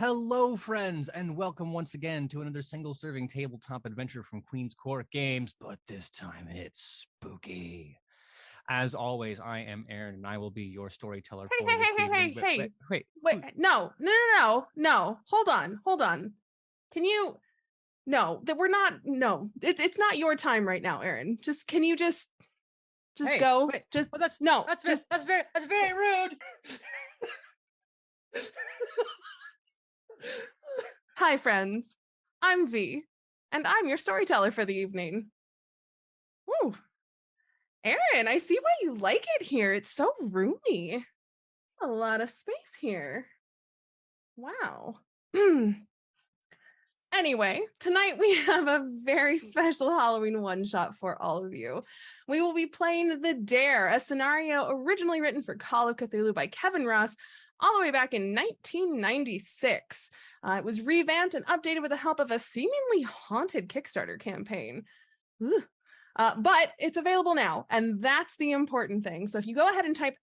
Hello, friends, and welcome once again to another single-serving tabletop adventure from Queen's Court Games, but this time it's spooky. As always, I am Aaron, and I will be your storyteller for this evening. Wait, no. Hold on. Can you? No, that we're not. No, it's not your time right now, Aaron. Can you just go? Wait, just well, that's very rude. Hi, friends. I'm V, and I'm your storyteller for the evening. Woo. Aaron, I see why you like it here. It's so roomy. A lot of space here. Wow. Anyway, tonight we have a very special Halloween one-shot for all of you. We will be playing The Dare, a scenario originally written for Call of Cthulhu by Kevin Ross all the way back in 1996. It was revamped and updated with the help of a seemingly haunted Kickstarter campaign. But it's available now, and that's the important thing. So if you go ahead and type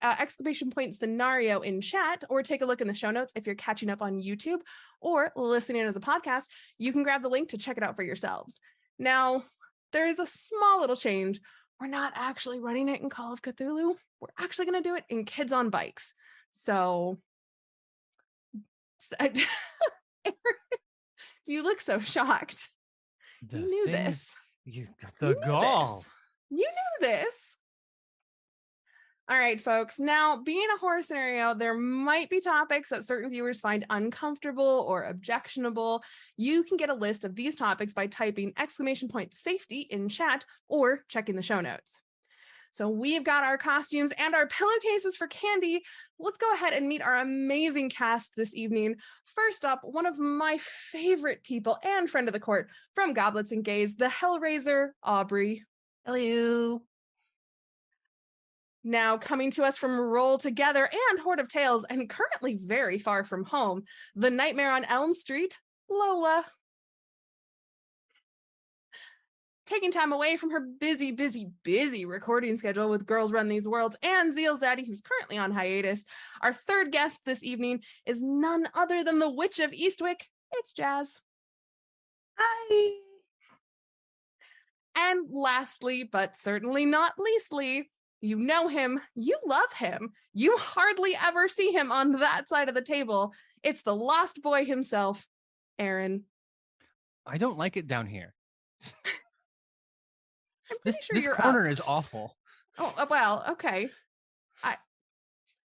!scenario in chat, or take a look in the show notes if you're catching up on YouTube or listening as a podcast, you can grab the link to check it out for yourselves. Now, there is a small little change. We're not actually running it in Call of Cthulhu. We're actually going to do it in Kids on Bikes. So, you look so shocked. You knew this. You got the gall. You knew this. All right, folks. Now, being a horror scenario, there might be topics that certain viewers find uncomfortable or objectionable. You can get a list of these topics by typing !safety in chat or checking the show notes. So we've got our costumes and our pillowcases for candy. Let's go ahead and meet our amazing cast this evening. First up, one of my favorite people and friend of the court from Goblets and Gays, the Hellraiser, Aubrey. Hello. Now coming to us from Roll Together and Horde of Tales, and currently very far from home, the Nightmare on Elm Street, Lola. Taking time away from her busy recording schedule with Girls Run These Worlds and Zeal's daddy, who's currently on hiatus, our third guest this evening is none other than the Witch of Eastwick. It's Jazz. Hi. And lastly, but certainly not leastly, you know him, you love him, you hardly ever see him on that side of the table. It's the lost boy himself, Aaron. I don't like it down here. This corner is awful. Oh, well, okay.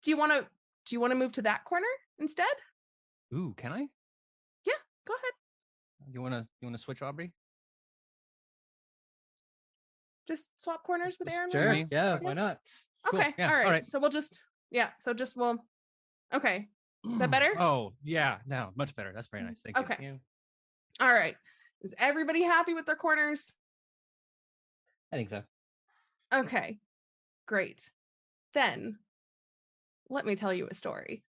Do you want to move to that corner instead? Ooh, can I? Yeah, go ahead. You want to switch, Aubrey? Just swap corners with Aaron? Sure. Yeah, why not? Okay. Cool. Yeah, all all right. So okay. Is that better? Oh, yeah. No, much better. That's very nice. Thank you. Okay. All right. Is everybody happy with their corners? I think so. Okay, great. Then, let me tell you a story.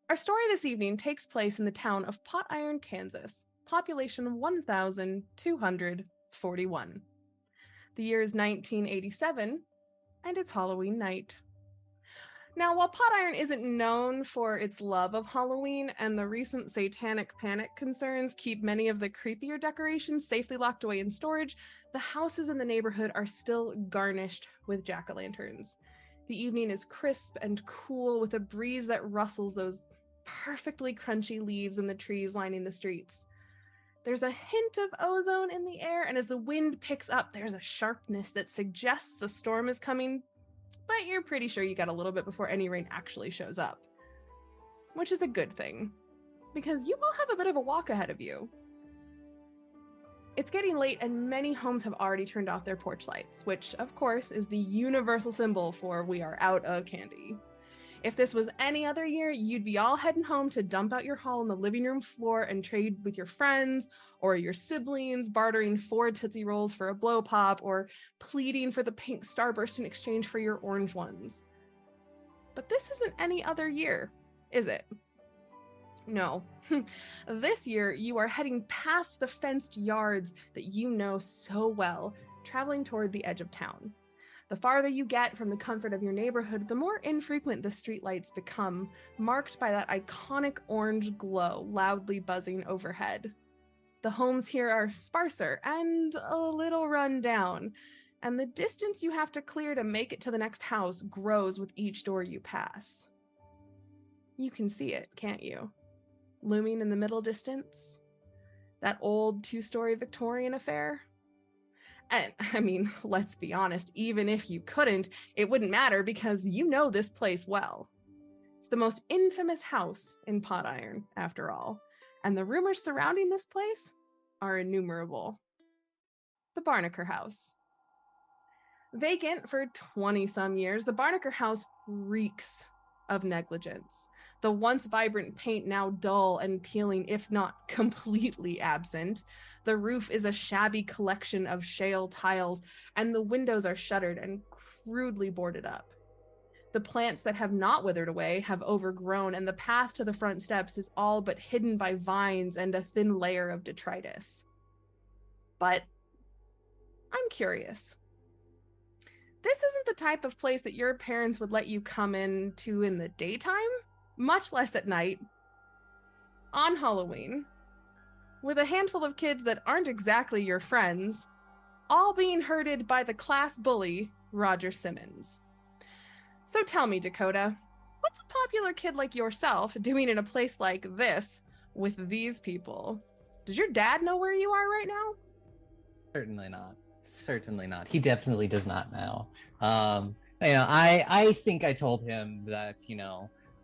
Our story this evening takes place in the town of Pot Iron, Kansas, population 1,241. The year is 1987, and it's Halloween night. Now, while Pot Iron isn't known for its love of Halloween, and the recent satanic panic concerns keep many of the creepier decorations safely locked away in storage, the houses in the neighborhood are still garnished with jack-o'-lanterns. The evening is crisp and cool, with a breeze that rustles those perfectly crunchy leaves in the trees lining the streets. There's a hint of ozone in the air, and as the wind picks up, there's a sharpness that suggests a storm is coming, but you're pretty sure you got a little bit before any rain actually shows up. Which is a good thing, because you will have a bit of a walk ahead of you. It's getting late, and many homes have already turned off their porch lights, which, of course, is the universal symbol for we are out of candy. If this was any other year, you'd be all heading home to dump out your haul on the living room floor and trade with your friends or your siblings, bartering 4 Tootsie Rolls for a blow pop or pleading for the pink starburst in exchange for your orange ones. But this isn't any other year, is it? No. This year, you are heading past the fenced yards that you know so well, traveling toward the edge of town. The farther you get from the comfort of your neighborhood, the more infrequent the streetlights become, marked by that iconic orange glow loudly buzzing overhead. The homes here are sparser and a little run down, and the distance you have to clear to make it to the next house grows with each door you pass. You can see it, can't you? Looming in the middle distance? That old 2-story Victorian affair? And I mean, let's be honest, even if you couldn't, it wouldn't matter because you know this place well. It's the most infamous house in Pot Iron, after all, and the rumors surrounding this place are innumerable. The Barnaker House. Vacant for 20-some years, the Barnaker House reeks of negligence. The once vibrant paint now dull and peeling, if not completely absent. The roof is a shabby collection of shale tiles, and the windows are shuttered and crudely boarded up. The plants that have not withered away have overgrown, and the path to the front steps is all but hidden by vines and a thin layer of detritus. But I'm curious. This isn't the type of place that your parents would let you come into in the daytime, much less at night, on Halloween, with a handful of kids that aren't exactly your friends, all being herded by the class bully, Roger Simmons. So tell me, Dakota, what's a popular kid like yourself doing in a place like this with these people? Does your dad know where you are right now? Certainly not. Certainly not. He definitely does not know. I think I told him that,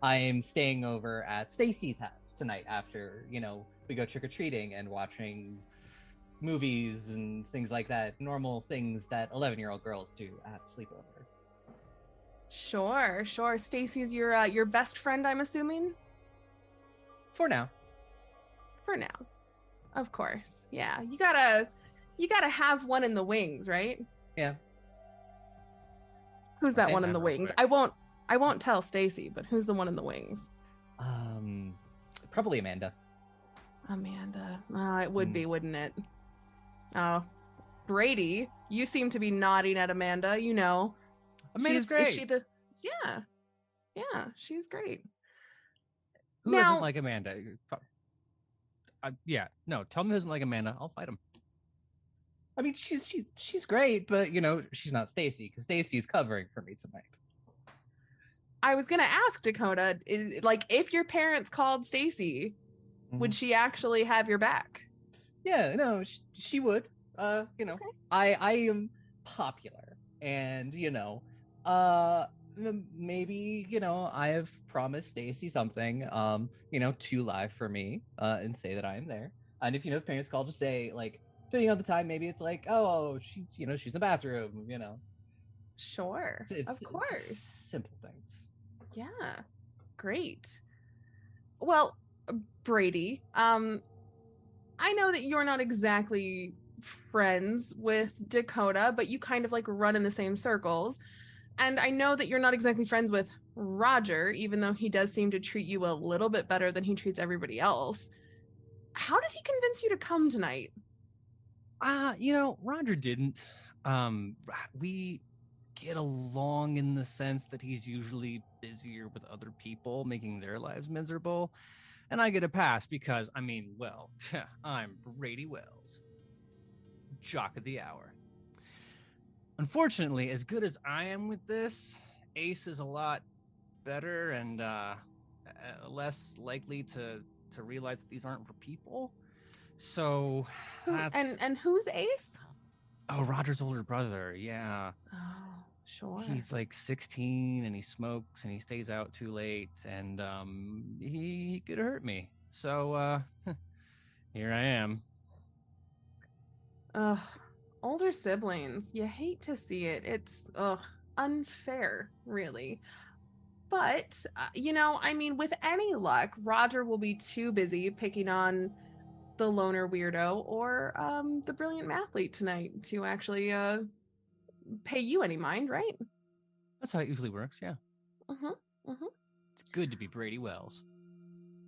I am staying over at Stacy's house tonight after, we go trick-or-treating and watching movies and things like that. Normal things that 11-year-old girls do at a sleepover. Sure. Stacy's your best friend, I'm assuming? For now. For now. Of course. Yeah. You gotta have one in the wings, right? Yeah. Who's that one in the wings? I won't tell Stacy, but who's the one in the wings? Probably Amanda. Amanda. It would be, wouldn't it? Oh. Brady, you seem to be nodding at Amanda, Amanda's great. Is she the... Yeah, she's great. Who doesn't like Amanda? Tell me who doesn't like Amanda. I'll fight him. I mean, she's great, but she's not Stacy because Stacy's covering for me tonight. I was gonna ask Dakota, if your parents called Stacy, would she actually have your back? Yeah, no, she would. Okay. I am popular, and maybe I have promised Stacy something, to lie for me, and say that I am there. And if parents call, just say depending on the time, maybe it's she's in the bathroom, Sure, of course. It's simple things. Yeah, great. Well, Brady, I know that you're not exactly friends with Dakota, but you kind of run in the same circles. And I know that you're not exactly friends with Roger, even though he does seem to treat you a little bit better than he treats everybody else. How did he convince you to come tonight? Roger didn't. We get along in the sense that he's usually busier with other people, making their lives miserable. And I get a pass because, I'm Brady Wells, jock of the hour. Unfortunately, as good as I am with this, Ace is a lot better and less likely to realize that these aren't for people. So that's And who's Ace? Roger's older brother. Yeah. Oh, sure. He's like 16 and he smokes and he stays out too late and he could hurt me. So here I am. Ugh, older siblings. You hate to see it. It's unfair, really. But I mean, with any luck, Roger will be too busy picking on the loner weirdo or the brilliant mathlete tonight to actually pay you any mind, right? That's how it usually works. Yeah. Mm-hmm. It's good to be Brady Wells.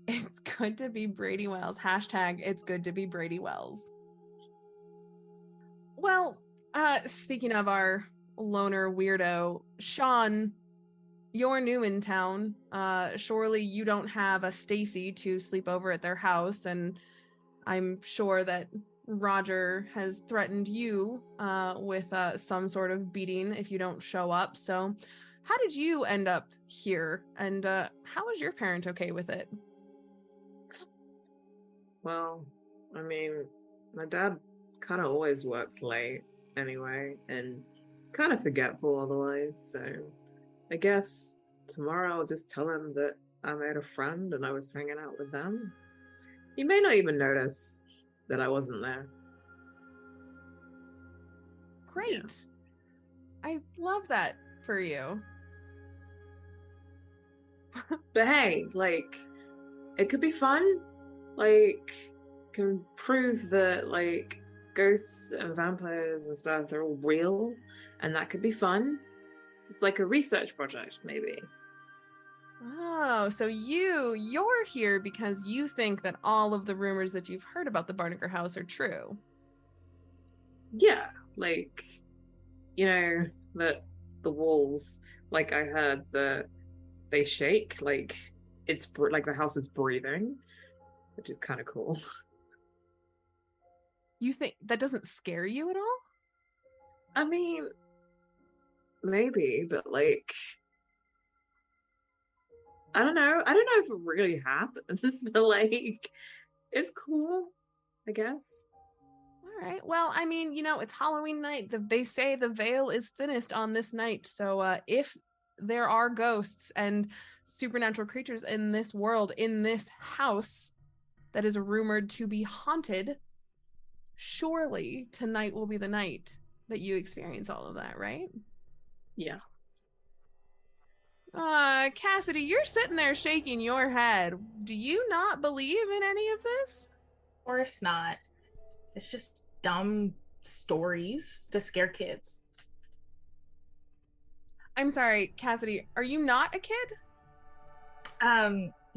It's good to be Brady Wells. Hashtag it's good to be Brady Wells. Well, speaking of our loner weirdo, Shaun, you're new in town. Surely you don't have a Stacy to sleep over at their house, and I'm sure that Roger has threatened you with some sort of beating if you don't show up. So how did you end up here? And how is your parent okay with it? Well, I mean, my dad kind of always works late anyway, and he's kind of forgetful otherwise, so I guess tomorrow I'll just tell him that I made a friend and I was hanging out with them. He may not even notice that I wasn't there. Great. Yeah. I love that for you. But hey, like, it could be fun. Like, can prove that, like, ghosts and vampires and stuff, they're all real, and that could be fun. It's like a research project, maybe. Oh, so you're here because you think that all of the rumors that you've heard about the Barnaker house are true. Yeah, like, that the walls, like I heard that they shake, like it's like the house is breathing, which is kind of cool. You think that doesn't scare you at all? I mean, maybe, but like, I don't know if it really happens, but like, it's cool, I guess. All right. Well, I mean, it's Halloween night. They say the veil is thinnest on this night. So if there are ghosts and supernatural creatures in this world, in this house that is rumored to be haunted, surely tonight will be the night that you experience all of that, right? Yeah. Cassidy, you're sitting there shaking your head. Do you not believe in any of this? Of course not. It's just dumb stories to scare kids. I'm sorry, Cassidy, are you not a kid?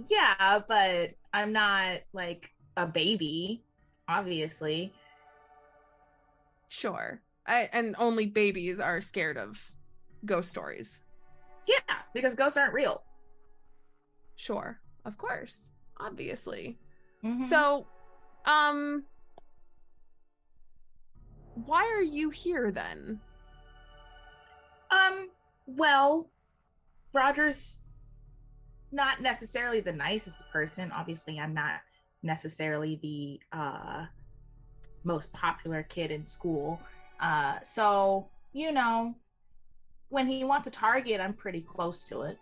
Yeah, but I'm not like a baby, obviously. Sure. And only babies are scared of ghost stories. Yeah, because ghosts aren't real. Sure. Of course. Obviously. Mm-hmm. So, why are you here then? Well, Roger's not necessarily the nicest person. Obviously, I'm not necessarily the most popular kid in school. So, when he wants a target, I'm pretty close to it.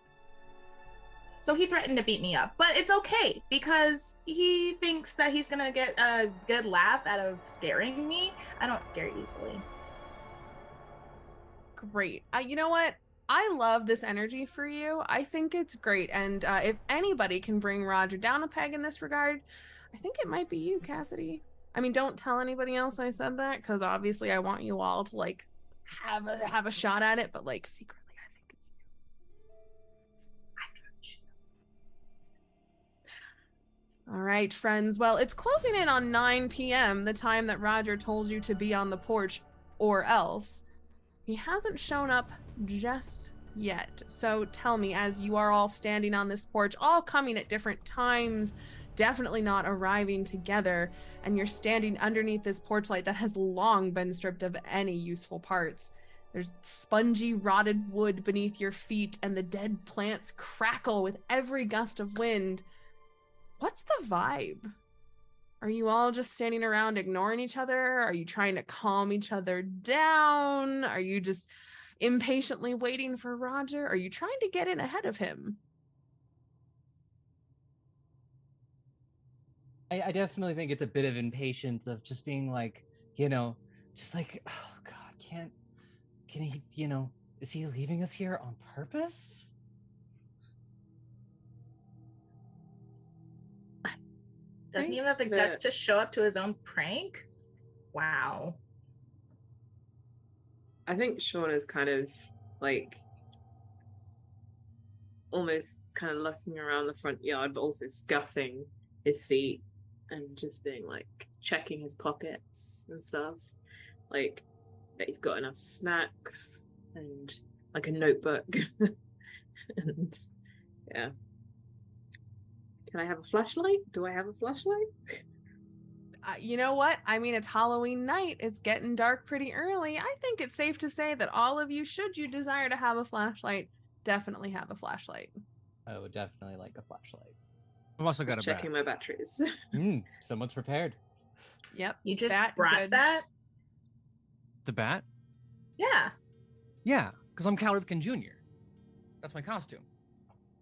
So he threatened to beat me up, but it's okay because he thinks that he's gonna get a good laugh out of scaring me. I don't scare easily. Great. You know what? I love this energy for you. I think it's great. And if anybody can bring Roger down a peg in this regard, I think it might be you, Cassidy. I mean, don't tell anybody else I said that, because obviously I want you all to like have a shot at it, but like secretly I think it's you. All right, friends. Well, it's closing in on 9 p.m., the time that Roger told you to be on the porch, or else. He hasn't shown up just yet. So tell me, as you are all standing on this porch, all coming at different times, definitely not arriving together, and you're standing underneath this porch light that has long been stripped of any useful parts. There's spongy, rotted wood beneath your feet, and the dead plants crackle with every gust of wind. What's the vibe? Are you all just standing around ignoring each other? Are you trying to calm each other down? Are you just impatiently waiting for Roger? Are you trying to get in ahead of him? I definitely think it's a bit of impatience of just being like, just like, oh God, can he, is he leaving us here on purpose? Doesn't he even have the guts to show up to his own prank? Wow. I think Shaun is kind of like almost kind of looking around the front yard, but also scuffing his feet and just being like checking his pockets and stuff. Like that he's got enough snacks and like a notebook. And yeah. Can I have a flashlight? Do I have a flashlight? You know what? I mean, it's Halloween night. It's getting dark pretty early. I think it's safe to say that all of you, should you desire to have a flashlight, definitely have a flashlight. I would definitely like a flashlight. I've also got a checking bat. my batteries. Someone's prepared. Yep. You just brought that? The bat? Yeah. Yeah, because I'm Cal Ripken Jr. That's my costume.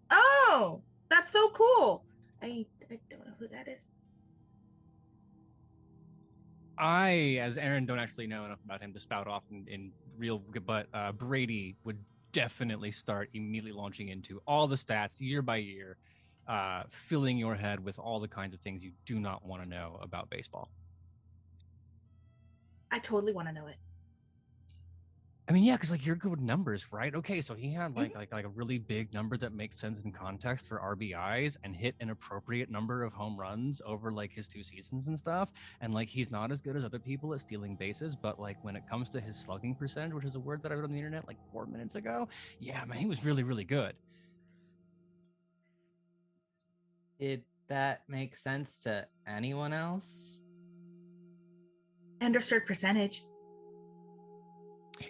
Oh, that's so cool. I don't know who that is. I, as Aaron, don't actually know enough about him to spout off in real, but Brady would definitely start immediately launching into all the stats year by year, filling your head with all the kinds of things you do not want to know about baseball. I totally want to know it. I mean, yeah, because like you're good with numbers, right? Okay, so he had like a really big number that makes sense in context for RBIs and hit an appropriate number of home runs over like his 2 seasons and stuff. And like he's not as good as other people at stealing bases, but like when it comes to his slugging percentage, which is a word that I read on the internet like 4 minutes ago, yeah, man, he was really, really good. Did that make sense to anyone else? Understood percentage.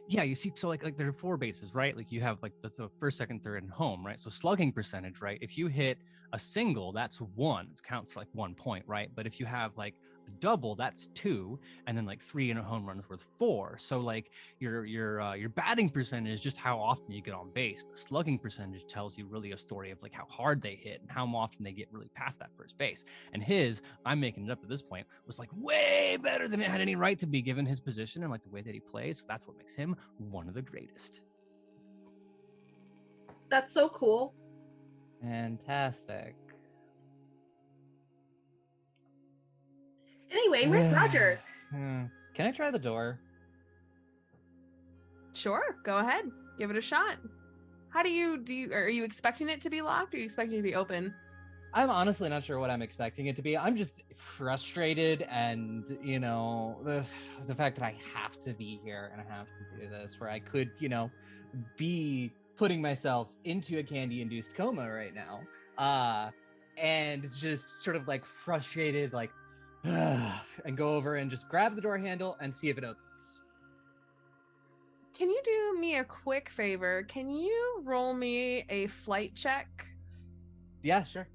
Yeah, you see, so like there are 4 bases, right? Like you have like the first, second, third, and home, right? So slugging percentage, right? If you hit a single, that's 1. It counts for like 1 point, right? But if you have like a double, that's 2, and then like 3 in a home run is worth 4. So like your batting percentage is just how often you get on base, but slugging percentage tells you really a story of like how hard they hit and how often they get really past that first base. And his, I'm making it up at this point, was like way better than it had any right to be given his position and like the way that he plays. So that's what makes him one of the greatest. That's so cool. Fantastic. Anyway, where's Roger? Can I try the door? Sure, go ahead. Give it a shot. How are you expecting it to be locked or are you expecting it to be open? I'm honestly not sure what I'm expecting it to be. I'm just frustrated and, the fact that I have to be here and I have to do this, where I could, be putting myself into a candy-induced coma right now. And just sort of like frustrated, like, and go over and just grab the door handle and see if it opens. Can you do me a quick favor? Can you roll me a flight check? Yeah, sure.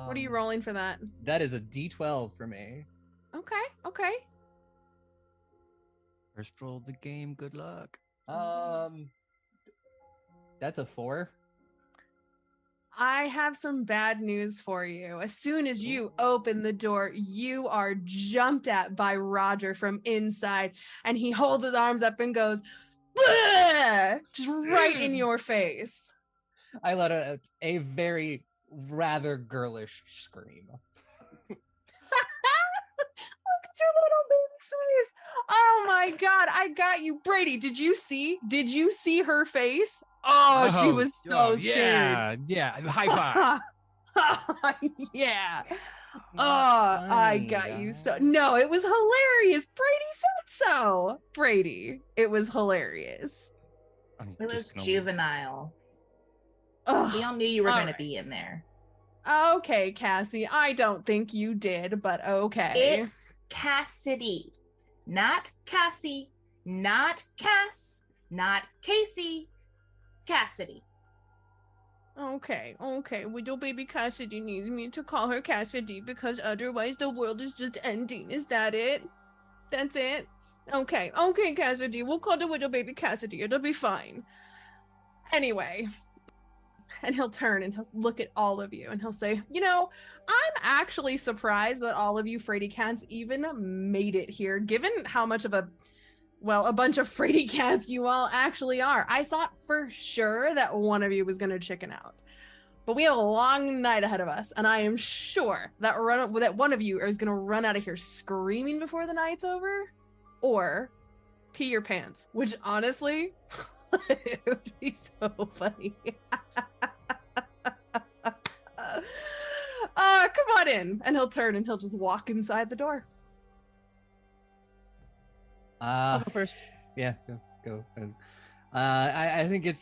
What are you rolling for that? That is a D12 for me. Okay. First roll of the game. Good luck. That's a 4. I have some bad news for you. As soon as you open the door, you are jumped at by Roger from inside, and he holds his arms up and goes, "Bleh!" Just right in your face. I let out a very rather girlish scream. Look at your little baby face. Oh my God, I got you. Brady, did you see her face? Oh, she was so scared. Yeah. High five. Yeah. I got you. So no, it was hilarious. Brady said so. Brady, it was hilarious. It was juvenile. Oh, we all knew you were going to be in there. Okay, Cassie. I don't think you did, but okay. It's Cassidy, not Cassie, not Cass, not Casey. Cassidy. Okay, okay. Little baby Cassidy needs me to call her Cassidy because otherwise the world is just ending. Is that it? That's it? Okay, okay, Cassidy. We'll call the little baby Cassidy. It'll be fine. Anyway, and he'll turn and he'll look at all of you and he'll say, I'm actually surprised that all of you fraidy cats even made it here, given how much of a bunch of fraidy cats you all actually are. I thought for sure that one of you was going to chicken out. But we have a long night ahead of us, and I am sure that one of you is going to run out of here screaming before the night's over, or pee your pants, which honestly, it would be so funny. Come on in. And he'll turn and he'll just walk inside the door. I'll go first. Yeah, go. I think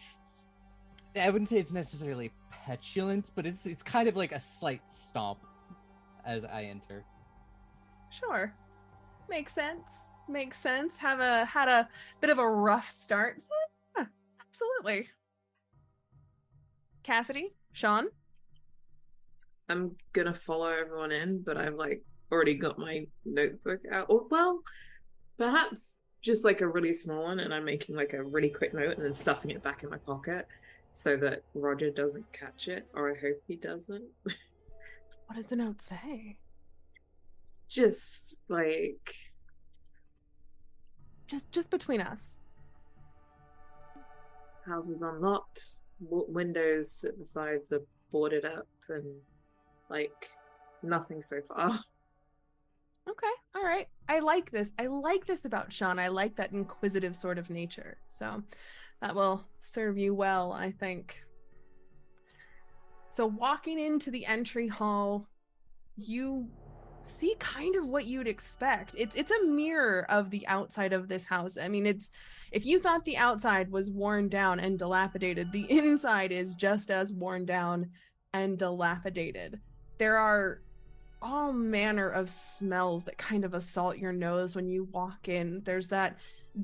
I wouldn't say it's necessarily petulant, but it's kind of like a slight stomp as I enter. Sure. Makes sense. Had a bit of a rough start. So, yeah, absolutely. Cassidy, Shaun? I'm gonna follow everyone in, but I've already got my notebook out. Or well, perhaps just a really small one, and I'm making a really quick note and then stuffing it back in my pocket so that Roger doesn't catch it, or I hope he doesn't. What does the note say? Just Just between us. Houses unlocked, windows at the sides are boarded up, and nothing so far. Okay, all right. I like this. I like this about Shaun. I like that inquisitive sort of nature. So that will serve you well, I think. So walking into the entry hall, you see kind of what you'd expect. It's a mirror of the outside of this house. I mean, if you thought the outside was worn down and dilapidated, the inside is just as worn down and dilapidated. There are all manner of smells that kind of assault your nose when you walk in. There's that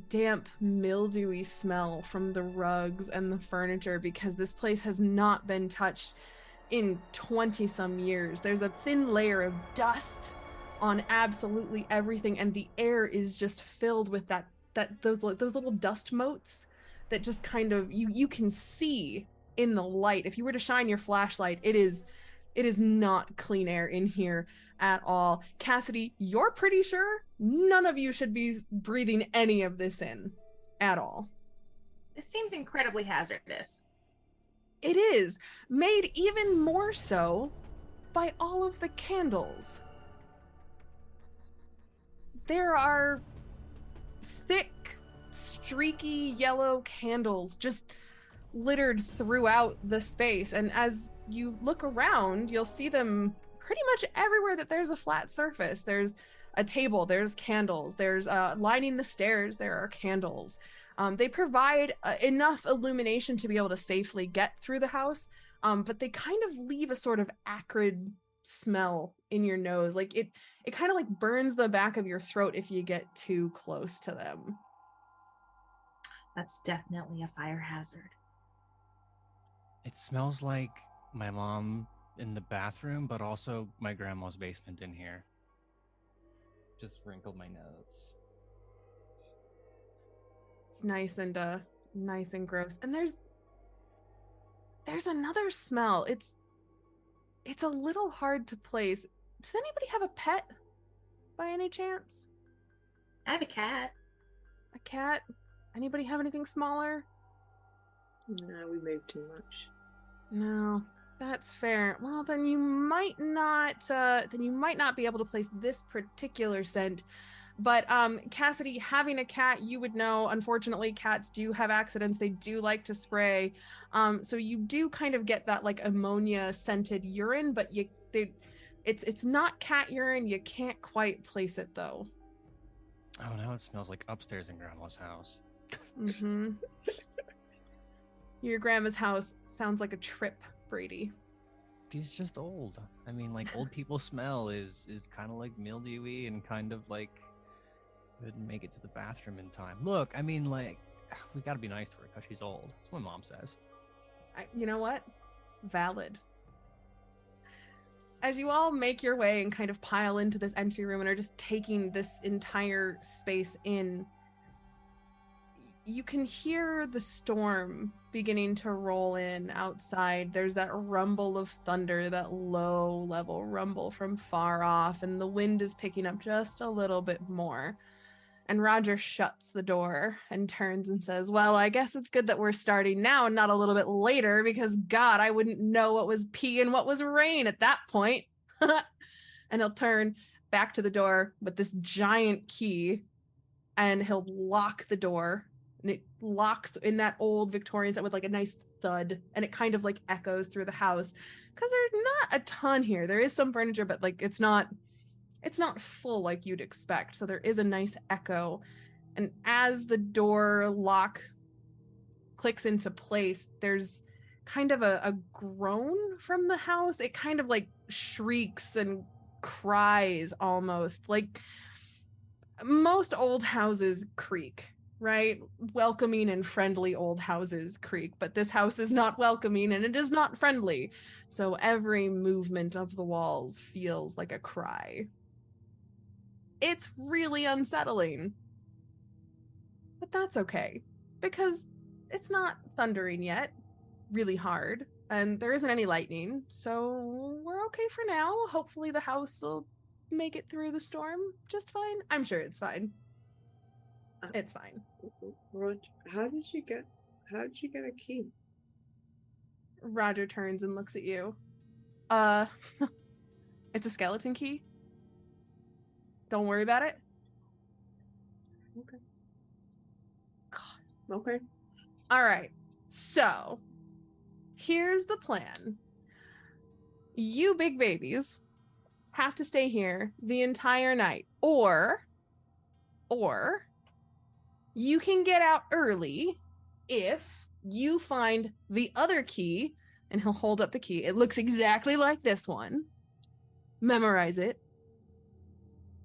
damp, mildewy smell from the rugs and the furniture because this place has not been touched in 20 some years. There's a thin layer of dust on absolutely everything, and the air is just filled with those little dust motes that just kind of you can see in the light. If you were to shine your flashlight, it is not clean air in here at all. Cassidy, you're pretty sure none of you should be breathing any of this in at all. This seems incredibly hazardous. It is, made even more so by all of the candles. There are thick, streaky yellow candles just littered throughout the space, and as you look around, you'll see them pretty much everywhere that there's a flat surface. There's a table, there's candles, there's lining the stairs, there are candles. They provide enough illumination to be able to safely get through the house, but they kind of leave a sort of acrid smell in your nose. It kind of burns the back of your throat if you get too close to them. That's definitely a fire hazard. It smells like my mom in the bathroom, but also my grandma's basement in here. Just wrinkled my nose. It's nice and gross. And there's another smell. It's a little hard to place. Does anybody have a pet by any chance? I have a cat. A cat? Anybody have anything smaller? No, we moved too much. No, that's fair. Well, then you might not be able to place this particular scent. But Cassidy, having a cat, you would know, unfortunately, cats do have accidents. They do like to spray. So you do kind of get that ammonia scented urine, but it's not cat urine. You can't quite place it though. Oh, now it smells like upstairs in Grandma's house. Mm-hmm. Your grandma's house sounds like a trip, Brady. She's just old. I mean, old people smell is kind of mildewy and kind of couldn't make it to the bathroom in time. Look, I mean, we gotta be nice to her because she's old. That's what Mom says. You know what? valid. As you all make your way and kind of pile into this entry room and are just taking this entire space in, you can hear the storm beginning to roll in outside. There's that rumble of thunder, that low level rumble from far off, and the wind is picking up just a little bit more. And Roger shuts the door and turns and says, well, I guess it's good that we're starting now and not a little bit later, because God, I wouldn't know what was pee and what was rain at that point. And he'll turn back to the door with this giant key and he'll lock the door. And it locks in that old Victorian set with like a nice thud, and it kind of like echoes through the house because there's not a ton here. There is some furniture, but like it's not full like you'd expect. So there is a nice echo. And as the door lock clicks into place, there's kind of a groan from the house. It kind of like shrieks and cries almost. Like most old houses creak, right? Welcoming and friendly old houses creak, but this house is not welcoming and it is not friendly. So every movement of the walls feels like a cry. It's really unsettling. But that's okay, because it's not thundering yet really hard, and there isn't any lightning, so we're okay for now. Hopefully the house will make it through the storm just fine. I'm sure it's fine. It's fine. Roger, how did you get a key? Roger turns and looks at you. It's a skeleton key. Don't worry about it. Okay. God. Okay. All right. So, here's the plan. You big babies have to stay here the entire night, or you can get out early if you find the other key, and he'll hold up the key. It looks exactly like this one. Memorize it.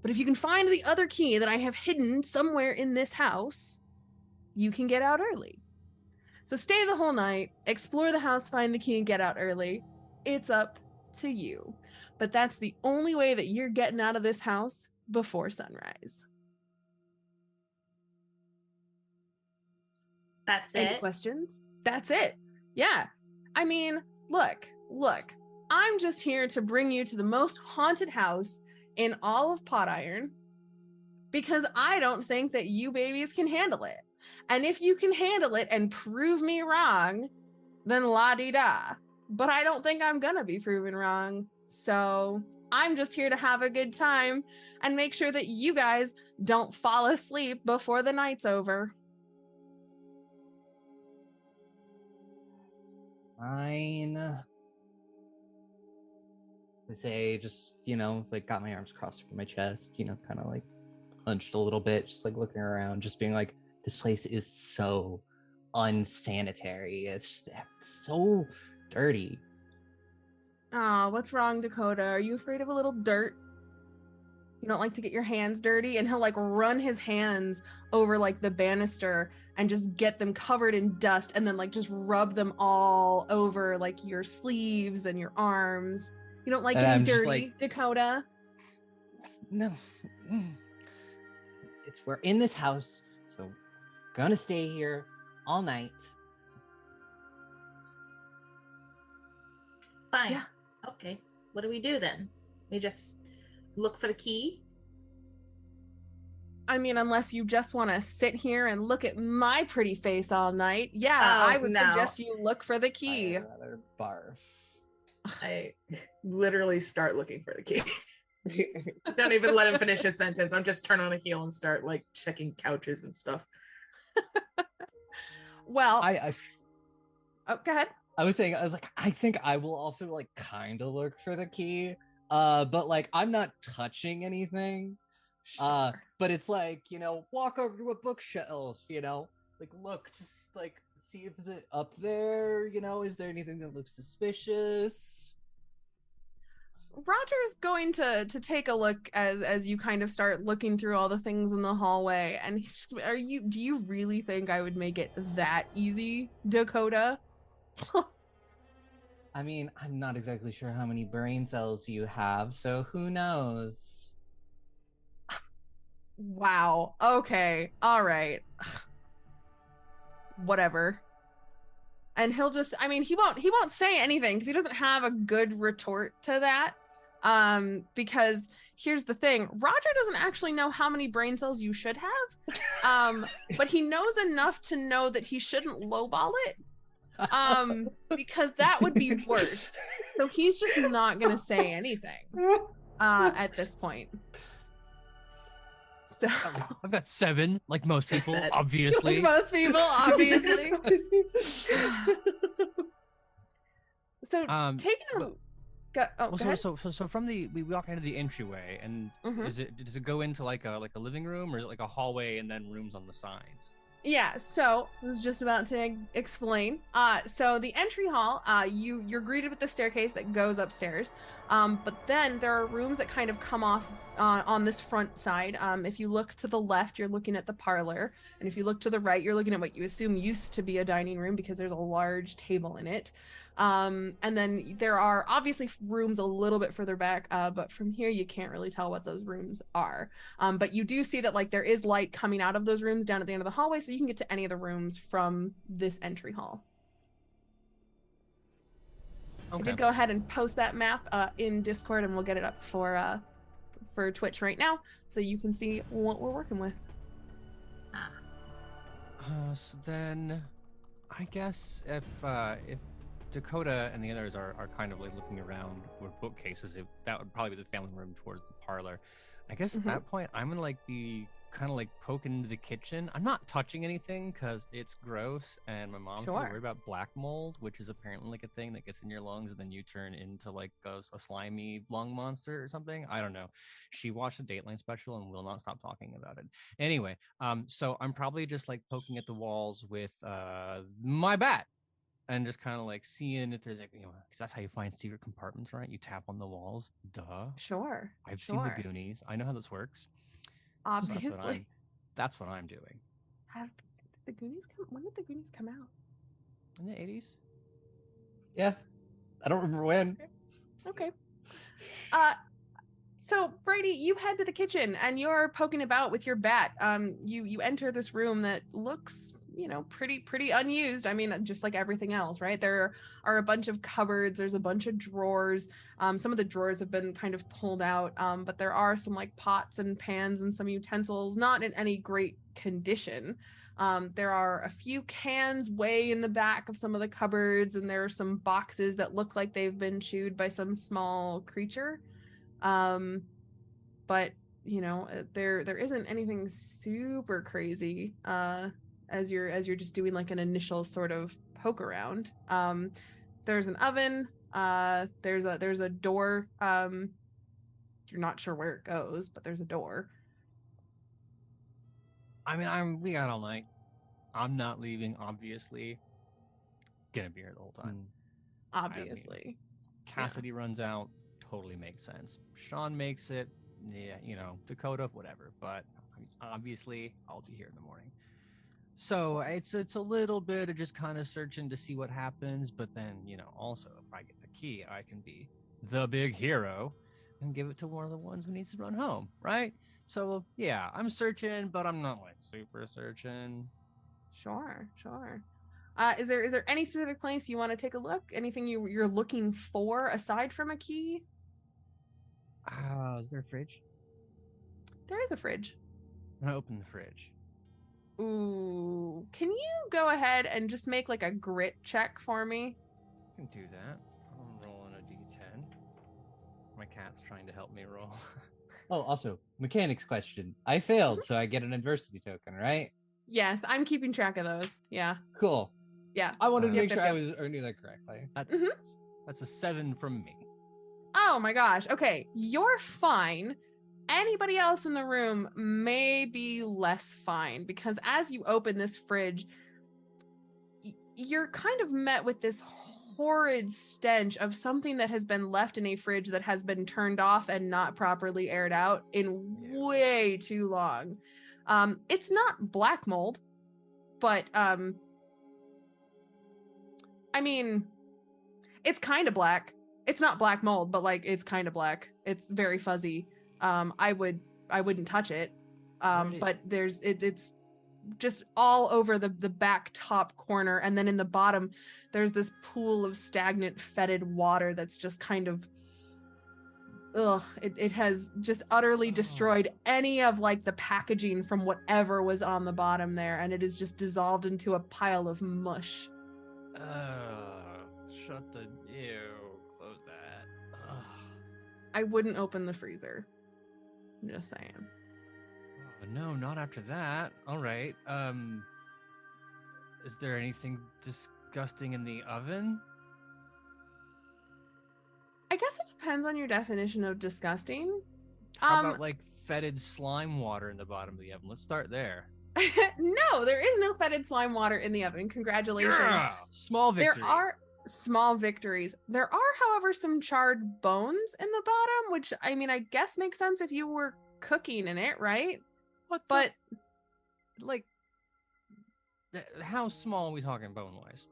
But if you can find the other key that I have hidden somewhere in this house, you can get out early. So stay the whole night, explore the house, find the key, and get out early. It's up to you. But that's the only way that you're getting out of this house before sunrise. That's Any it. questions? That's it. Yeah. I mean, look. I'm just here to bring you to the most haunted house in all of Pot Iron, because I don't think that you babies can handle it. And if you can handle it and prove me wrong, then la-di-da. But I don't think I'm gonna be proven wrong. So I'm just here to have a good time and make sure that you guys don't fall asleep before the night's over. Fine. I say, just, like got my arms crossed over my chest, kind of like hunched a little bit, just like looking around, just being like, this place is so unsanitary. It's so dirty. Oh, what's wrong, Dakota? Are you afraid of a little dirt? You don't like to get your hands dirty? And he'll like run his hands over like the banister and just get them covered in dust, and then like just rub them all over like your sleeves and your arms. You don't like getting dirty, like, Dakota? No. We're in this house, so gonna stay here all night. Fine. Yeah. Okay. What do we do then? We just look for the key? I mean, unless you just want to sit here and look at my pretty face all night. Yeah, I would suggest you look for the key. I'd rather barf. I literally start looking for the key. Don't even let him finish his sentence. I'm just turn on a heel and start like checking couches and stuff. Well, oh, go ahead. I was like, I think I will also like kind of look for the key, but like I'm not touching anything. Sure. But it's like, walk over to a bookshelf, like look, just like see if it's up there, is there anything that looks suspicious? Roger's going to take a look as you kind of start looking through all the things in the hallway, and do you really think I would make it that easy, Dakota? I mean, I'm not exactly sure how many brain cells you have, so who knows? Wow. Okay. All right. Whatever. And he'll just, I mean, he won't say anything because he doesn't have a good retort to that. Because here's the thing, Roger doesn't actually know how many brain cells you should have. But he knows enough to know that he shouldn't lowball it. Because that would be worse. So he's just not gonna say anything at this point. So I've got 7, like most people, That- obviously. like most people, obviously. So taking a go ahead. So from we walk into the entryway, and Mhm. does it go into like a living room, or is it like a hallway and then rooms on the sides? Yeah, so I was just about to explain. So the entry hall, you're greeted with the staircase that goes upstairs. But then there are rooms that kind of come off on this front side. If you look to the left, you're looking at the parlor, and if you look to the right, you're looking at what you assume used to be a dining room because there's a large table in it. And then there are obviously rooms a little bit further back, but from here you can't really tell what those rooms are. But you do see that like there is light coming out of those rooms down at the end of the hallway, so you can get to any of the rooms from this entry hall. Okay. I did go ahead and post that map in Discord, and we'll get it up for Twitch right now, so you can see what we're working with. So then, I guess if Dakota and the others are kind of like looking around for bookcases, that would probably be the family room towards the parlor. I guess at that point, I'm gonna like be kind of like poking into the kitchen. I'm not touching anything because it's gross, and my mom's really worried about black mold, which is apparently like a thing that gets in your lungs, and then you turn into like a slimy lung monster or something. I don't know. She watched the Dateline special and will not stop talking about it. Anyway, so I'm probably just like poking at the walls with my bat. And just kind of like seeing if there's like, because that's how you find secret compartments, right? You tap on the walls. Duh. Sure. I've seen the Goonies. I know how this works. Obviously. So that's what I'm doing. Have the Goonies come? When did the Goonies come out? In the 80s? Yeah. I don't remember when. Okay. So Brady, you head to the kitchen and you're poking about with your bat. You enter this room that looks, pretty unused. I mean, just like everything else, right? There are a bunch of cupboards. There's a bunch of drawers. Some of the drawers have been kind of pulled out, but there are some like pots and pans and some utensils, not in any great condition. There are a few cans way in the back of some of the cupboards, and there are some boxes that look like they've been chewed by some small creature. But there isn't anything super crazy as you're just doing like an initial sort of poke around. There's an oven. There's a door. You're not sure where it goes, but there's a door. I mean, we got all night. I'm not leaving, obviously. Gonna be here the whole time. Obviously. Cassidy runs out, totally makes sense. Shaun makes it, yeah, Dakota, whatever. But obviously, I'll be here in the morning. So it's a little bit of just kind of searching to see what happens. But then, also, if I get the key, I can be the big hero and give it to one of the ones who needs to run home, right? So, yeah, I'm searching, but I'm not like super searching. Sure. Is there any specific place you want to take a look? Anything you're looking for aside from a key? Is there a fridge? There is a fridge. I'm gonna open the fridge. Ooh, can you go ahead and just make like a grit check for me? I can do that. I'm rolling a d10. My cat's trying to help me roll. Oh, also, mechanics question. I failed, so I get an adversity token, right? Yes, I'm keeping track of those. Yeah. Cool. Yeah. I wanted to Yep, make yep, sure yep. I knew that correctly. That's a 7 from me. Oh my gosh. Okay, you're fine. Anybody else in the room may be less fine because as you open this fridge, you're kind of met with this horrid stench of something that has been left in a fridge that has been turned off and not properly aired out in way too long. It's not black mold, but I mean, It's kind of black. It's not black mold, but like it's kind of black. It's very fuzzy. I wouldn't touch it. But it's just all over the back top corner, and then in the bottom there's this pool of stagnant fetid water that's just kind of it has just utterly destroyed any of like the packaging from whatever was on the bottom there, and it is just dissolved into a pile of mush. Shut the close that. I wouldn't open the freezer. I'm just saying. Oh, no, not after that. All right. Is there anything disgusting in the oven? I guess it depends on your definition of disgusting. How about like fetid slime water in the bottom of the oven? Let's start there. No, there is no fetid slime water in the oven. Congratulations. Yeah! Small victory. There are small victories. There are, however, some charred bones in the bottom, which I mean, I guess makes sense if you were cooking in it, right? But like, how small are we talking bone-wise?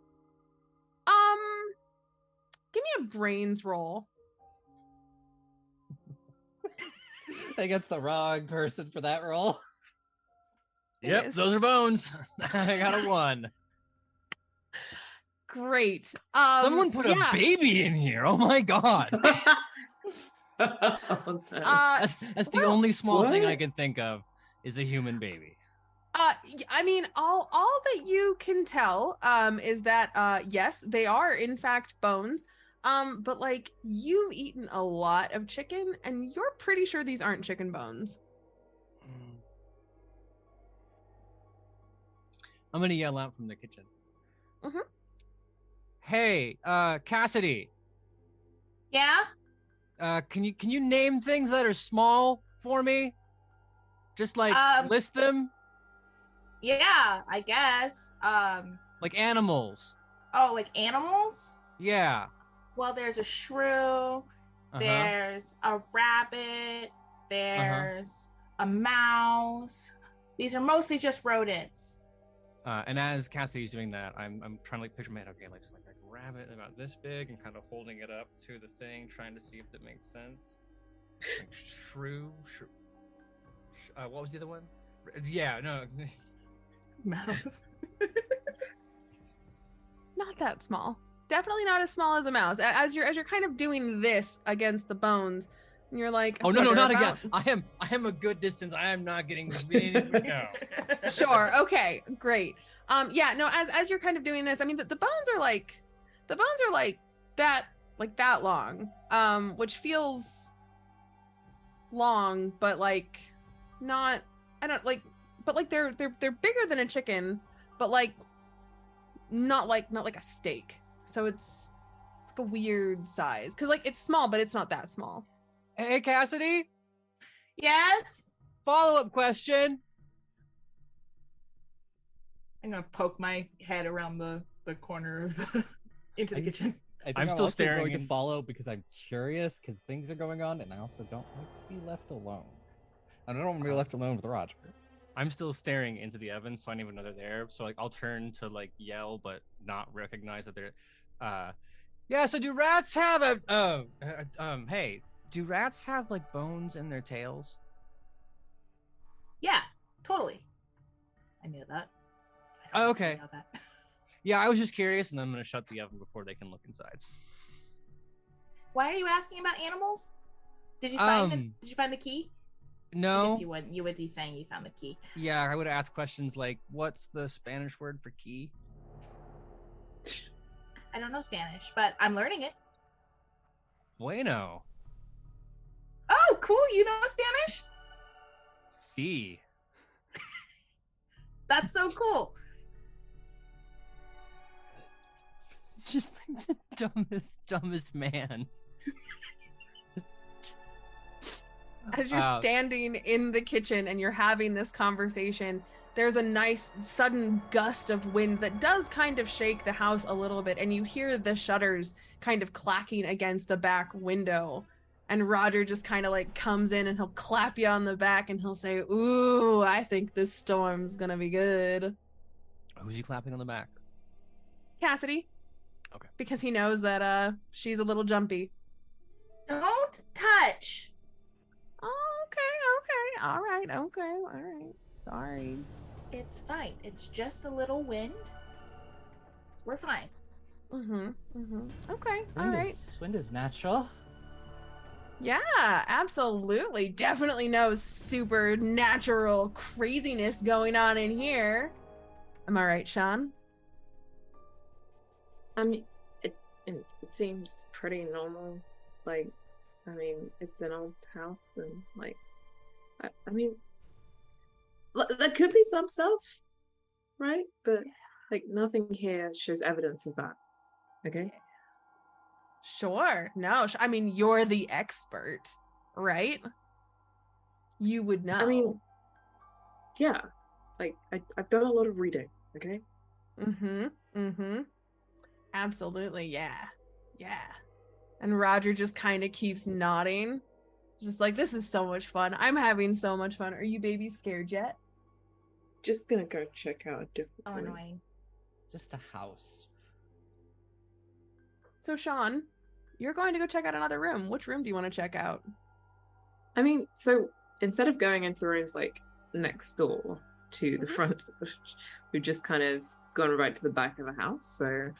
Give me a brains roll. I think it's the wrong person for that roll. Yep, those are bones. I got a 1. Great. Someone put a baby in here. Oh my god. That's the only small thing I can think of is a human baby. I mean, all that you can tell is that yes, they are in fact bones. But like you've eaten a lot of chicken, and you're pretty sure these aren't chicken bones. I'm gonna yell out from the kitchen. Mm-hmm. Hey, Cassidy. Yeah. Can you name things that are small for me? Just like list them. Yeah, I guess. Like animals. Oh, like animals? Yeah. Well, there's a shrew. There's a rabbit. There's a mouse. These are mostly just rodents. And as Cassidy's doing that, I'm trying to like picture my head. Okay, like a rabbit about this big, and kind of holding it up to the thing, trying to see if that makes sense. Like shrew. What was the other one? Yeah, no. Mouse. Not that small. Definitely not as small as a mouse. As you're kind of doing this against the bones, and you're like, oh no, not again. I am a good distance. I am not getting no. Sure. Okay. Great. Yeah. No. As you're kind of doing this, I mean, the bones are like that long. Which feels long, but like not. I don't like. But like they're bigger than a chicken, but like not like a steak. So it's like a weird size because like it's small, but it's not that small. Hey, Cassidy. Yes. Follow-up question. I'm gonna poke my head around the corner of the into the kitchen. I'm still staring to follow because I'm curious because things are going on, and I also don't like to be left alone. I don't want to be left alone with Roger. I'm still staring into the oven, so I don't even know they're there. So like I'll turn to like yell, but not recognize that they're. Yeah. So do rats have hey, do rats have like bones in their tails? Yeah, totally. I knew that. Oh, okay. Yeah, I was just curious, and then I'm gonna shut the oven before they can look inside. Why are you asking about animals? Did you find the key? No. I guess you wouldn't. You would be saying you found the key. Yeah, I would ask questions like, "What's the Spanish word for key?" I don't know Spanish, but I'm learning it. Bueno. Oh, cool! You know Spanish? Sí. That's so cool. Just like the dumbest man. As you're standing in the kitchen and you're having this conversation, there's a nice sudden gust of wind that does kind of shake the house a little bit, and you hear the shutters kind of clacking against the back window. And Roger just kind of like comes in and he'll clap you on the back and he'll say, "Ooh, I think this storm's gonna be good." Who's he clapping on the back? Cassidy. Okay. Because he knows that she's a little jumpy. Don't touch. Oh, okay. All right. Sorry. It's fine. It's just a little wind. We're fine. Okay, all right. Wind is natural. Yeah, absolutely. Definitely no supernatural craziness going on in here. Am I right, Shaun? I mean, it seems pretty normal. Like, I mean, it's an old house, and like, I mean, there could be some stuff, right? But like, nothing here shows evidence of that. Okay. Sure. No, I mean, you're the expert, right? You would know. I mean, yeah. Like, I've done a lot of reading. Okay. Absolutely, yeah. And Roger just kind of keeps nodding. Just like, this is so much fun. I'm having so much fun. Are you babies scared yet? Just gonna go check out a different Oh, room. annoying. Just a house. So, Shaun, you're going to go check out another room. Which room do you want to check out? I mean, so instead of going into the rooms like next door to the front, we've just kind of gone right to the back of the house. So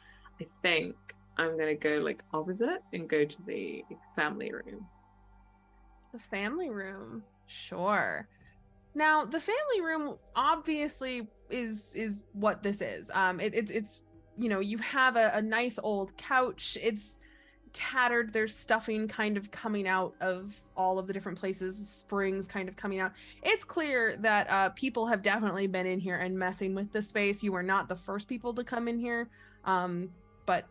I think I'm gonna go like opposite and go to the family room. The family room. Sure. Now, the family room obviously is what this is. It's you have a nice old couch. It's tattered. There's stuffing kind of coming out of all of the different places, springs kind of coming out. It's clear that people have definitely been in here and messing with the space. You are not the first people to come in here, but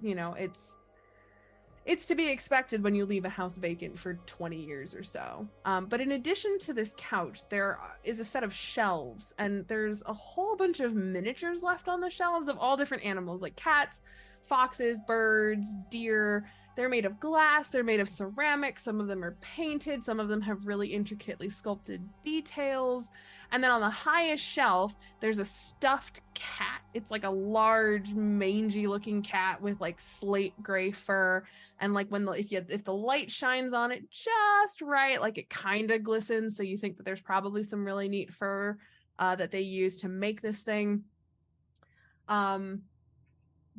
it's to be expected when you leave a house vacant for 20 years or so. But in addition to this couch, there is a set of shelves, and there's a whole bunch of miniatures left on the shelves of all different animals, like cats, foxes, birds, deer. They're made of glass, they're made of ceramic, some of them are painted, some of them have really intricately sculpted details. And then on the highest shelf, there's a stuffed cat. It's like a large, mangy looking cat with like slate gray fur. And like if the light shines on it just right, like it kind of glistens. So you think that there's probably some really neat fur that they use to make this thing.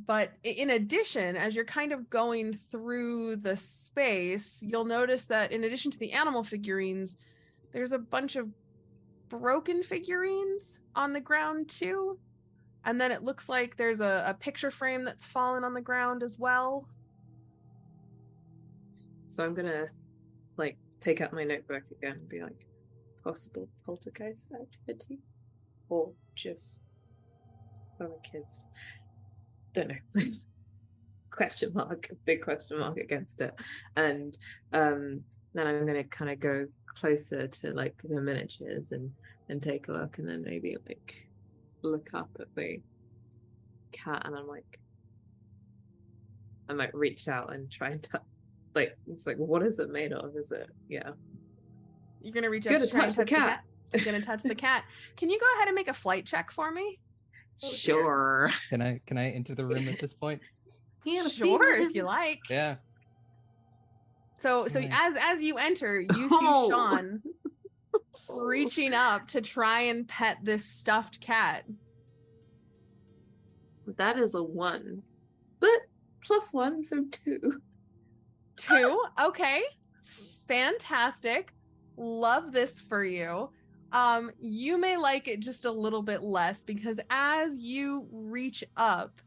But in addition, as you're kind of going through the space, you'll notice that in addition to the animal figurines, there's a bunch of broken figurines on the ground too. And then it looks like there's a picture frame that's fallen on the ground as well. So I'm gonna like take out my notebook again and be like, possible poltergeist activity, or just other kids. Don't know. Question mark, big question mark against it. And then I'm gonna kind of go closer to like the miniatures and take a look, and then maybe like look up at the cat, and I might reach out and try and touch. Like, it's like, what is it made of? Is it, yeah. You're gonna reach out to try and touch the cat. You're gonna touch the cat. Can you go ahead and make a flight check for me? Sure. Can I enter the room at this point? Sure, if you like. Yeah. So as you enter, you see Shaun reaching up to try and pet this stuffed cat. That is a 1, but +1, so 2. 2? Okay. Fantastic. Love this for you. You may like it just a little bit less because as you reach up,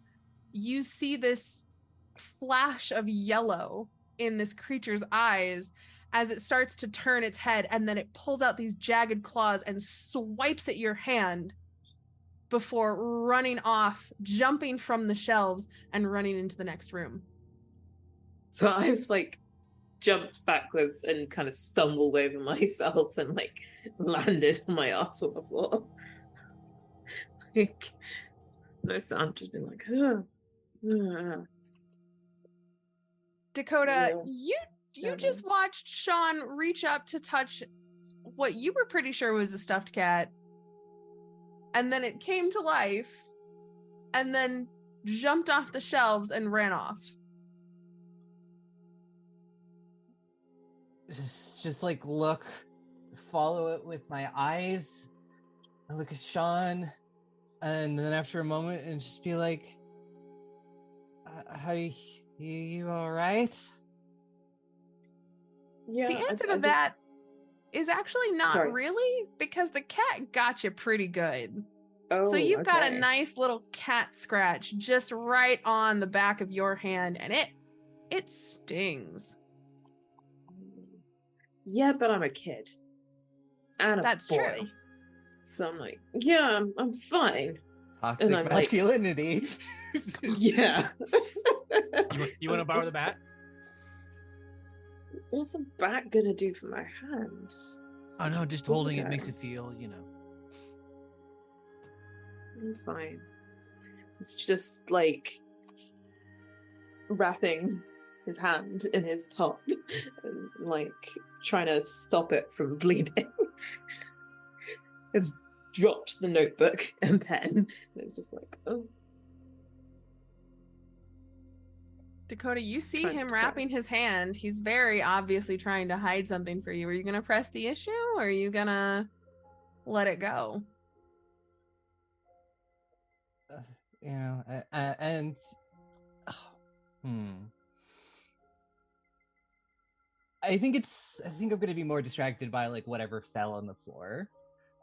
you see this flash of yellow in this creature's eyes as it starts to turn its head, and then it pulls out these jagged claws and swipes at your hand before running off, jumping from the shelves and running into the next room. So I've like jumped backwards and kind of stumbled over myself and like landed on my ass on the floor. Like, no sound, just been like, Dakota, Yeah. you just watched Shaun reach up to touch what you were pretty sure was a stuffed cat, and then it came to life, and then jumped off the shelves and ran off. Just like look, follow it with my eyes. I look at Shaun, and then after a moment, and just be like, "How you all right?" Yeah. The answer to that is actually not really, because the cat got you pretty good. Oh, so you've got a okay. nice little cat scratch just right on the back of your hand, and it stings. Yeah, but I'm a kid. And a That's boy. true. So I'm like, yeah, I'm fine. Toxic And I'm like- masculinity. Yeah. You want to borrow the bat? What's a bat gonna do for my hands? Oh no, just holding it makes it feel, you know. I'm fine. It's just like wrapping his hand in his top and like trying to stop it from bleeding. It's dropped the notebook and pen. And it's just like, oh. Dakota, you see Trying to him cry. wrapping his hand. He's very obviously trying to hide something for you. Are you going to press the issue, or are you going to let it go? And I think I'm gonna be more distracted by like whatever fell on the floor.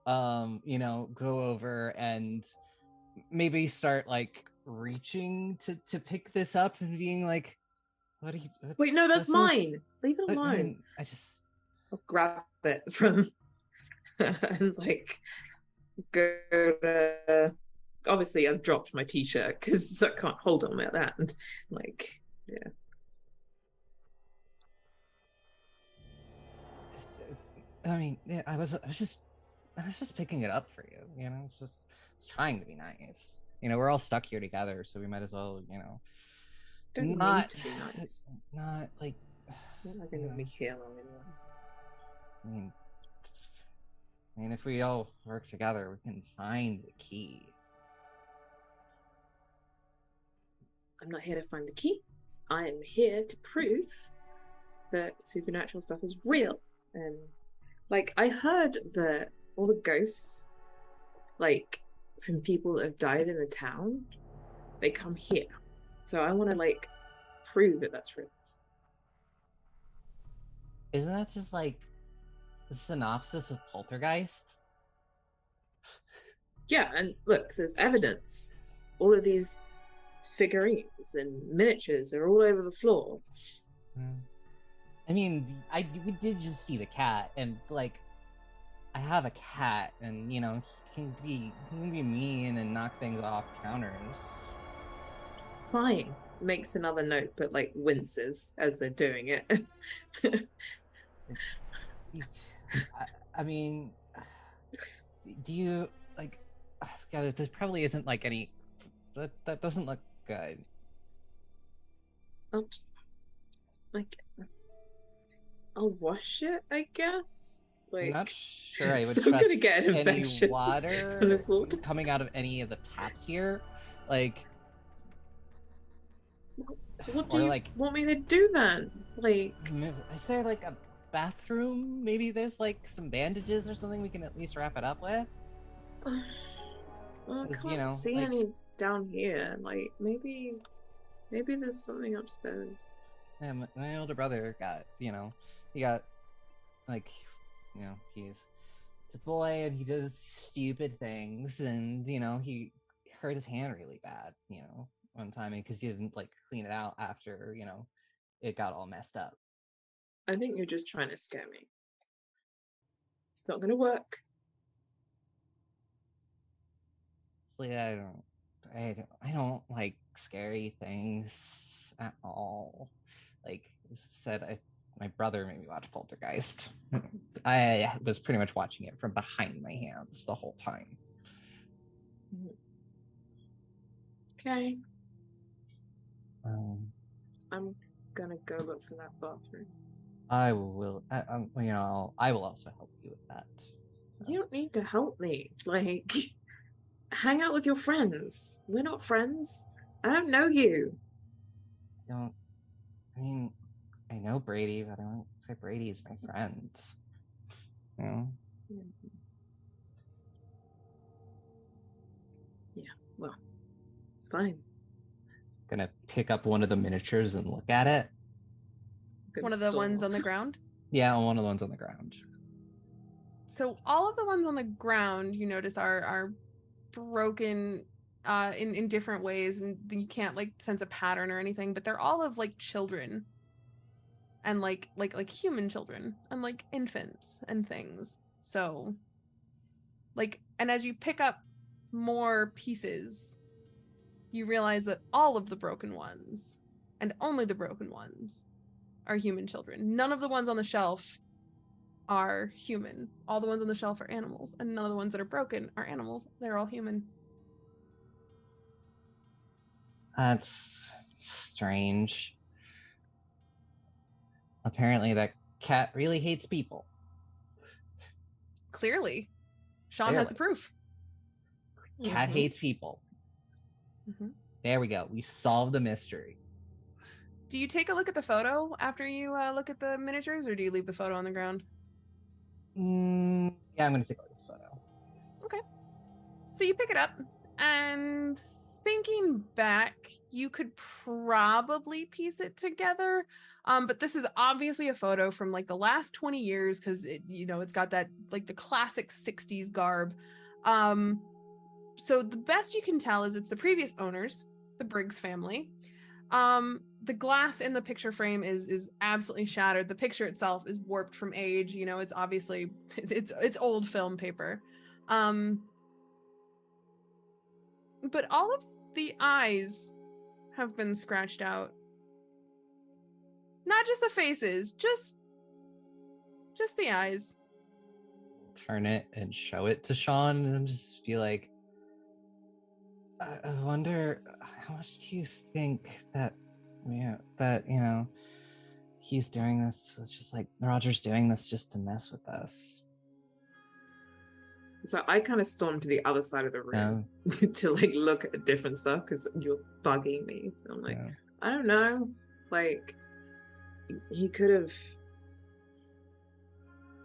Go over and maybe start like reaching to pick this up and being like, what are you? Wait, no, that's what's this?" mine. Leave it But, I alone. mean, I'll grab it from and like go to. Obviously, I've dropped my t-shirt because I can't hold on like that. And like, yeah. I mean, yeah, I was just picking it up for you. Just trying to be nice. We're all stuck here together, so we might as well, Don't not need to be nice. not like. You're not gonna be here long anyway. I mean, if we all work together, we can find the key. I'm not here to find the key. I am here to prove that supernatural stuff is real. And like, I heard that all the ghosts, like from people that have died in the town, they come here. So I want to like prove that that's real. Isn't that just like the synopsis of Poltergeist? Yeah, and look, there's evidence. All of these figurines and miniatures are all over the floor. I mean, we did just see the cat, and like, I have a cat, and he can be mean and knock things off counters. Fine. Makes another note, but like winces as they're doing it. I mean, do you like? God, this probably isn't like any. That doesn't look good. I'll wash it, I guess. Like, I'm not sure I would so I'm trust gonna get an any infection water from this water. coming out of any of the taps here. Like, what do or you like, want me to do then? Like, is there like a bathroom? Maybe there's like some bandages or something we can at least wrap it up with. well, I 'Cause, can't see like- any down here. Like, maybe there's something upstairs. Yeah, my older brother got, he got, like, he's a boy and he does stupid things, and he hurt his hand really bad, one time because he didn't like clean it out after it got all messed up. I think you're just trying to scare me. It's not gonna work. Honestly, I don't like scary things at all. Like I said, my brother made me watch Poltergeist. I was pretty much watching it from behind my hands the whole time. Okay. I'm gonna go look for that bathroom. I will. I will also help you with that. You don't need to help me. Like, hang out with your friends. We're not friends. I don't know you. I mean, I know Brady, but I don't say Brady's my friend. You know? Yeah, well, fine. Gonna pick up one of the miniatures and look at it. One of the ones on the ground? Yeah, one of the ones on the ground. So all of the ones on the ground, you notice, are broken in different ways, and you can't like sense a pattern or anything, but they're all of like children. And like human children and like infants and things. So like, and as you pick up more pieces, you realize that all of the broken ones, and only the broken ones, are human children. None of the ones on the shelf are human. All the ones on the shelf are animals, and none of the ones that are broken are animals. They're all human. That's strange. Apparently that cat really hates people. Clearly. Shaun has the proof. Cat hates people. Mm-hmm. There we go. We solved the mystery. Do you take a look at the photo after you look at the miniatures, or do you leave the photo on the ground? Yeah, I'm going to take a look at the photo. Okay. So you pick it up, and thinking back, you could probably piece it together. But this is obviously a photo from like the last 20 years because it's got that like the classic 60s garb. So the best you can tell is it's the previous owners, the Briggs family. The glass in the picture frame is absolutely shattered. The picture itself is warped from age. It's obviously it's old film paper. But all of the eyes have been scratched out. Not just the faces, just the eyes. Turn it and show it to Shaun and just be like, I wonder how much do you think that he's doing this, it's just like Roger's doing this just to mess with us. So I kind of stormed to the other side of the room to like look at different stuff because you're bugging me. So I'm like, I don't know. Like, he could have.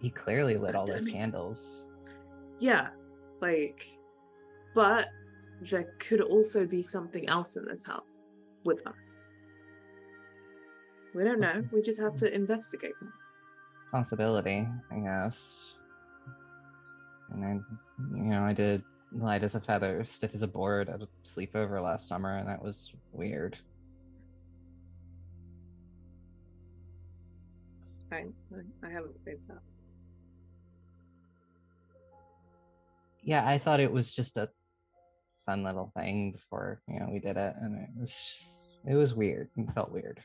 He clearly lit all those candles. Yeah, like, but there could also be something else in this house with us. We don't know. We just have to investigate more. Possibility, I guess. And I did light as a feather, stiff as a board at a sleepover last summer, and that was weird. I haven't played that. Yeah, I thought it was just a fun little thing before we did it, and it was weird. It felt weird.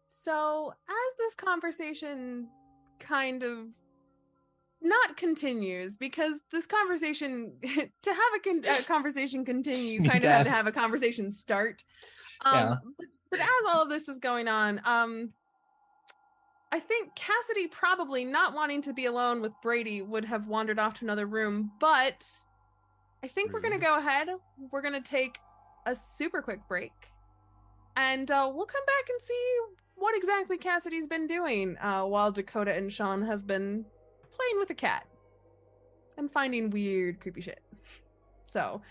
So as this conversation kind of not continues, because this conversation, to have a conversation continue, you kind of have to have a conversation start. But as all of this is going on, I think Cassidy, probably not wanting to be alone with Brady, would have wandered off to another room, but I think we're going to go ahead. We're going to take a super quick break, and we'll come back and see what exactly Cassidy's been doing while Dakota and Shaun have been playing with a cat and finding weird, creepy shit. So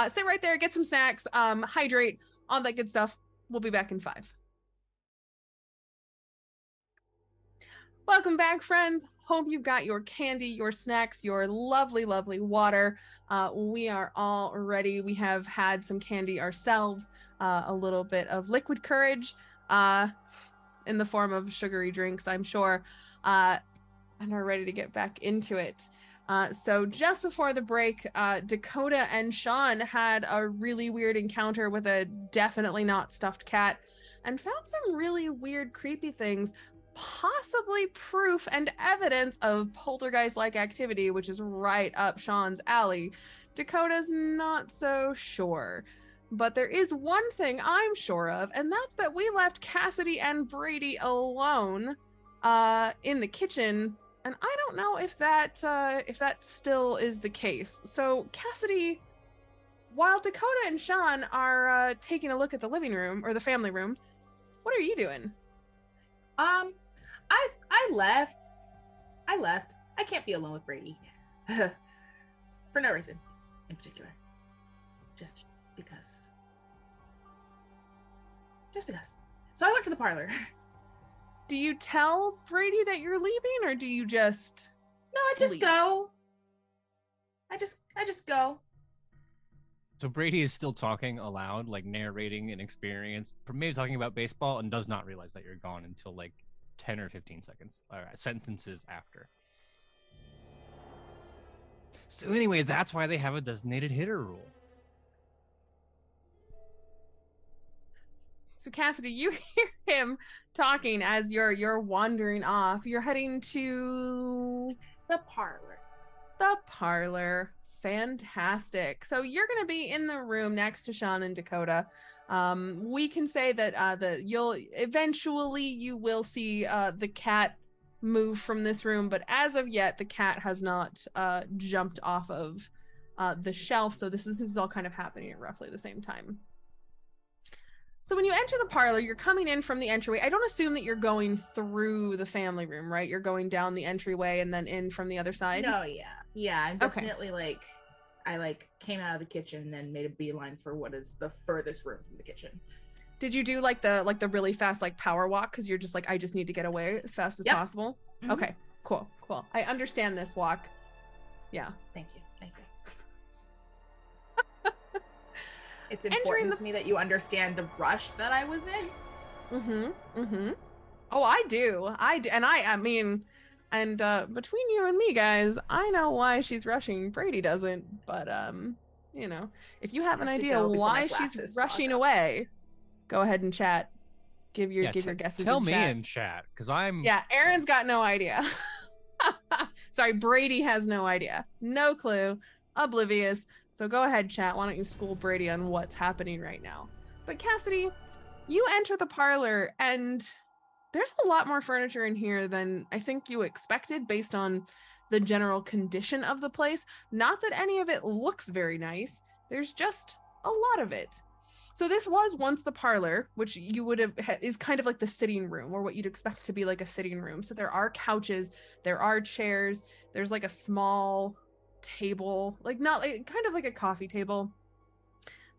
sit right there, get some snacks, hydrate, all that good stuff. We'll be back in 5. Welcome back, friends. Hope you've got your candy, your snacks, your lovely, lovely water. We are all ready. We have had some candy ourselves, a little bit of liquid courage in the form of sugary drinks, I'm sure, and are ready to get back into it. So just before the break, Dakota and Shaun had a really weird encounter with a definitely not stuffed cat and found some really weird, creepy things, possibly proof and evidence of poltergeist-like activity, which is right up Shaun's alley. Dakota's not so sure. But there is one thing I'm sure of, and that's that we left Cassidy and Brady alone in the kitchen, And I don't know if that still is the case. So Cassidy, while Dakota and Shaun are taking a look at the living room or the family room, what are you doing? I left. I can't be alone with Brady. For no reason in particular. Just because. So I went to the parlor. Do you tell Brady that you're leaving, or do you just No, I just leave? go. I just go. So Brady is still talking aloud, like narrating an experience, maybe talking about baseball, and does not realize that you're gone until like 10 or 15 seconds, sentences after. So anyway, that's why they have a designated hitter rule. So Cassidy, you hear him talking as you're wandering off. You're heading to The parlor. the parlor. Fantastic. So you're going to be in the room next to Shaun and Dakota. We can say that you will see the cat move from this room, but as of yet, the cat has not jumped off of the shelf. So this is all kind of happening at roughly the same time. So when you enter the parlor, you're coming in from the entryway. I don't assume that you're going through the family room, right? You're going down the entryway and then in from the other side. No, yeah. I'm Okay. definitely I came out of the kitchen and then made a beeline for what is the furthest room from the kitchen. Did you do like the really fast like power walk? Because you're just like, I just need to get away as fast as possible. Mhm. Okay, cool. I understand this walk. Yeah. Thank you. It's important to me that you understand the rush that I was in. Oh, I do. And I mean, and between you and me, guys, I know why she's rushing. Brady doesn't, but if you have an idea why she's rushing away, go ahead and chat. Give your guesses. Tell in me chat. in chat, because I'm. Yeah, Aaron's got no idea. Sorry, Brady has no idea. No clue. Oblivious. So go ahead, chat. Why don't you school Brady on what's happening right now? But Cassidy, you enter the parlor and there's a lot more furniture in here than I think you expected based on the general condition of the place. Not that any of it looks very nice. There's just a lot of it. So this was once the parlor, which you would have is kind of like the sitting room, or what you'd expect to be like a sitting room. So there are couches, there are chairs, there's like a small table, like not like kind of like a coffee table.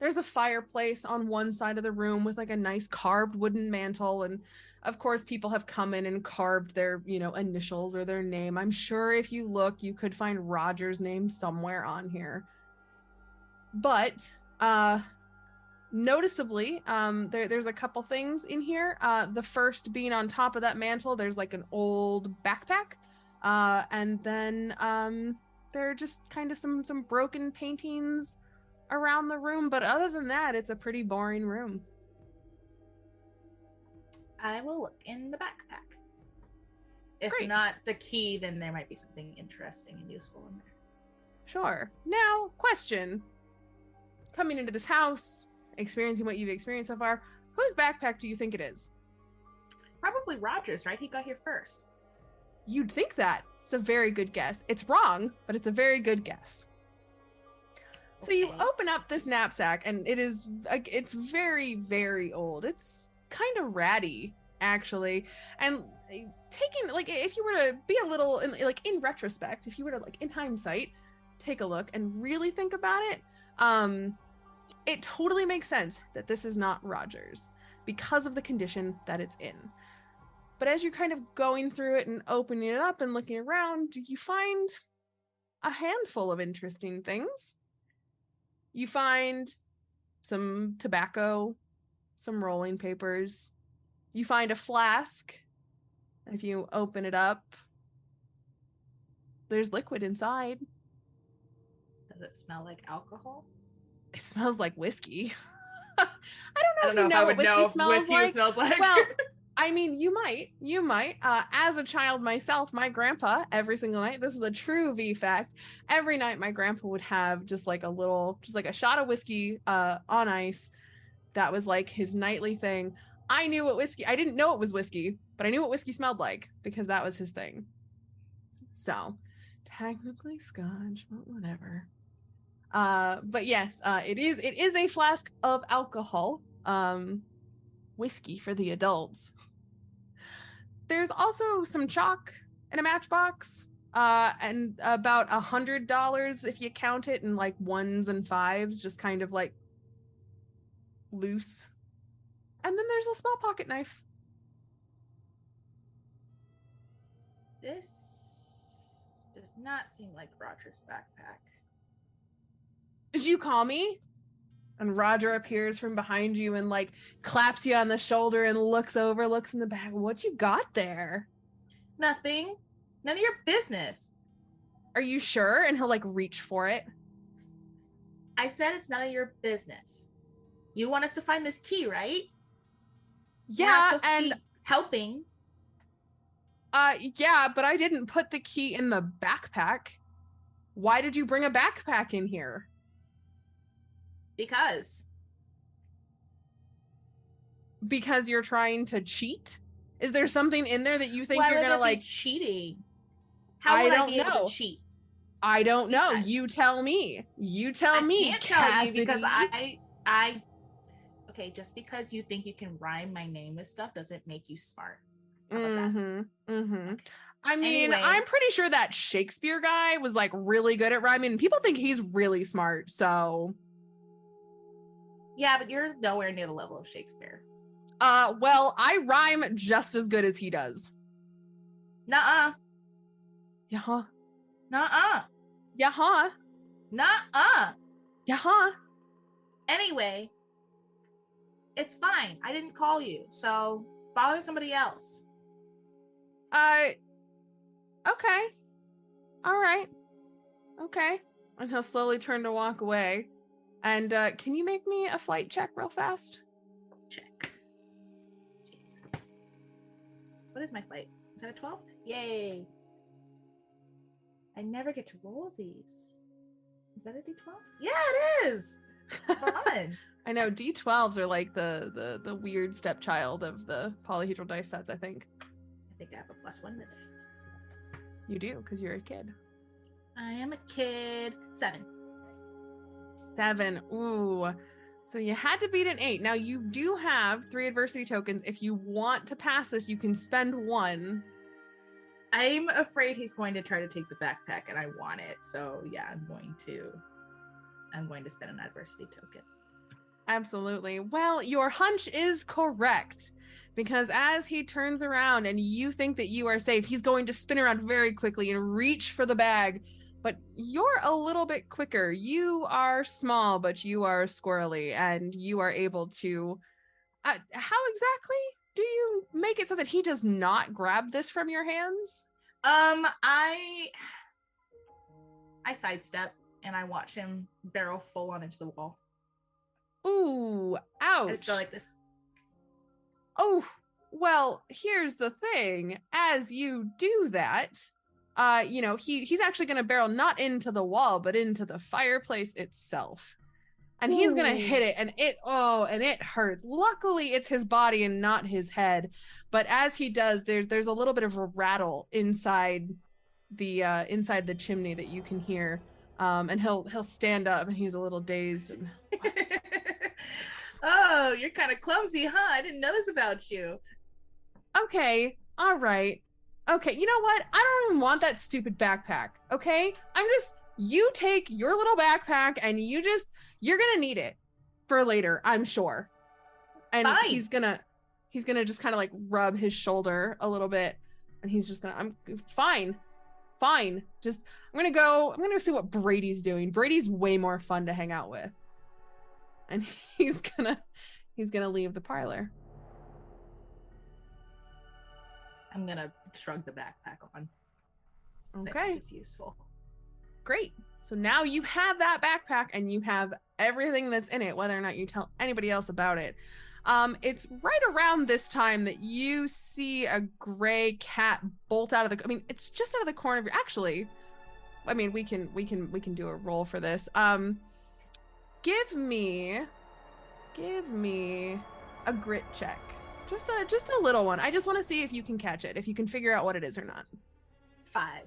There's a fireplace on one side of the room with like a nice carved wooden mantle, and of course people have come in and carved their initials or their name. I'm sure if you look you could find Roger's name somewhere on here, but noticeably there's a couple things in here. The first being on top of that mantle there's like an old backpack, and then there are just kind of some broken paintings around the room, but other than that it's a pretty boring room. I will look in the backpack. If Great. not the key, then there might be something interesting and useful in there. Sure. Now, question. Coming into this house, experiencing what you've experienced so far, whose backpack do you think it is? Probably Roger's, right? He got here first. You'd think that. It's a very good guess. It's wrong, but it's a very good guess. So you open up this knapsack and it's very, very old. It's kind of ratty, actually. And taking, like, if you were to be a little, like, in retrospect, if you were to, like, in hindsight, take a look and really think about it, it totally makes sense that this is not Roger's because of the condition that it's in. But as you're kind of going through it and opening it up and looking around, you find a handful of interesting things. You find some tobacco, some rolling papers. You find a flask. And if you open it up, there's liquid inside. Does it smell like alcohol? It smells like whiskey. I don't know if I would what know whiskey if whiskey smells like. Well, I mean, you might. As a child myself, my grandpa, every single night, this is a true V fact, every night my grandpa would have just like a shot of whiskey on ice. That was like his nightly thing. I didn't know it was whiskey, but I knew what whiskey smelled like because that was his thing. So technically scotch, but whatever. But yes, it is a flask of alcohol, whiskey for the adults. There's also some chalk in a matchbox, and about $100 if you count it in like ones and fives, just kind of like loose. And then there's a small pocket knife. This does not seem like Roger's backpack. Did you call me? And Roger appears from behind you and like claps you on the shoulder and looks in the bag. What you got there? Nothing. None of your business. Are you sure? And he'll like reach for it. I said it's none of your business. You want us to find this key, right? Yeah, and helping. Yeah, but I didn't put the key in the backpack. Why did you bring a backpack in here? Because you're trying to cheat? Is there something in there that you think you're gonna like cheating? How would I be able to cheat? I don't know. You tell me. You tell me. I can't tell you because I okay, just because you think you can rhyme my name with stuff doesn't make you smart. How about that? Okay. I mean, anyway. I'm pretty sure that Shakespeare guy was like really good at rhyming. People think he's really smart, so. Yeah, but you're nowhere near the level of Shakespeare. Well, I rhyme just as good as he does. Nuh-uh. Yeah. Nuh-uh. Yeah. Nuh-uh. Yeah. Anyway, it's fine. I didn't call you, so bother somebody else. Okay. All right. Okay. And he'll slowly turn to walk away. And can you make me a flight check real fast? Check. Jeez. What is my flight? Is that a 12? Yay. I never get to roll these. Is that a D12? Yeah, it is. Fun. I know D12s are like the weird stepchild of the polyhedral dice sets, I think. I think I have a +1 to this. You do, because you're a kid. I am a kid. 7. 7. Ooh. So you had to beat an 8. Now you do have 3 adversity tokens. If you want to pass this, you can spend 1. I'm afraid he's going to try to take the backpack and I want it. So yeah, I'm going to spend an adversity token. Absolutely. Well, your hunch is correct, because as he turns around and you think that you are safe, he's going to spin around very quickly and reach for the bag. But you're a little bit quicker. You are small, but you are squirrely, and you are able to... how exactly do you make it so that he does not grab this from your hands? I sidestep and I watch him barrel full on into the wall. Ooh, ouch. I just go like this. Oh, well, here's the thing. As you do that, he's actually going to barrel not into the wall, but into the fireplace itself. And he's going to hit it, and it hurts. Luckily, it's his body and not his head. But as he does, there's a little bit of a rattle inside the chimney that you can hear. And he'll stand up, and he's a little dazed. And... Oh, you're kind of clumsy, huh? I didn't know this about you. Okay, all right. Okay, you know what? I don't even want that stupid backpack, okay? You take your little backpack and you're gonna need it for later, I'm sure. And fine. he's gonna just kind of like rub his shoulder a little bit, and he's just I'm fine. Just I'm gonna see what Brady's doing. Brady's way more fun to hang out with. And he's gonna leave the parlor. I'm gonna shrug the backpack on. Okay. It's useful. Great. So now you have that backpack and you have everything that's in it, whether or not you tell anybody else about it. It's right around this time that you see a gray cat bolt out of the... it's just out of the corner of your... Actually, we can do a roll for this. Give me a grit check. Just a little one. I just want to see if you can catch it, if you can figure out what it is or not. 5.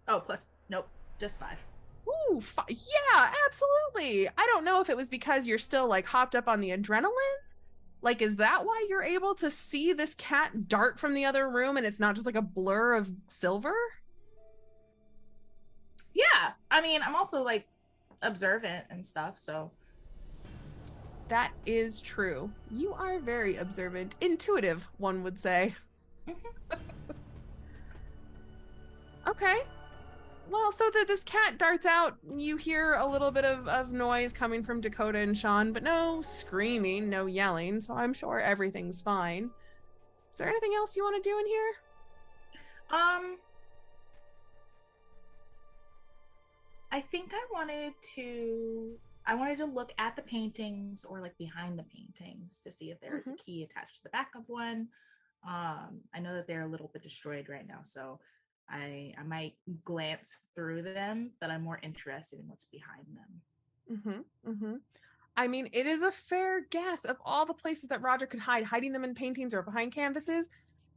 Oh, plus, nope, just 5. Ooh, yeah, absolutely. I don't know if it was because you're still like hopped up on the adrenaline. Like, is that why you're able to see this cat dart from the other room and it's not just like a blur of silver? Yeah, I mean, I'm also like observant and stuff, so. That is true. You are very observant, intuitive, one would say. Okay. Well, so that this cat darts out, you hear a little bit of noise coming from Dakota and Shaun, but no screaming, no yelling, so I'm sure everything's fine. Is there anything else you want to do in here? I think I wanted to look at the paintings or like behind the paintings to see if there is a key attached to the back of one. I know that they're a little bit destroyed right now, so I might glance through them, but I'm more interested in what's behind them. I mean, it is a fair guess of all the places that Roger could hide, hiding them in paintings or behind canvases.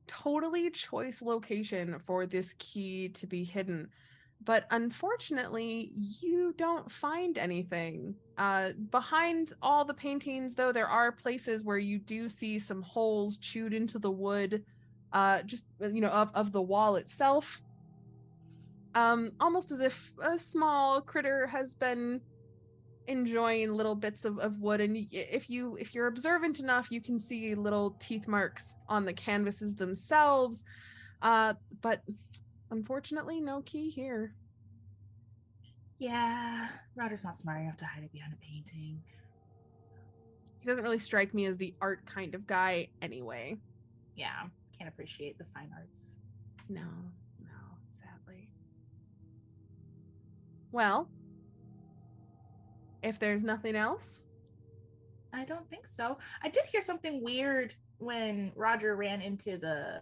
Totally choice location for this key to be hidden. But unfortunately, you don't find anything. Behind all the paintings, though, there are places where you do see some holes chewed into the wood, just, of the wall itself. Almost as if a small critter has been enjoying little bits of wood, and if you're observant enough, you can see little teeth marks on the canvases themselves, but unfortunately no key here. Yeah, Roger's not smart enough to hide it behind a painting. He doesn't really strike me as the art kind of guy anyway. Yeah, can't appreciate the fine arts. No, sadly. Well, if there's nothing else, I don't think so. I did hear something weird when Roger ran into the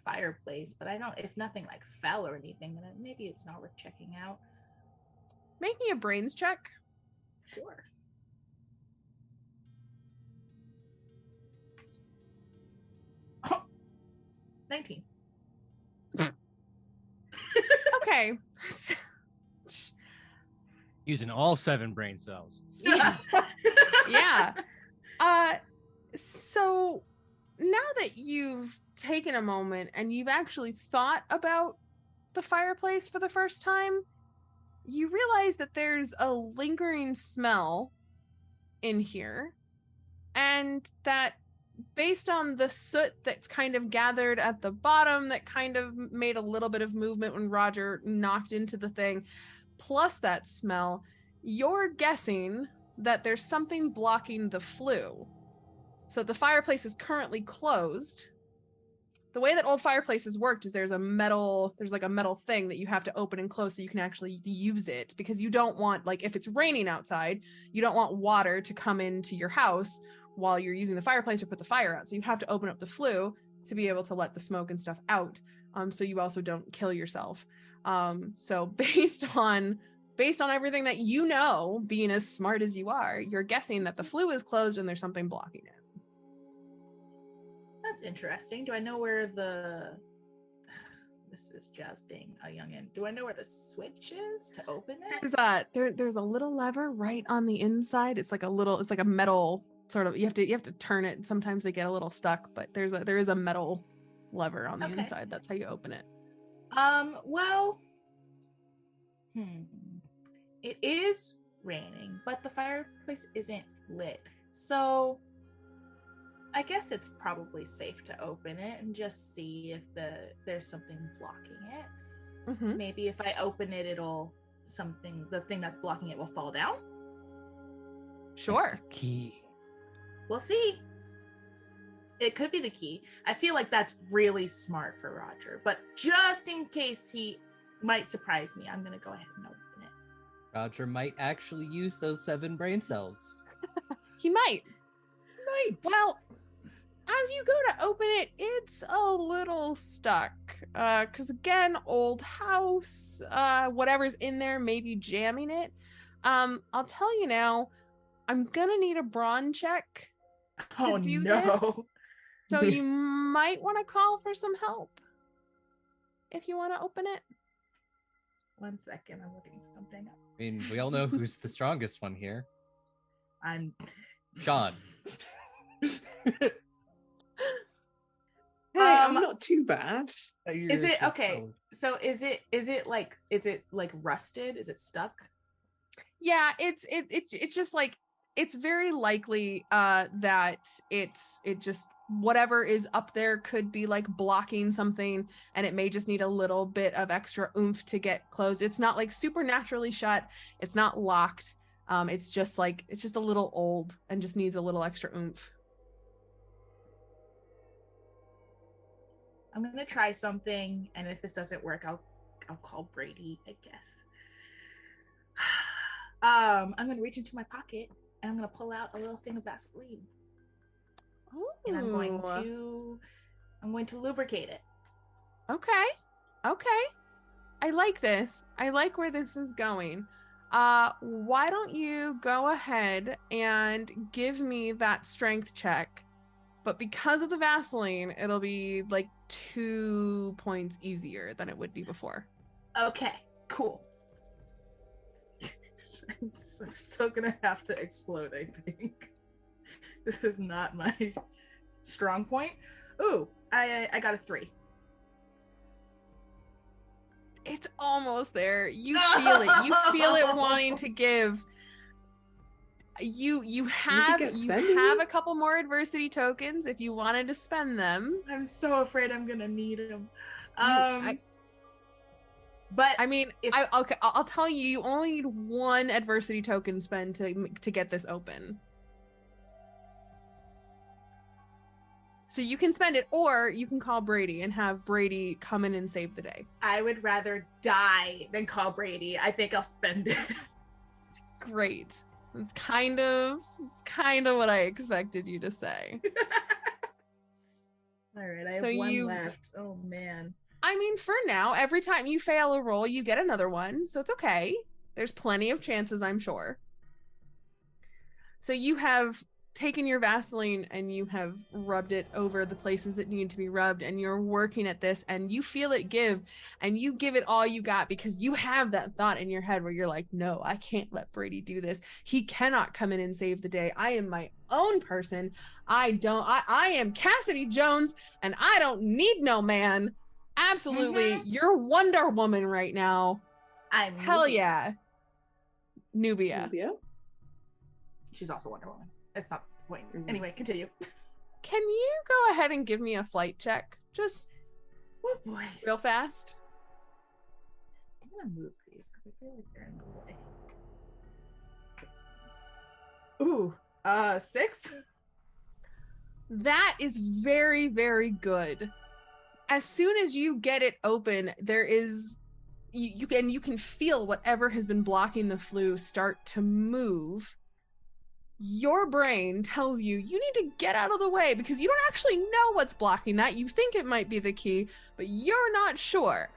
fireplace, but I don't. If nothing like fell or anything, then maybe it's not worth checking out. make me a brains check. Sure. Oh, 19. Okay. Using all 7 brain cells. Yeah. Yeah. So now that you've taken a moment and you've actually thought about the fireplace for the first time, you realize that there's a lingering smell in here, and that based on the soot that's kind of gathered at the bottom that kind of made a little bit of movement when Roger knocked into the thing, plus that smell, you're guessing that there's something blocking the flue. So the fireplace is currently closed. The way that old fireplaces worked is there's like a metal thing that you have to open and close so you can actually use it, because you don't want, like, if it's raining outside, you don't want water to come into your house while you're using the fireplace or put the fire out. So you have to open up the flue to be able to let the smoke and stuff out. So you also don't kill yourself. So based on everything that you know, being as smart as you are, you're guessing that the flue is closed and there's something blocking it. That's interesting. Do I know where this is just being a youngin'. Do I know where the switch is to open it? There's a little lever right on the inside. It's like a metal sort of, you have to turn it. Sometimes they get a little stuck, but there is a metal lever on the inside. That's how you open it. Well, it is raining, but the fireplace isn't lit. So I guess it's probably safe to open it and just see if there's something blocking it. Mm-hmm. Maybe if I open it, the thing that's blocking it will fall down. Sure. Key. We'll see. It could be the key. I feel like that's really smart for Roger, but just in case he might surprise me, I'm going to go ahead and open it. Roger might actually use those 7 brain cells. He might. Well, as you go to open it, it's a little stuck. Because again, old house, whatever's in there may be jamming it. I'll tell you now, I'm gonna need a brawn check to do this. So you might want to call for some help if you want to open it. 1 second. I'm looking something up. I mean, we all know who's the strongest one here. I'm Shaun. Hey, I'm not too bad. Is it okay? So is it like rusted? Is it stuck? Yeah, it's just like it's very likely that it just whatever is up there could be like blocking something, and it may just need a little bit of extra oomph to get closed. It's not like supernaturally shut. It's not locked. It's just a little old and just needs a little extra oomph. I'm gonna try something, and if this doesn't work, I'll call Brady, I guess. I'm gonna reach into my pocket and I'm gonna pull out a little thing of Vaseline. Ooh. And I'm going to lubricate it. Okay. I like this. I like where this is going. Why don't you go ahead and give me that strength check? But because of the Vaseline, it'll be like 2 points easier than it would be before. Okay, cool. I'm still gonna have to explode, I think. This is not my strong point. Ooh, I got a 3. It's almost there. You feel it. You feel it wanting to give. You have a couple more adversity tokens if you wanted to spend them. I'm so afraid I'm gonna need them. But I mean, I'll tell you, you only need 1 adversity token spend to get this open. So you can spend it, or you can call Brady and have Brady come in and save the day. I would rather die than call Brady. I think I'll spend it. Great. It's kind of what I expected you to say. All right, I have 1 left. Oh man. I mean, for now, every time you fail a roll, you get another one, so it's okay. There's plenty of chances, I'm sure. So you have taken your Vaseline and you have rubbed it over the places that need to be rubbed, and you're working at this, and you feel it give, and you give it all you got because you have that thought in your head where you're like, no, I can't let Brady do this. He cannot come in and save the day. I am my own person. I am Cassidy Jones, and I don't need no man. Absolutely. You're Wonder Woman right now. I'm Hell yeah. Nubia. She's also Wonder Woman. It's not the point. Anyway, continue. Can you go ahead and give me a flight check? Just real fast. I'm gonna move these because I feel like they're in the way. Ooh, 6. That is very, very good. As soon as you get it open, there is you can feel whatever has been blocking the flue start to move. Your brain tells you need to get out of the way because you don't actually know what's blocking that. You think it might be the key, but you're not sure.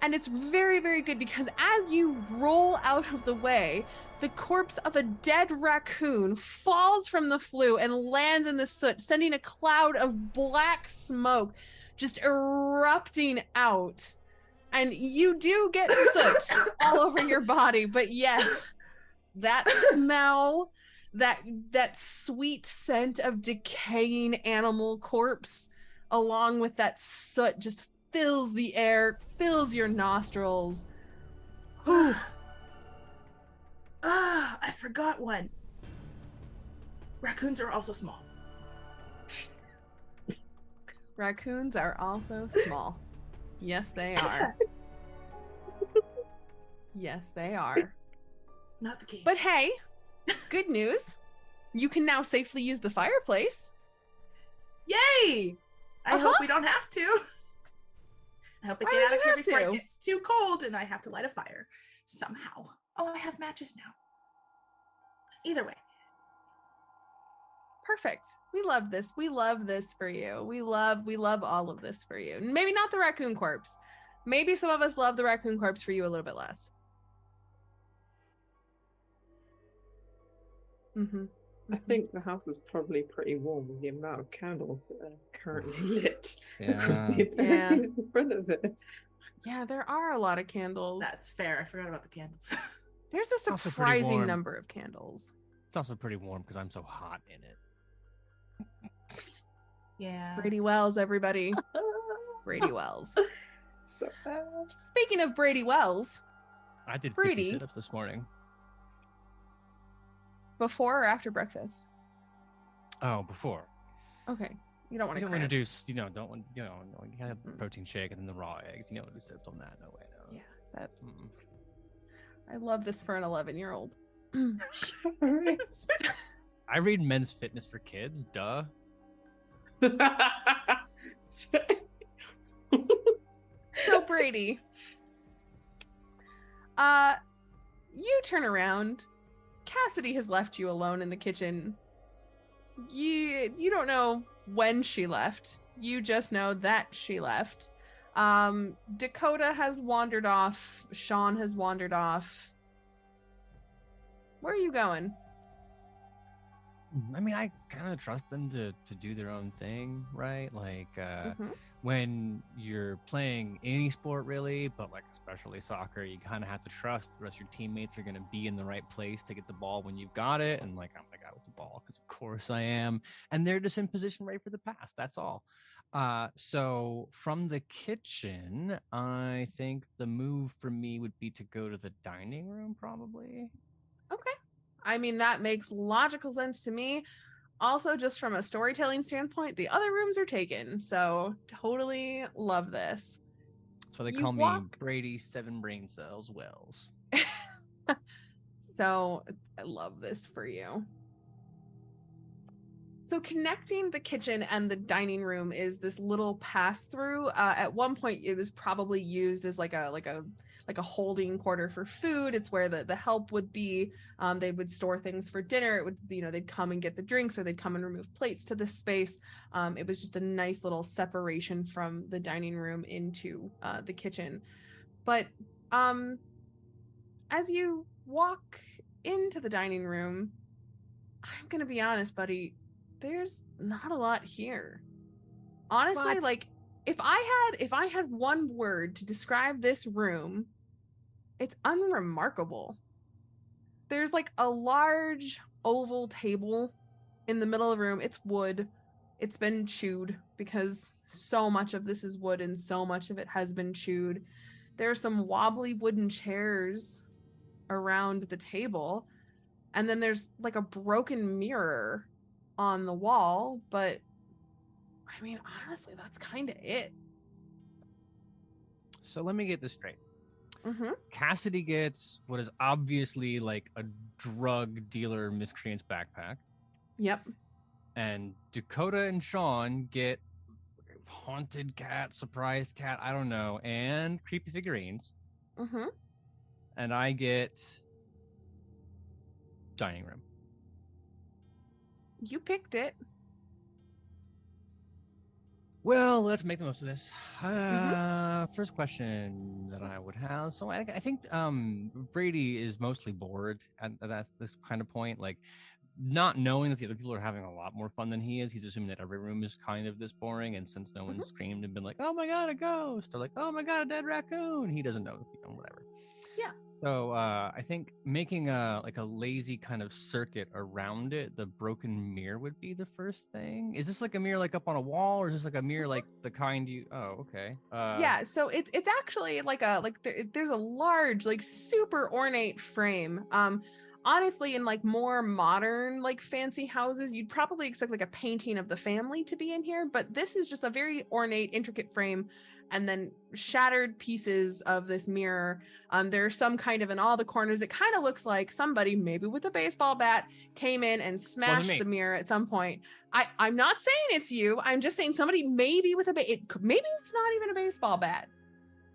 And it's very, very good because as you roll out of the way, the corpse of a dead raccoon falls from the flue and lands in the soot, sending a cloud of black smoke just erupting out. And you do get soot all over your body, but yes, that smell, that sweet scent of decaying animal corpse along with that soot just fills the air, fills your nostrils. I forgot one. Raccoons are also small. Raccoons are also small. Yes, they are. Yes, they are. Not the key. But hey, good news. You can now safely use the fireplace. Yay! I hope we don't have to. I hope I get out of here before it gets too cold and I have to light a fire somehow. Oh, I have matches now. Either way. Perfect. We love this. We love this for you. We love all of this for you. Maybe not the raccoon corpse. Maybe some of us love the raccoon corpse for you a little bit less. I think the house is probably pretty warm with the amount of candles that are currently lit across the area in front of it. Yeah, there are a lot of candles. That's fair. I forgot about the candles. There's a also pretty surprising warm. number of candles. It's also pretty warm because I'm so hot in it. Yeah. Brady Wells, everybody. Brady Wells. So bad. Speaking of Brady Wells, I did 50 Brady. sit-ups this morning. Before or after breakfast? Oh, before. Okay. You don't want You to don't want cramp. to do, don't want, you have the protein shake and then the raw eggs. You don't want to do steps on that. No way, no. Yeah, that's. Mm-mm. I love this for an 11-year-old. I read Men's Fitness for Kids. Duh. So Brady, you turn around. Cassidy has left you alone in the kitchen. You don't know when she left. You just know that she left. Dakota has wandered off. Shaun has wandered off. Where are you going? I mean, I kind of trust them to do their own thing, right? Like Mhm. when you're playing any sport, really, but like especially soccer, you kind of have to trust the rest of your teammates are going to be in the right place to get the ball when you've got it. And like, I'm the guy with the ball because of course I am. And they're just in position ready for the pass. That's all. So from the kitchen, I think the move for me would be to go to the dining room, probably. Okay. I mean, that makes logical sense to me. Also, just from a storytelling standpoint, the other rooms are taken. So totally love this. That's why they You call me walk- Brady 7 Brain Cells Wells. So I love this for you. So connecting the kitchen and the dining room is this little pass through. At one point, it was probably used as like a holding quarter for food. It's where the help would be. They would store things for dinner. It would, they'd come and get the drinks, or they'd come and remove plates to this space. It was just a nice little separation from the dining room into the kitchen. But as you walk into the dining room, I'm gonna be honest, buddy, there's not a lot here. Honestly, What? like if I had one word to describe this room, it's unremarkable. There's like a large oval table in the middle of the room. It's wood. It's been chewed because so much of this is wood and so much of it has been chewed. There are some wobbly wooden chairs around the table. And then there's like a broken mirror on the wall, but I mean, honestly, that's kind of it. So let me get this straight. Mm-hmm. Cassidy gets what is obviously like a drug dealer miscreant's backpack, Yep. and Dakota and Shaun get haunted cat, surprised cat, I don't know, and creepy figurines. Mm-hmm. And I get dining room. You picked it. Well, let's make the most of this. First question that I would have. So I think Brady is mostly bored at this kind of point. Like, not knowing that the other people are having a lot more fun than he is, he's assuming that every room is kind of this boring. And since no one screamed and been like, "Oh my god, a ghost!" or like, "Oh my god, a dead raccoon," he doesn't know, whatever. Yeah. So I think making a lazy kind of circuit around it, the broken mirror would be the first thing. Is this like a mirror like up on a wall, or is this like a mirror like the kind you? Oh, okay. Yeah. So it's actually there's a large, like super ornate frame. Honestly, in like more modern, like fancy houses, you'd probably expect like a painting of the family to be in here, but this is just a very ornate, intricate frame, and then shattered pieces of this mirror. There's some kind of in all the corners. It kind of looks like somebody, maybe with a baseball bat, came in and smashed me. the mirror at some point. I'm not saying it's you. I'm just saying somebody maybe with maybe it's not even a baseball bat.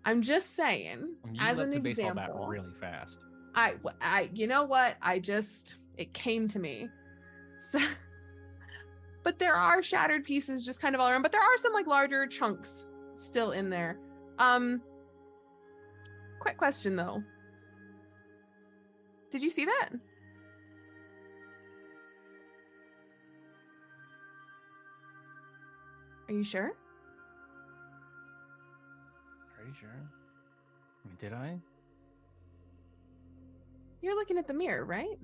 I'm just saying, You as let an the baseball bat example. really fast. You know what? It came to me. So, but there are shattered pieces just kind of all around, but there are some like larger chunks still in there. Quick question though. Did you see that? Are you sure? Pretty sure. Did I? You're looking at the mirror, right?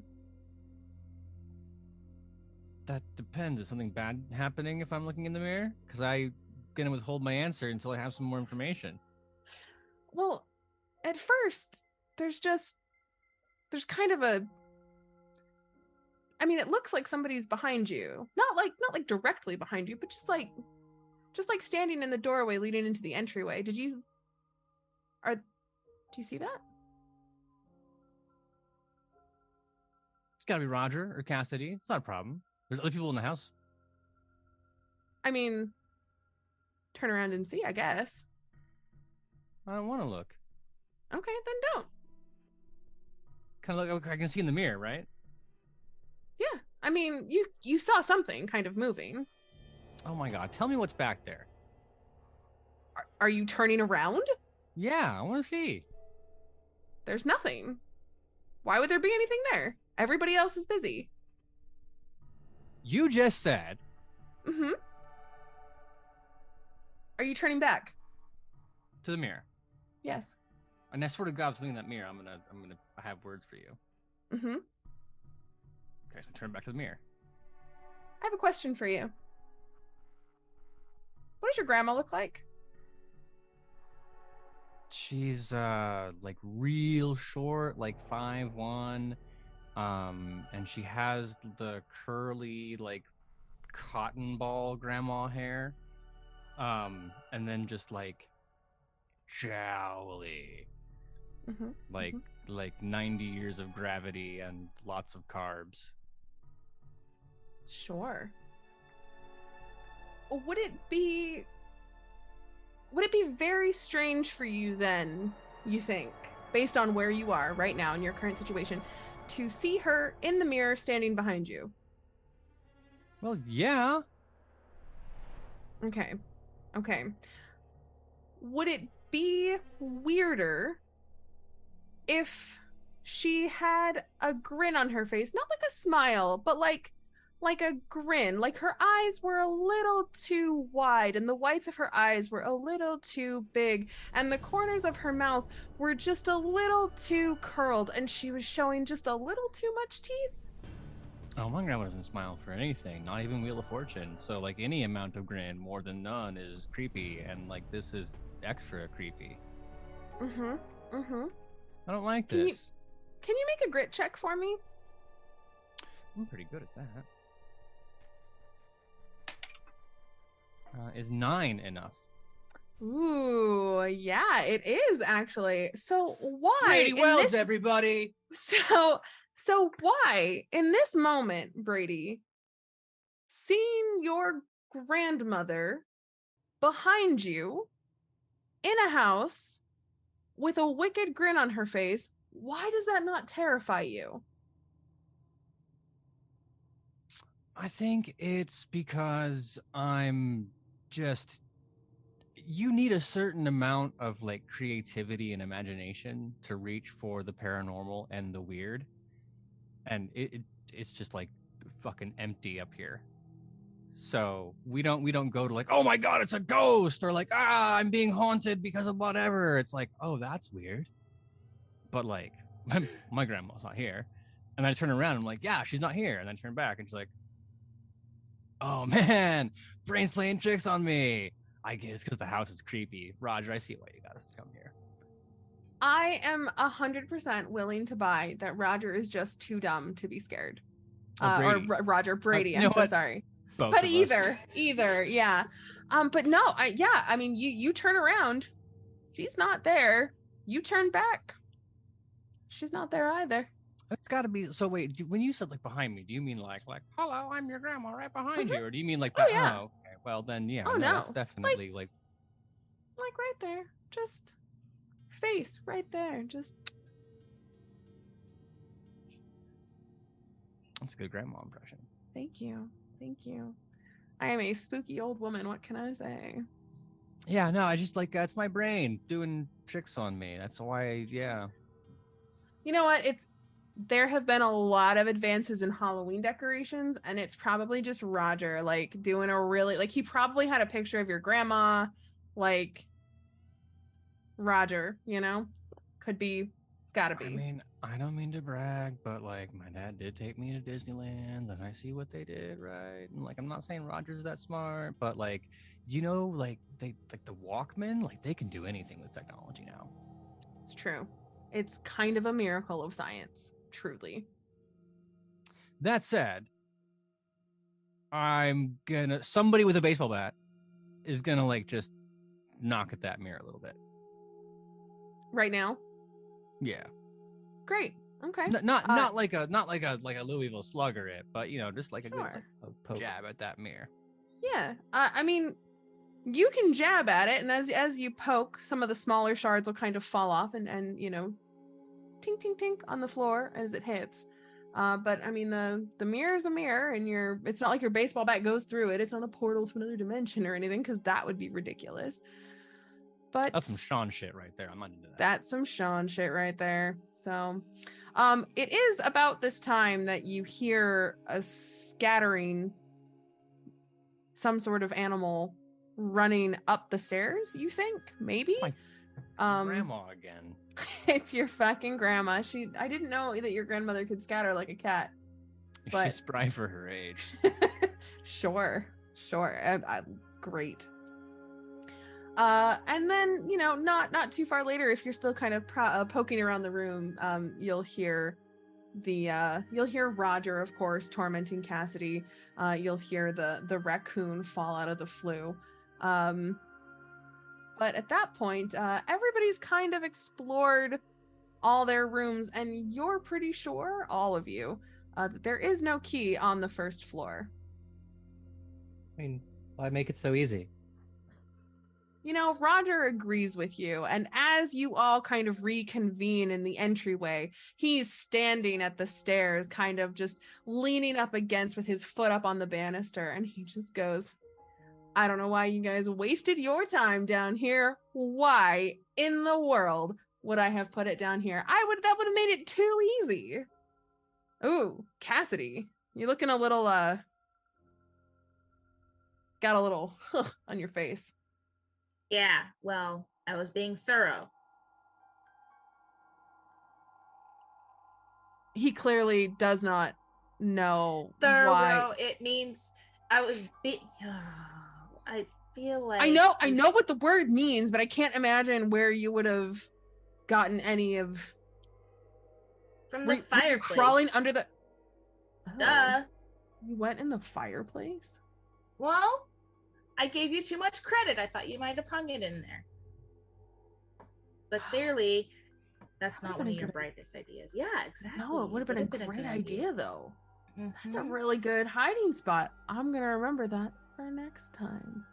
That depends. Is something bad happening if I'm looking in the mirror? Because I'm going to withhold my answer until I have some more information. Well, at first, there's kind of a, I mean, it looks like somebody's behind you. Not like directly behind you, but just like standing in the doorway leading into the entryway. Do you see that? It's got to be Roger or Cassidy. It's not a problem. There's other people in the house. I mean, turn around and see, I guess. I don't want to look. Okay, then don't. Kind of look. I can see in the mirror, right? Yeah, I mean, you saw something kind of moving. Oh my God. Tell me what's back there. Are you turning around? Yeah, I want to see. There's nothing. Why would there be anything there? Everybody else is busy. You just said. Mm-hmm. Are you turning back? To the mirror. Yes. And I swear to God, something in that mirror, I'm gonna have words for you. Mm-hmm. Okay, so turn back to the mirror. I have a question for you. What does your grandma look like? She's like real short, like 5'1", and she has the curly like cotton ball grandma hair, and then just like jowly, Mm-hmm. like 90 years of gravity and lots of carbs. Sure. Would it be very strange for you then, you think, based on where you are right now in your current situation, to see her in the mirror standing behind you? Well, yeah. Okay. Would it be weirder if she had a grin on her face? Not like a smile, but like a grin. Like her eyes were a little too wide and the whites of her eyes were a little too big and the corners of her mouth were just a little too curled and she was showing just a little too much teeth. Oh, my grandma doesn't smile for anything, not even Wheel of Fortune. So, like, any amount of grin more than none is creepy, and, like, this is extra creepy. I don't like Can this. you make a grit check for me? I'm pretty good at that. Is 9 enough? Ooh, yeah, it is actually. So why? Brady Wells, everybody. So why in this moment, Brady, seeing your grandmother behind you in a house with a wicked grin on her face, why does that not terrify you? I think it's because you need a certain amount of like creativity and imagination to reach for the paranormal and the weird. And it's just like fucking empty up here. So we don't go to like, oh my God, it's a ghost, or like, I'm being haunted because of whatever. It's like, oh, that's weird. But like, my grandma's not here. And I turn around and I'm like, yeah, she's not here. And then I turn back and she's like, oh man, brain's playing tricks on me. I guess because the house is creepy. Roger, I see why you got us to come here. I am 100% willing to buy that Roger is just too dumb to be scared. Brady. I'm so sorry. Both but of either, yeah. But no, I mean, you turn around, she's not there. You turn back, she's not there either. It's got to be. So wait, when you said like behind me, do you mean like hello, I'm your grandma right behind you, or do you mean like Oh, yeah. Oh, okay. Well then, yeah. Oh, no, no. that's definitely like right there, just face right there, just. That's a good grandma impression. Thank you. I am a spooky old woman. What can I say? Yeah, no, I just like it's my brain doing tricks on me. That's why, yeah. You know what? There have been a lot of advances in Halloween decorations, and it's probably just Roger like doing a really like he probably had a picture of your grandma, like Roger, you know? Could be. It's gotta be. I mean, I don't mean to brag, but like my dad did take me to Disneyland, and I see what they did, right? And like, I'm not saying Roger's that smart, but like, like they like the Walkman, like they can do anything with technology now. It's true. It's kind of a miracle of science, truly. That said, somebody with a baseball bat is gonna like just knock at that mirror a little bit. Right now? Yeah. Great. Okay. Not like a Louisville Slugger it, but just like a good Poke. jab at that mirror. Yeah. I mean, you can jab at it, and as you poke, some of the smaller shards will kind of fall off and tink tink tink on the floor as it hits. But I mean, the mirror is a mirror, and it's not like your baseball bat goes through it. It's not a portal to another dimension or anything, because that would be ridiculous. But that's some Shaun shit right there. I'm not into that. That's some Shaun shit right there. So, it is about this time that you hear a scattering, some sort of animal running up the stairs. You think maybe? It's my grandma again. It's your fucking grandma. I didn't know that your grandmother could scatter like a cat. But she's spry for her age. Sure. Great. And then, not too far later, if you're still kind of poking around the room, you'll hear Roger, of course, tormenting Cassidy. You'll hear the raccoon fall out of the flue. But at that point, everybody's kind of explored all their rooms, and you're pretty sure, all of you, that there is no key on the first floor. I mean, why make it so easy? Roger agrees with you, and as you all kind of reconvene in the entryway, he's standing at the stairs, kind of just leaning up against with his foot up on the banister, and he just goes, I don't know why you guys wasted your time down here. Why in the world would I have put it down here? That would have made it too easy. Ooh, Cassidy, you're looking a little, got a little on your face. Yeah, well, I was being thorough. He clearly does not know Thorough, why. it means I was I feel like I know what the word means, but I can't imagine where you would have gotten any of from the fireplace. Crawling under the Duh. You went in the fireplace? Well, I gave you too much credit. I thought you might have hung it in there. But clearly, that's not one of your brightest ideas. Yeah, exactly. No, it would have been a great idea, though. Mm-hmm. That's a really good hiding spot. I'm going to remember that for next time.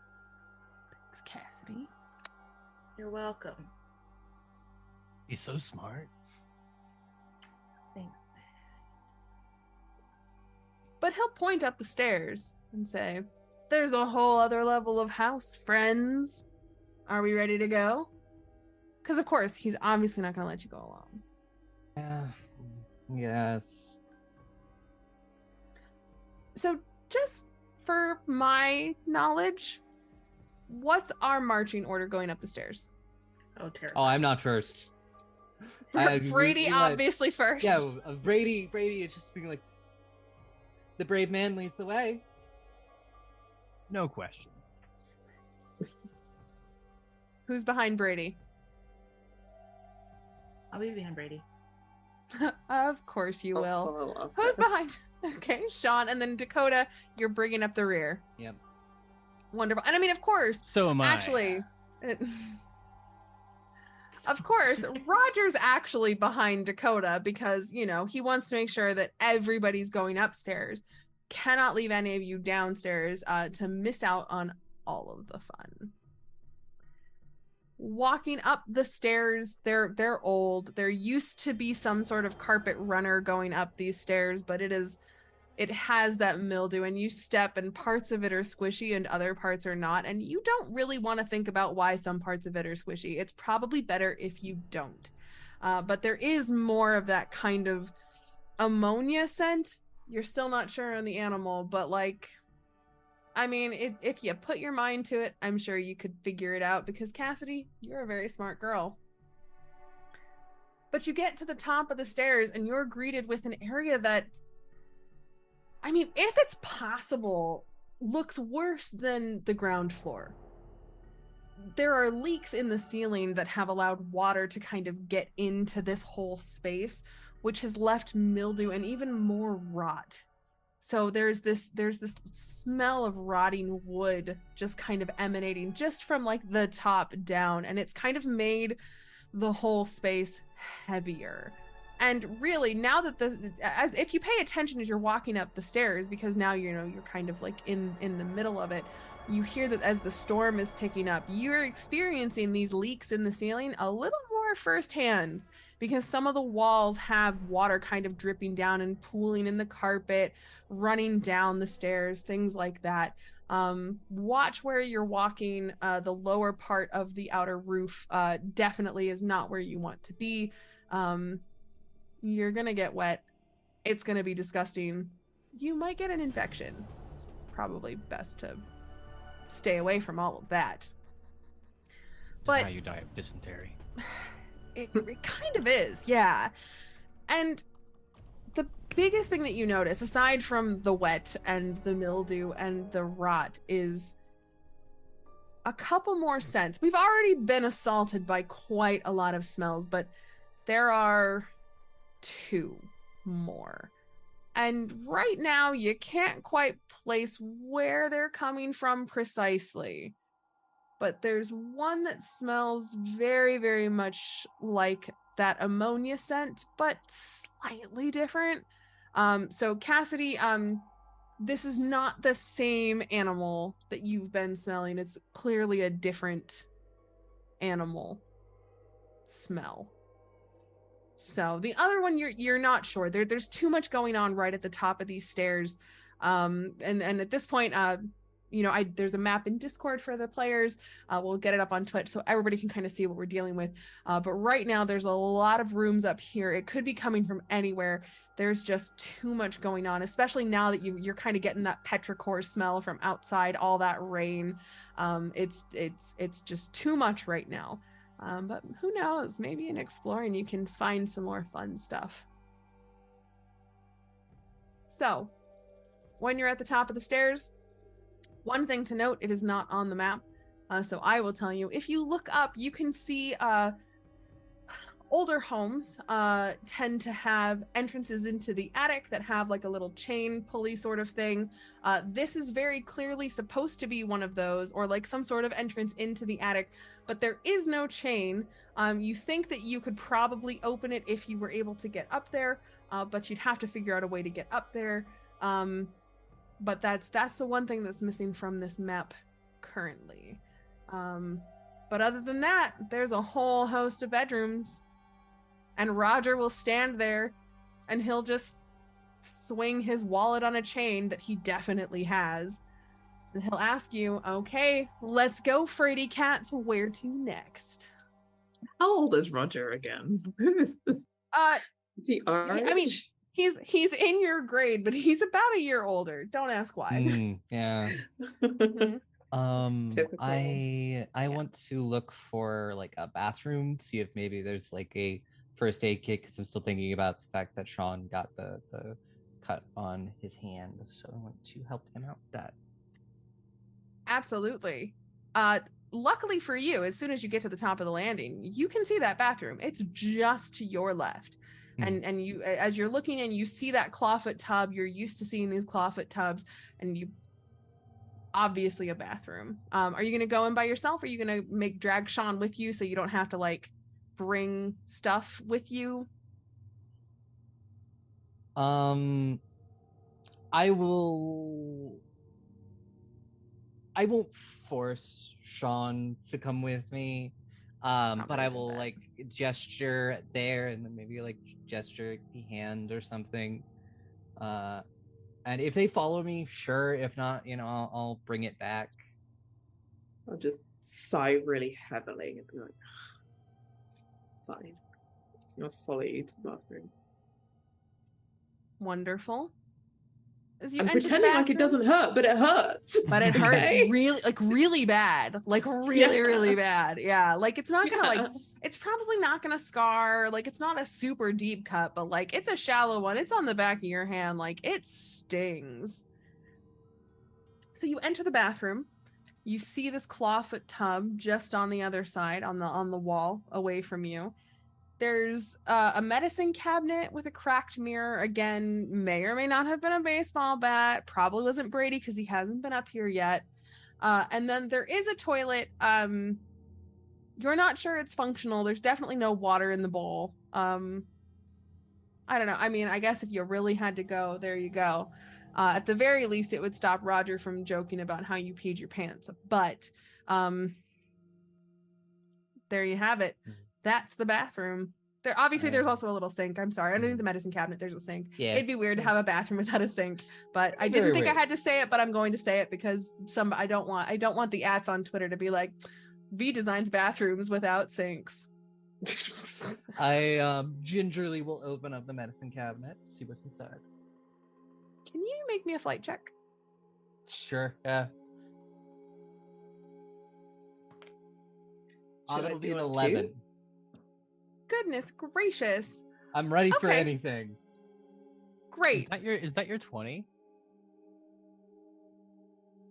Thanks, Cassidy. You're welcome. He's so smart. Thanks. But he'll point up the stairs and say, there's a whole other level of house, friends. Are we ready to go? Because, of course, he's obviously not going to let you go alone. Yes. So, just for my knowledge, what's our marching order going up the stairs? Oh, terrible. Oh, I'm not first. Brady, obviously, first. Yeah, Brady is just being like, the brave man leads the way. No question. Who's behind Brady? I'll be behind Brady. Of course you I'll will. follow up Who's then. behind? Okay, Shaun, and then Dakota, you're bringing up the rear. Yep. Wonderful. And I mean, of course, So am I. actually, of course, Roger's actually behind Dakota because, he wants to make sure that everybody's going upstairs. Cannot leave any of you downstairs to miss out on all of the fun. Walking up the stairs, they're old. There used to be some sort of carpet runner going up these stairs, but it has that mildew, and you step and parts of it are squishy and other parts are not, and you don't really want to think about why some parts of it are squishy. It's probably better if you don't. But there is more of that kind of ammonia scent. You're still not sure on the animal, but if you put your mind to it, I'm sure you could figure it out because Cassidy, you're a very smart girl. But you get to the top of the stairs and you're greeted with an area that, I mean, if it's possible, looks worse than the ground floor. There are leaks in the ceiling that have allowed water to kind of get into this whole space, which has left mildew and even more rot. So there's this smell of rotting wood just kind of emanating just from like the top down, and it's kind of made the whole space heavier. And really, now that as if you pay attention as you're walking up the stairs, because now you're kind of like in the middle of it, you hear that as the storm is picking up, you're experiencing these leaks in the ceiling a little more firsthand, because some of the walls have water kind of dripping down and pooling in the carpet, running down the stairs, things like that. Watch where you're walking. The lower part of the outer roof definitely is not where you want to be. You're gonna get wet. It's gonna be disgusting. You might get an infection. It's probably best to stay away from all of that. But how you die of dysentery. It kind of is, yeah. And the biggest thing that you notice, aside from the wet and the mildew and the rot, is a couple more scents. We've already been assaulted by quite a lot of smells, but there are 2 more. And right now, you can't quite place where they're coming from precisely. But there's one that smells very, very much like that ammonia scent, but slightly different. So Cassidy, this is not the same animal that you've been smelling. It's clearly a different animal smell. So the other one, you're not sure. There's too much going on right at the top of these stairs. And at this point, there's a map in Discord for the players. We'll get it up on Twitch so everybody can kind of see what we're dealing with. But right now, there's a lot of rooms up here. It could be coming from anywhere. There's just too much going on, especially now that you're kind of getting that petrichor smell from outside, all that rain. It's just too much right now. But who knows? Maybe in exploring, you can find some more fun stuff. So, when you're at the top of the stairs, one thing to note, it is not on the map. So I will tell you, if you look up, you can see older homes tend to have entrances into the attic that have like a little chain pulley sort of thing. This is very clearly supposed to be one of those, or like some sort of entrance into the attic, but there is no chain. You think that you could probably open it if you were able to get up there, but you'd have to figure out a way to get up there. But that's the one thing that's missing from this map currently. But other than that, there's a whole host of bedrooms. And Roger will stand there and he'll just swing his wallet on a chain that he definitely has. And he'll ask you, okay, let's go, Frady Cats. Where to next? How old is Roger again? Who is this? Is he Irish? I mean, he's in your grade, but he's about a year older. Don't ask why. Yeah. Mhm. I want to look for like a bathroom, see if maybe there's like a first aid kit, because I'm still thinking about the fact that Shaun got the cut on his hand, so I want to help him out with that. Absolutely. Luckily for you, as soon as you get to the top of the landing, you can see that bathroom. It's just to your left. And you, as you're looking in, you see that clawfoot tub. You're used to seeing these clawfoot tubs, and you obviously a bathroom. Are you going to go in by yourself, or are you going to drag Shaun with you so you don't have to like bring stuff with you? I won't force Shaun to come with me. But I will like gesture there, and then maybe like gesture the hand or something. And if they follow me, sure. If not, I'll bring it back. I'll just sigh really heavily and be like, fine. I'll follow you to the bathroom. Wonderful. as you I'm enter the pretending like it bathroom- doesn't hurt, but it hurts. But it Okay? hurts really bad. Like really bad. Yeah. Like it's not gonna Yeah. it's probably not gonna scar. Like it's not a super deep cut, but like it's a shallow one. It's on the back of your hand. Like it stings. So you enter the bathroom. You see this clawfoot tub just on the other side, on the wall away from you. There's a medicine cabinet with a cracked mirror. Again, may or may not have been a baseball bat. Probably wasn't Brady because he hasn't been up here yet. And then there is a toilet. You're not sure it's functional. There's definitely no water in the bowl. I don't know. I mean, I guess if you really had to go, there you go. At the very least, it would stop Roger from joking about how you peed your pants. But there you have it. That's the bathroom. There obviously there's also a little sink. I'm sorry. Underneath the medicine cabinet, there's a sink. Yeah. It'd be weird to have a bathroom without a sink. But I Very didn't think weird. I had to say it, but I'm going to say it because I don't want the ads on Twitter to be like, V designs bathrooms without sinks. I gingerly will open up the medicine cabinet, see what's inside. Can you make me a flight check? Sure. Yeah. Should I That'll be do an one too? 11. Goodness gracious. I'm ready for Okay. anything. Great. Is that your 20?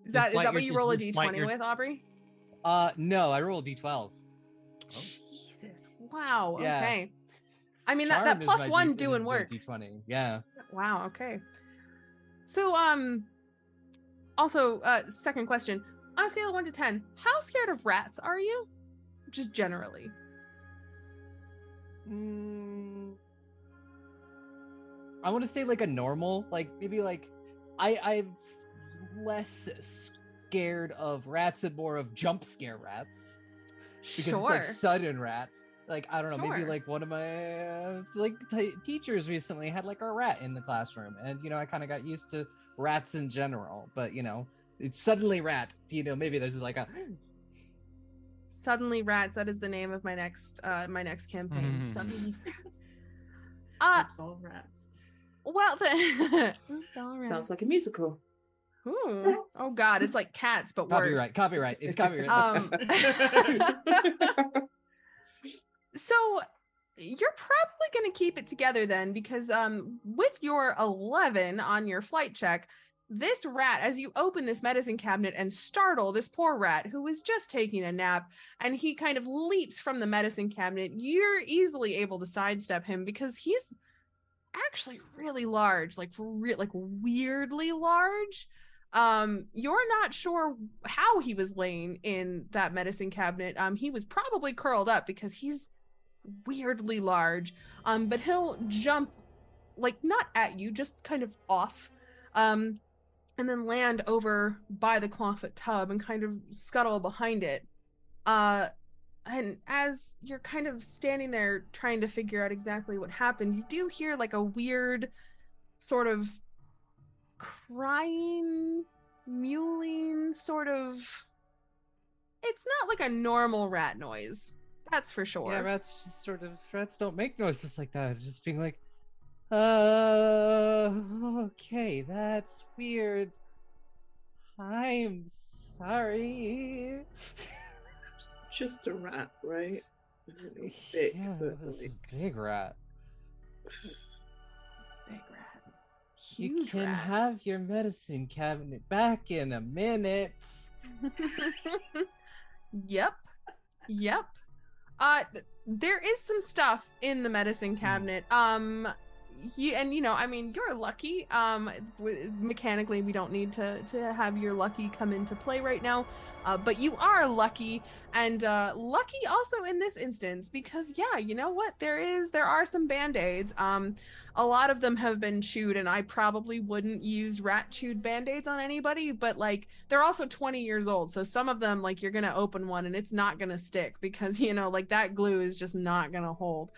Is that flight what your- you roll a is flight d20 your- with, Aubrey? No, I roll a d12. Jesus. Wow. Yeah. Okay. I mean that Charm is plus my one D- doing is work. the D20. Yeah. Wow, okay. So also second question. On a scale of 1 to 10, how scared of rats are you? Just generally. I want to say like a normal, like maybe like I'm less scared of rats and more of jump scare rats because Sure. it's like sudden rats. Like I don't know, maybe Sure. like one of my teachers recently had like a rat in the classroom, and I kind of got used to rats in general. But it's suddenly rat. Maybe there's like a Suddenly Rats, that is the name of my next campaign. Mm. Suddenly Rats. Oops, all rats. Well the all right. Sounds like a musical. Ooh. Oh god, it's like Cats but worse. copyright. It's copyright. So you're probably going to keep it together then, because with your 11 on your flight check, this rat, as you open this medicine cabinet and startle this poor rat who was just taking a nap, and he kind of leaps from the medicine cabinet, you're easily able to sidestep him because he's actually really large, like weirdly large. You're not sure how he was laying in that medicine cabinet. He was probably curled up because he's weirdly large. But he'll jump, like not at you, just kind of off, and then land over by the clawfoot tub and kind of scuttle behind it. And as you're kind of standing there trying to figure out exactly what happened, you do hear like a weird sort of crying, mewling sort of. It's not like a normal rat noise, that's for sure. Yeah, rats don't make noises like that. Just being like, okay, that's weird. I'm sorry. Just a rat, right? Big, Yeah, but that's a like- big rat. Big rat. You Huge can rat. have your medicine cabinet back in a minute. Yep. There is some stuff in the medicine cabinet. You're lucky. Mechanically, we don't need to have your lucky come into play right now. But you are lucky, and lucky also in this instance because you know what? There are some band-aids. A lot of them have been chewed, and I probably wouldn't use rat-chewed band-aids on anybody, but like they're also 20 years old, so some of them, like, you're gonna open one and it's not gonna stick because like that glue is just not gonna hold.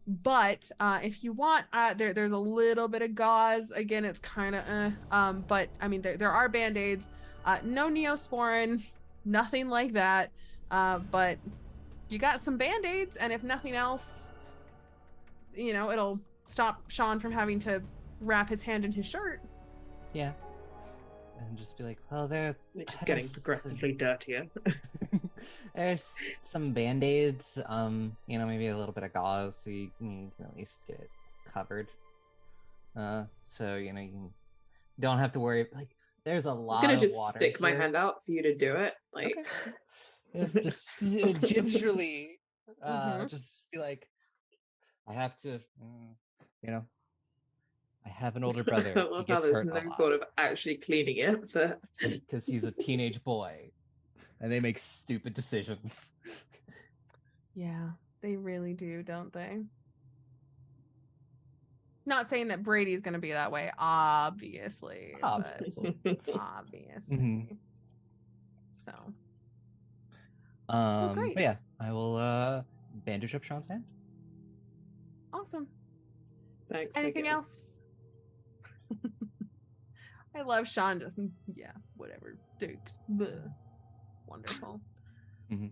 But if you want, there's a little bit of gauze. Again, it's kind of but I mean there are band-aids. No Neosporin, nothing like that. But you got some band-aids, and if nothing else, it'll stop Shaun from having to wrap his hand in his shirt. Yeah. And just be like, well, Which is getting progressively dirtier. there's some band-aids, maybe a little bit of gauze so you can at least get it covered. So, you don't have to worry. Like, there's a lot I'm gonna of just water stick my here. hand out for you to do it. Like, Okay. Just gingerly, Mhm. just be like, I have to, I have an older brother. I He love how gets there's hurt no a lot thought of actually cleaning it, but because he's a teenage boy, and they make stupid decisions. Yeah, they really do, don't they? Not saying that Brady's going to be that way, obviously. Obviously. Obviously. Mhm. So. But great. yeah, I will bandage up Shaun's hand. Awesome. thanks. Anything I guess. else? I love Shaun. Yeah, whatever. Dukes. Bleh. Wonderful. Mhm.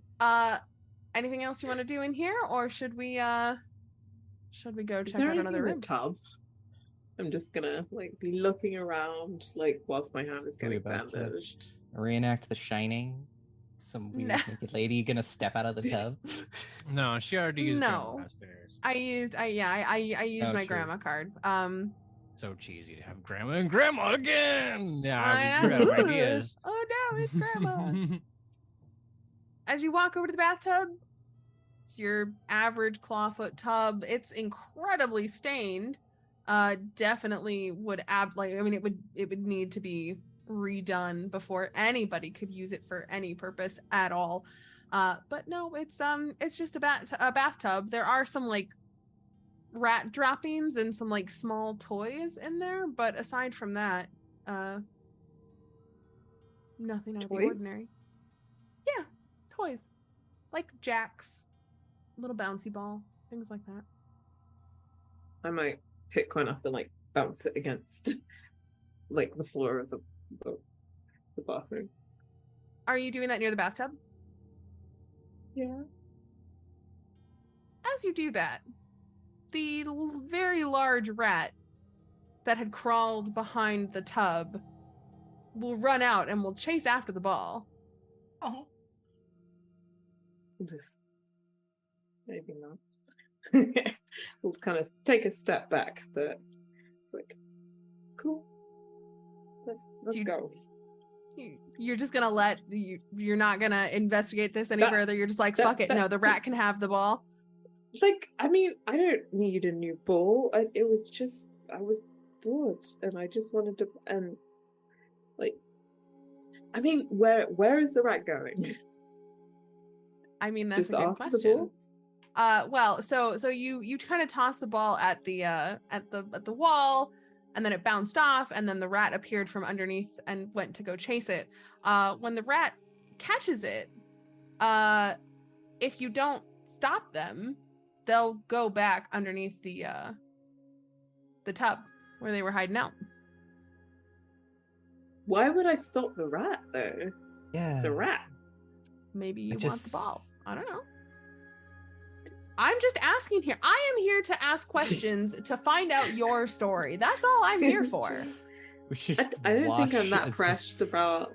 Anything else you want to do in here, or should we go Is check there out anything another in the room? tub? I'm just gonna be looking around, whilst my hand is Are we getting about to bandaged. reenact The Shining? Some weird No. naked lady gonna step out of the tub? No, she already used grandma No. downstairs. I used Oh, my true. grandma card. So cheesy to have grandma and grandma again. Yeah, I we're out of know. ideas. Oh no, it's grandma. As you walk over to the bathtub, it's your average clawfoot tub. It's incredibly stained. Definitely would it would need to be redone before anybody could use it for any purpose at all. But no, it's just a bathtub. There are some rat droppings and some small toys in there, but aside from that, nothing out of the Toys? ordinary. Yeah, toys like jacks, little bouncy ball, things like that. I might pick one up and bounce it against the floor of the bathroom. Are you doing that near the bathtub? Yeah. As you do that, the very large rat that had crawled behind the tub will run out and will chase after the ball. Oh, Maybe not. We'll kind of take a step back, but it's it's cool. Let's go. You're just gonna you're not gonna investigate this any further. You're just fuck it. No, the rat can have the ball. I mean, I don't need a new ball. It was just I was bored, and I just wanted to. And I mean, where is the rat going? I mean, that's just a good after question. The ball? Well, so you kind of tossed the ball at the wall, and then it bounced off, and then the rat appeared from underneath and went to go chase it. When the rat catches it, if you don't stop them, they'll go back underneath the tub where they were hiding out. Why would I stop the rat though? Yeah. It's a rat. Maybe you want the ball. I don't know. I'm just asking here. I am here to ask questions to find out your story. That's all I'm here for. I don't think I'm that pressed about.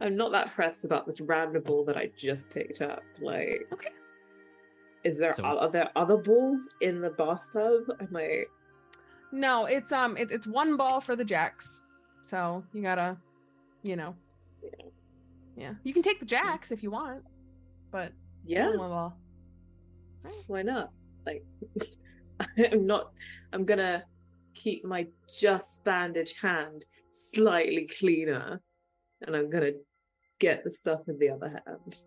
I'm not that pressed about this random ball that I just picked up. Okay. Are there other balls in the bathtub? No, it's one ball for the jacks. So you gotta, Yeah. You can take the jacks if you want, but yeah, one ball. Right. Why not? I'm gonna keep my just bandaged hand slightly cleaner, and I'm gonna get the stuff in the other hand.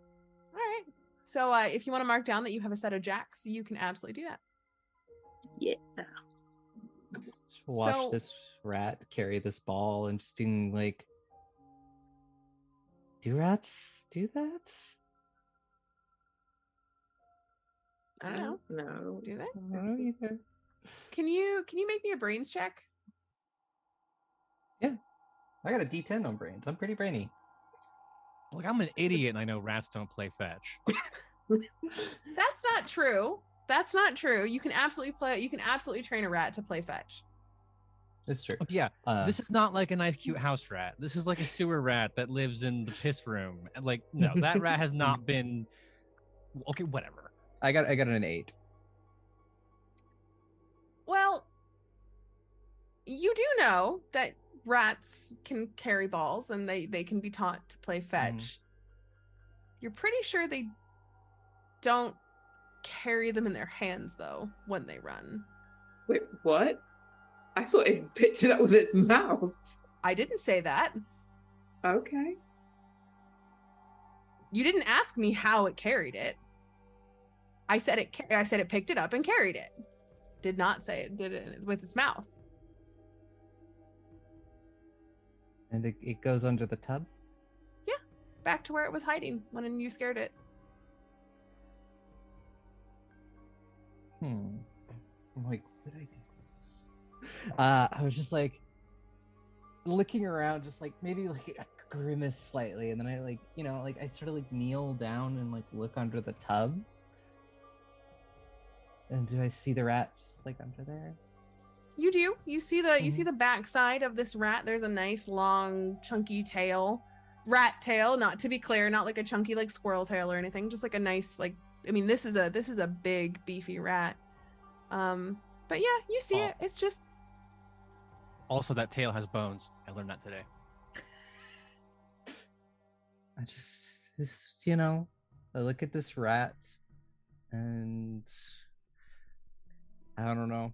All right. So if you want to mark down that you have a set of jacks, you can absolutely do that. Yeah. Just watch this rat carry this ball and just being like, do rats do that? I don't know. No. Do they? I don't know either. Can you make me a brains check? Yeah. I got a D10 on brains. I'm pretty brainy. Look, I'm an idiot and I know rats don't play fetch. That's not true. That's not true. You can absolutely train a rat to play fetch. It's true. Yeah, this is not like a nice, cute house rat. This is like a sewer rat that lives in the piss room. Like, no, that rat has not been. Okay, whatever. I got an 8. Well, you do know that rats can carry balls and they can be taught to play fetch. You're pretty sure they don't carry them in their hands, though, when they run. Wait, what? I thought it picked it up with its mouth. I didn't say that. Okay. You didn't ask me how it carried it. I said it picked it up and carried it. Did not say it did it with its mouth. And it goes under the tub? Yeah, back to where it was hiding when you scared it. I'm like, what did I do? I was just like looking around, just like maybe like a grimace slightly, and then I like, you know, like I sort of like kneel down and like look under the tub. And do I see the rat just like under there? You do. You see the backside of this rat. There's a nice long chunky tail. Rat tail, not to be clear, not like a chunky like squirrel tail or anything, just like a nice like this is a big beefy rat. But yeah, you see it. It's just Also, that tail has bones. I learned that today. I just you know, I look at this rat and I don't know.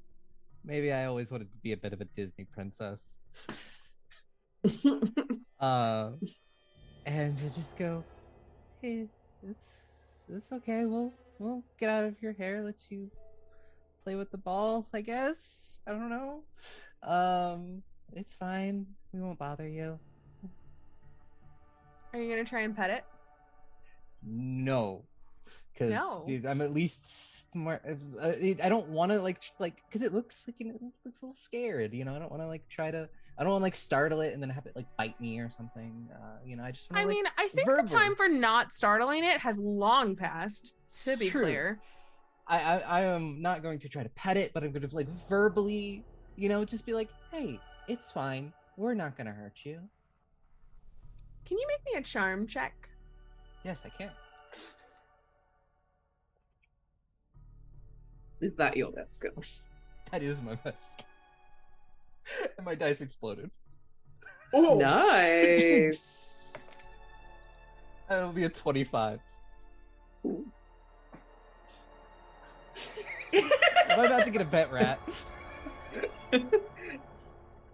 Maybe I always wanted to be a bit of a Disney princess. And to just go, hey, it's okay. We'll get out of your hair, let you play with the ball, I guess. I don't know. It's fine. We won't bother you. Are you gonna try and pet it? No. Because No. I'm at least more. I don't want to like because it looks like, you know, it looks a little scared. You know, I don't want to like try to. I don't want to like startle it and then have it like bite me or something. You know, I just. Wanna, I think the time for not startling it has long passed. To be clear, I am not going to try to pet it, but I'm going to like verbally, you know, just be like, "Hey, it's fine. We're not going to hurt you." Can you make me a charm check? Yes, I can. Is that your best skill? That is my best. And my dice exploded. Oh, nice. That'll be a 25. Ooh. Am I about to get a pet rat?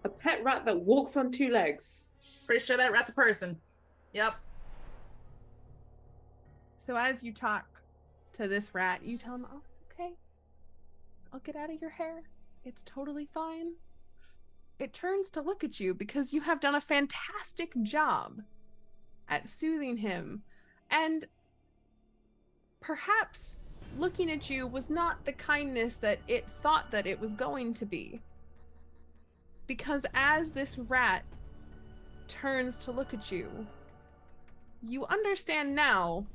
A pet rat that walks on 2 legs. Pretty sure that rat's a person. Yep. So as you talk to this rat, you tell him, "Oh, it's okay. I'll get out of your hair. It's totally fine." It turns to look at you because you have done a fantastic job at soothing him. And perhaps looking at you was not the kindness that it thought that it was going to be. Because as this rat turns to look at you, you understand now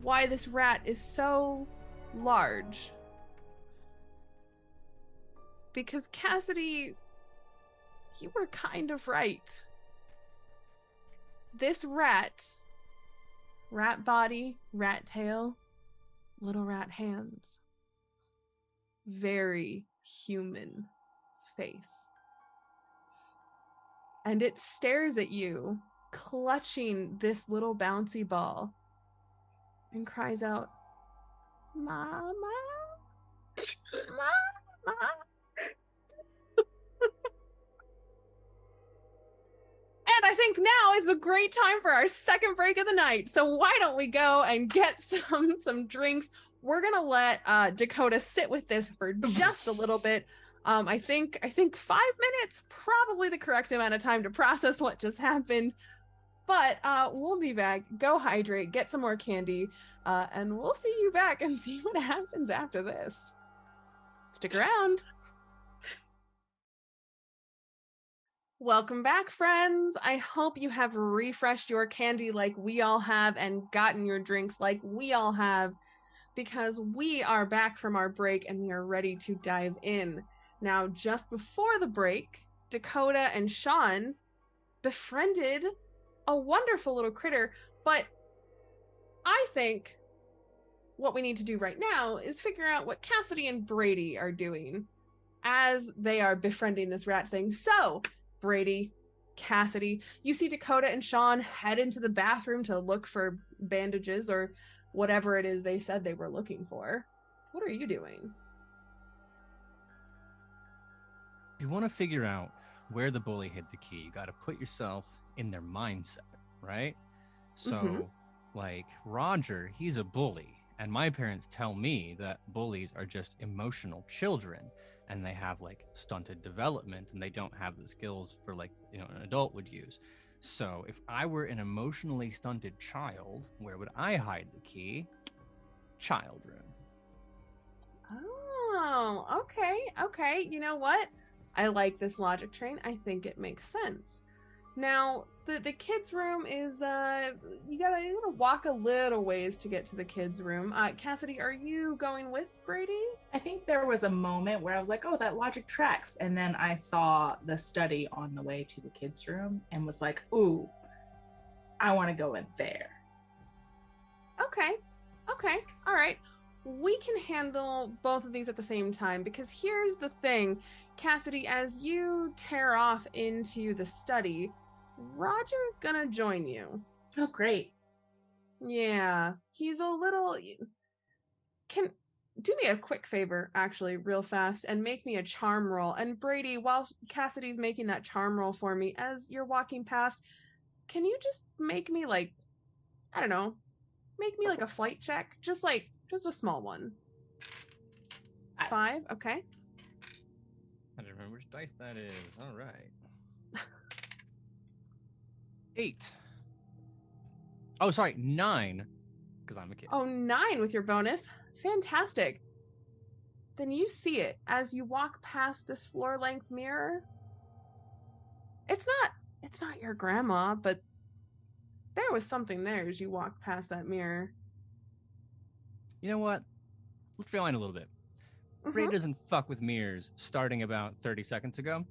why this rat is so large. Because Cassidy, you were kind of right. This rat body, rat tail, little rat hands, very human face. And it stares at you, clutching this little bouncy ball, and cries out, "Mama, Mama." And I think now is a great time for our second break of the night. So why don't we go and get some drinks? We're gonna let Dakota sit with this for just a little bit. I think 5 minutes, probably the correct amount of time to process what just happened. But we'll be back. Go hydrate, get some more candy, and we'll see you back and see what happens after this. Stick around. Welcome back, friends. I hope you have refreshed your candy like we all have and gotten your drinks like we all have, because we are back from our break and we are ready to dive in. Now, just before the break, Dakota and Shaun befriended a wonderful little critter, but I think what we need to do right now is figure out what Cassidy and Brady are doing as they are befriending this rat thing. So, Brady, Cassidy, you see Dakota and Shaun head into the bathroom to look for bandages or whatever it is they said they were looking for. What are you doing? If you want to figure out where the bully hid the key, you got to put yourself in their mindset, right? So, like, Roger, he's a bully. And my parents tell me that bullies are just emotional children and they have like stunted development and they don't have the skills for like, you know, an adult would use. So if I were an emotionally stunted child, where would I hide the key? Child room. Oh, okay. You know what? I like this logic train. I think it makes sense. Now, the kids' room is, you gotta walk a little ways to get to the kids' room. Cassidy, are you going with Brady? I think there was a moment where I was like, oh, that logic tracks. And then I saw the study on the way to the kids' room and was like, ooh, I want to go in there. Okay. All right. We can handle both of these at the same time, because here's the thing. Cassidy, as you tear off into the study, Roger's gonna join you. Oh, great. Yeah, he's a little... Can do me a quick favor, actually, real fast, and make me a charm roll. And Brady, while Cassidy's making that charm roll for me, as you're walking past, can you just make me like, I don't know, make me like a flight check? Just a small one. 5, okay. I don't remember which dice that is. All right. 8. Oh, sorry, 9. Because I'm a kid. Oh, 9 with your bonus. Fantastic. Then you see it as you walk past this floor-length mirror. It's not your grandma, but there was something there as you walked past that mirror. You know what? Let's rewind a little bit. Brady doesn't fuck with mirrors starting about 30 seconds ago.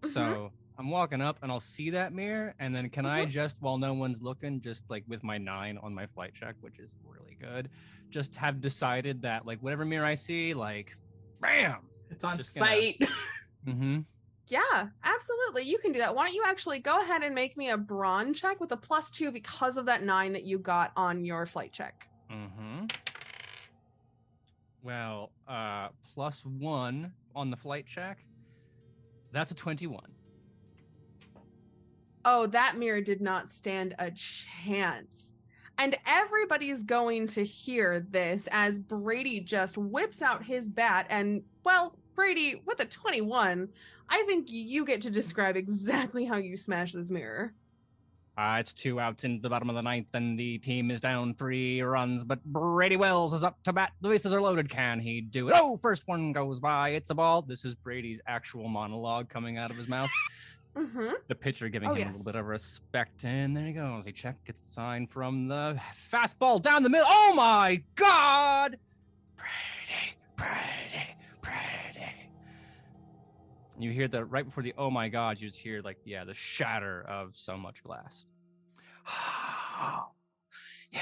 So I'm walking up and I'll see that mirror. And then can I just, while no one's looking, just like with my 9 on my flight check, which is really good, just have decided that like whatever mirror I see, like, bam! It's on just sight. Yeah, absolutely. You can do that. Why don't you actually go ahead and make me a brawn check with a +2 because of that 9 that you got on your flight check. Well, +1 on the flight check. That's a 21. Oh, that mirror did not stand a chance. And everybody's going to hear this as Brady just whips out his bat. And, well, Brady, with a 21, I think you get to describe exactly how you smash this mirror. It's 2 outs into the bottom of the 9th, and the team is down 3 runs, but Brady Wells is up to bat. The bases are loaded. Can he do it? Oh, first one goes by. It's a ball. This is Brady's actual monologue coming out of his mouth. The pitcher giving him a little bit of respect, and there he goes. He checks, gets the sign from the fastball down the middle. Oh, my God! Brady. You hear the, right before the oh my God, you just hear like, yeah, the shatter of so much glass. Yeah.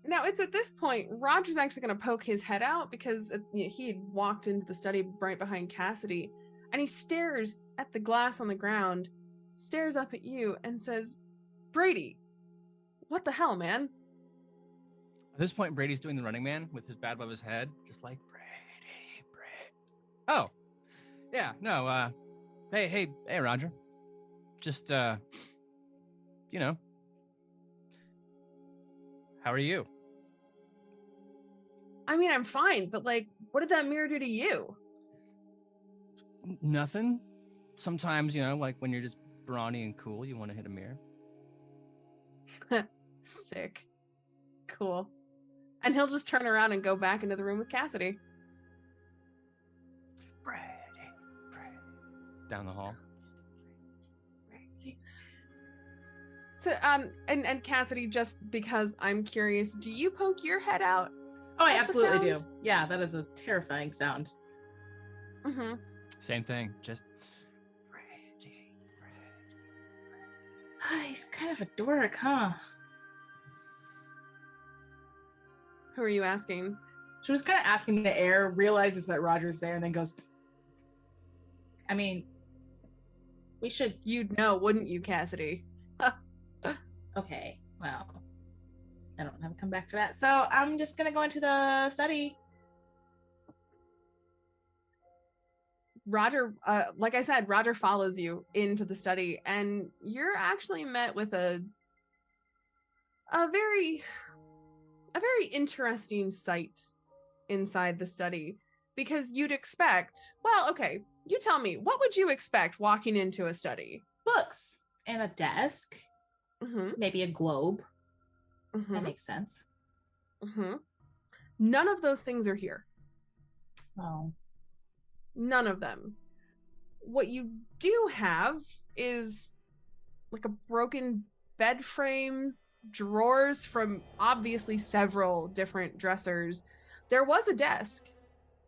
Now, it's at this point, Roger's actually going to poke his head out because he had walked into the study right behind Cassidy, and he stares at the glass on the ground, stares up at you, and says, Brady, what the hell, man? At this point, Brady's doing the running man with his bat above his head, just like, Brady. Oh, yeah, no, hey, Roger. Just, you know, how are you? I mean, I'm fine, but like, what did that mirror do to you? Nothing. Sometimes, you know, like when you're just brawny and cool, you want to hit a mirror. Sick. Cool. And he'll just turn around and go back into the room with Cassidy. Brady. Down the hall. So, and Cassidy, just because I'm curious, do you poke your head out? Oh, I absolutely do. Yeah, that is a terrifying sound. Mm-hmm. Same thing, just He's kind of a dork, huh? Who are you asking? She was kind of asking the air, realizes that Roger's there, and then goes, I mean, we should. You'd know, wouldn't you, Cassidy? Okay, well, I don't have to come back for that. So I'm just going to go into the study. Roger, like I said, Roger follows you into the study, and you're actually met with a very interesting sight inside the study, because you'd expect, well, okay, you tell me, what would you expect walking into a study? Books and a desk, maybe a globe. That makes sense. None of those things are here. Oh. None of them. What you do have is like a broken bed frame, drawers from obviously several different dressers. There was a desk,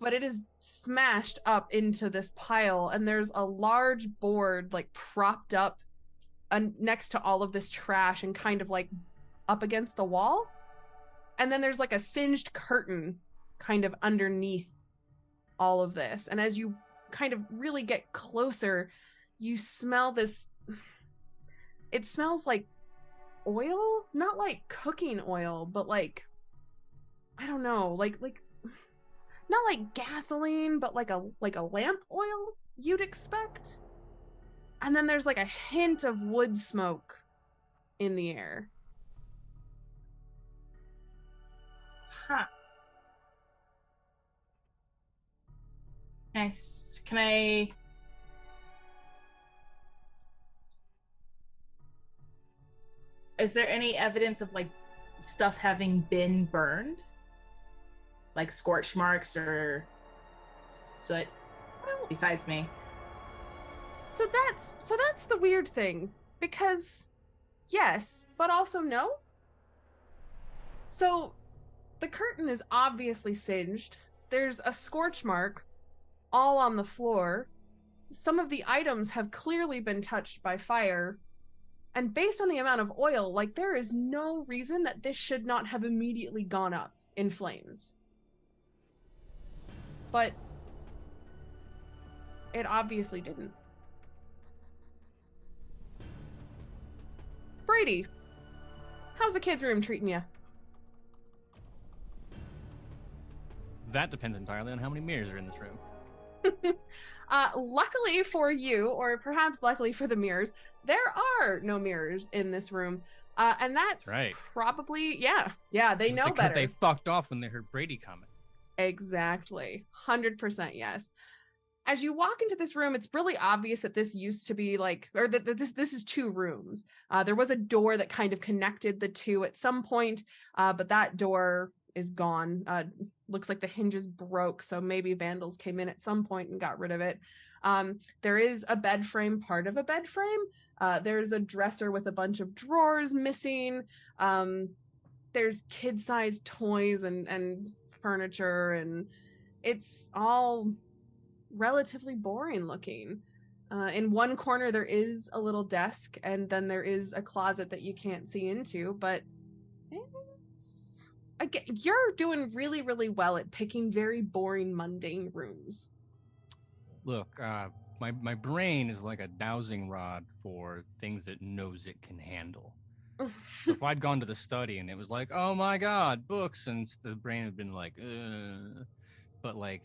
but it is smashed up into this pile, and there's a large board like propped up next to all of this trash and kind of like up against the wall. And then there's like a singed curtain kind of underneath all of this. And as you kind of really get closer, you smell this. It smells like oil, not like cooking oil, but like, I don't know, like not like gasoline, but like a lamp oil you'd expect. And then there's like a hint of wood smoke in the air. Huh. Nice. Can I... Is there any evidence of like stuff having been burned? Like scorch marks or soot besides me? So that's the weird thing, because yes, but also no. So the curtain is obviously singed. There's a scorch mark all on the floor. Some of the items have clearly been touched by fire. And based on the amount of oil, like, there is no reason that this should not have immediately gone up in flames. But it obviously didn't. Brady, how's the kids' room treating you? That depends entirely on how many mirrors are in this room. Luckily for you, or perhaps luckily for the mirrors, there are no mirrors in this room. And that's right. Probably, yeah, they know because better. They fucked off when they heard Brady coming. Exactly. 100% yes. As you walk into this room, it's really obvious that this used to be like, or that this is two rooms. There was a door that kind of connected the two at some point, but that door is gone. Looks like the hinges broke, so maybe vandals came in at some point and got rid of it. There is a bed frame, part of a bed frame. There's a dresser with a bunch of drawers missing. There's kid-sized toys and furniture, and it's all relatively boring looking. In one corner there is a little desk, and then there is a closet that you can't see into, but you're doing really, really well at picking very boring, mundane rooms. Look, my brain is like a dowsing rod for things it knows it can handle. So if I'd gone to the study and it was like, oh my god, books, and the brain had been like, but like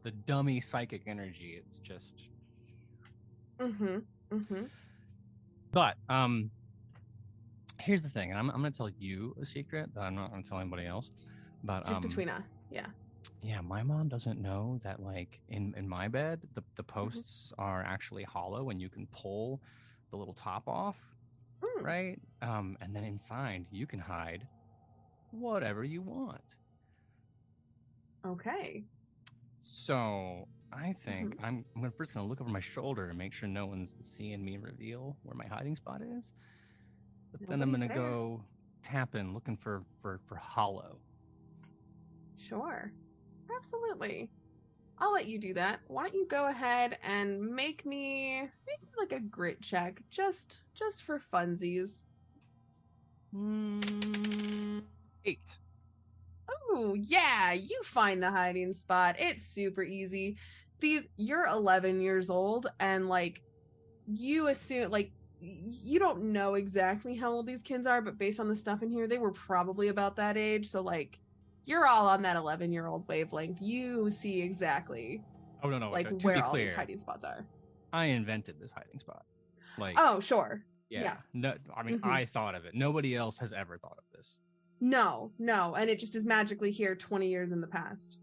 the dummy psychic energy, it's just. But here's the thing, and I'm going to tell you a secret that I'm not going to tell anybody else. But just between us, yeah. Yeah, my mom doesn't know that, like, in my bed, the posts are actually hollow, and you can pull the little top off, right? And then inside, you can hide whatever you want. Okay. So I think I'm first going to look over my shoulder and make sure no one's seeing me reveal where my hiding spot is. But then I'm going to go tapping, looking for hollow. Sure. Absolutely. I'll let you do that. Why don't you go ahead and make me like a grit check, just for funsies. 8. Oh, yeah, you find the hiding spot. It's super easy. You're 11 years old, and like you assume, like, you don't know exactly how old these kids are, but based on the stuff in here, they were probably about that age. So like you're all on that 11-year-old wavelength. You see exactly Oh no, like to where be all clear, these hiding spots are. I invented this hiding spot. Like, Oh, sure. yeah. No, I mean, Mhm. I thought of it. Nobody else has ever thought of this. No, and it just is magically here 20 years in the past.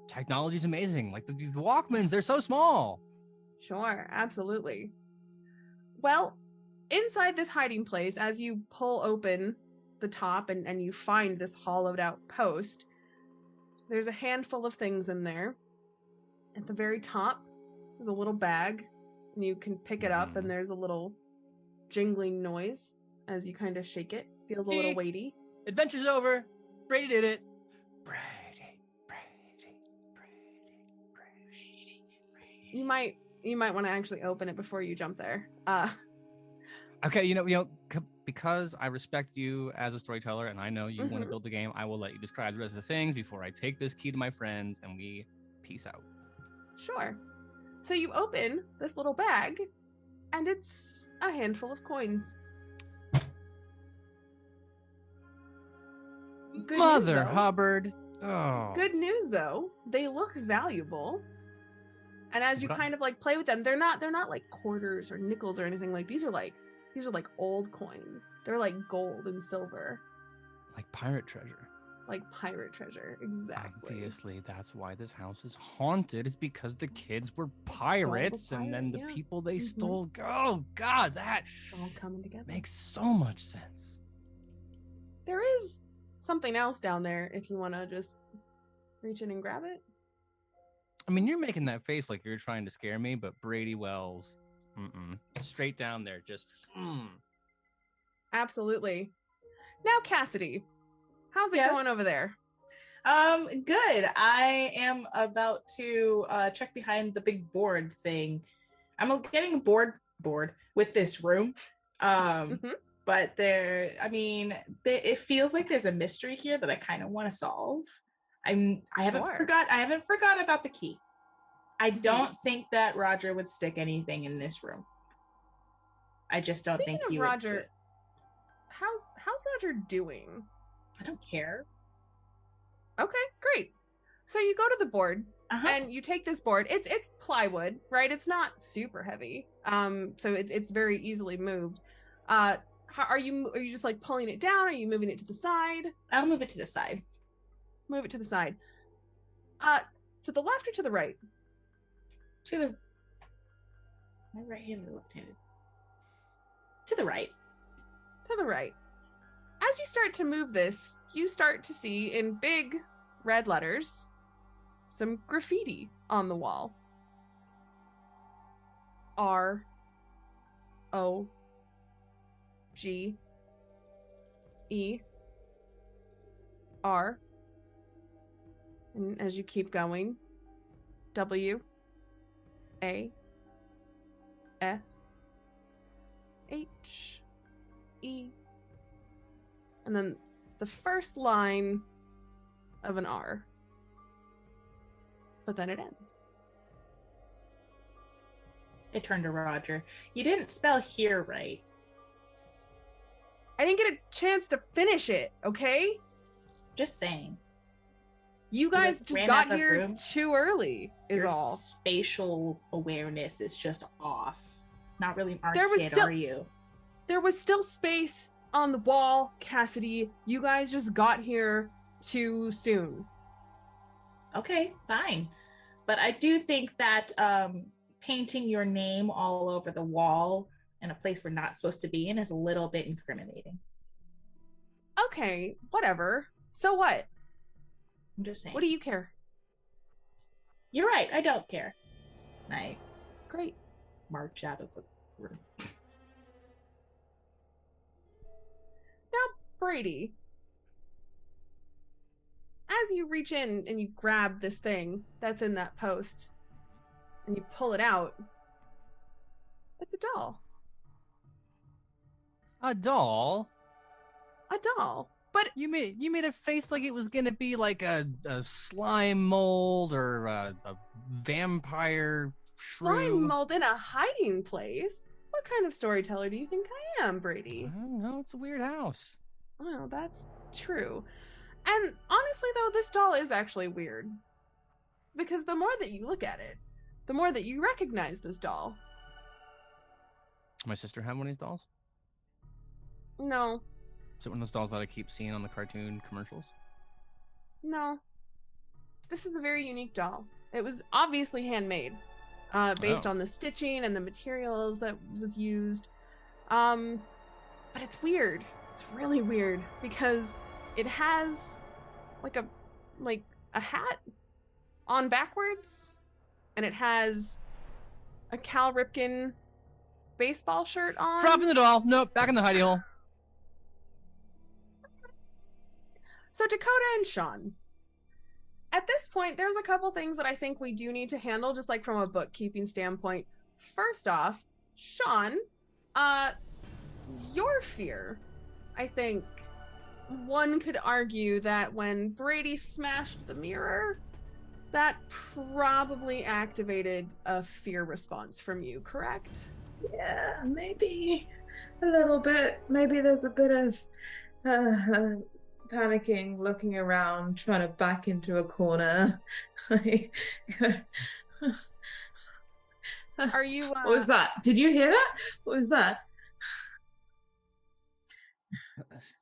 Technology's amazing. Like the Walkmans, they're so small. Sure, absolutely. Well, inside this hiding place, as you pull open the top and you find this hollowed out post, there's a handful of things in there. At the very top is a little bag, and you can pick it up, and there's a little jingling noise as you kind of shake it. Feels a little weighty. Adventure's over. Brady did it. Brady. You might want to actually open it before you jump there. Okay, because I respect you as a storyteller and I know you want to build the game, I will let you describe the rest of the things before I take this key to my friends and we peace out. Sure. So you open this little bag, and it's a handful of coins. Mother Hubbard. Oh. Good news though, they look valuable. And as you kind of like play with them, they're not like quarters or nickels or anything. Like these are like old coins. They're like gold and silver. Like pirate treasure. Like pirate treasure, exactly. Obviously, that's why this house is haunted. It's because the kids were pirates, and then the people they stole. Oh God, that all coming together makes so much sense. There is something else down there if you want to just reach in and grab it. I mean, you're making that face like you're trying to scare me, but Brady Wells, straight down there, just. Absolutely. Now, Cassidy, how's it going over there? Good. I am about to check behind the big board thing. I'm getting bored with this room. But it feels like there's a mystery here that I kind of want to solve. I haven't forgot about the key. I don't think that Roger would stick anything in this room. I just don't think he would. Roger, how's Roger doing? I don't care. Okay, great. So you go to the board and you take this board. It's plywood, right? It's not super heavy. So it's very easily moved. Are you just like pulling it down? Are you moving it to the side? I'll move it to the side. Move it to the side. To the left or to the right? My right-handed or left-handed? To the right. To the right. As you start to move this, you start to see in big red letters some graffiti on the wall. R-O-G-E. R. And as you keep going, W A S H E, and then the first line of an R, but then it ends. I turned to Roger. You didn't spell here right. I didn't get a chance to finish it, okay? Just saying. You guys just got here too early, is all. Spatial awareness is just off. Not really our kid, are you? There was still space on the wall, Cassidy. You guys just got here too soon. Okay, fine. But I do think that painting your name all over the wall in a place we're not supposed to be in is a little bit incriminating. Okay, whatever. So what? I'm just saying. What do you care? You're right. I don't care. Great. March out of the room. Now, Brady, as you reach in and you grab this thing that's in that post and you pull it out, it's a doll. A doll? A doll. But you made a face like it was gonna be like a slime mold or a vampire shrew. Slime mold in a hiding place? What kind of storyteller do you think I am, Brady? I don't know, it's a weird house. Well, that's true. And honestly, though, this doll is actually weird. Because the more that you look at it, the more that you recognize this doll. My sister had one of these dolls? No. Is it one of those dolls that I keep seeing on the cartoon commercials? No. This is a very unique doll. It was obviously handmade, based on the stitching and the materials that was used. But it's weird. It's really weird because it has like a hat on backwards, and it has a Cal Ripken baseball shirt on. Dropping the doll. Nope, back in the hidey hole. So Dakota and Shaun. At this point, there's a couple things that I think we do need to handle, just like from a bookkeeping standpoint. First off, Shaun, your fear, I think one could argue that when Brady smashed the mirror, that probably activated a fear response from you, correct? Yeah, maybe a little bit. Maybe there's a bit of panicking, looking around, trying to back into a corner. Are you? What was that? Did you hear that? What was that?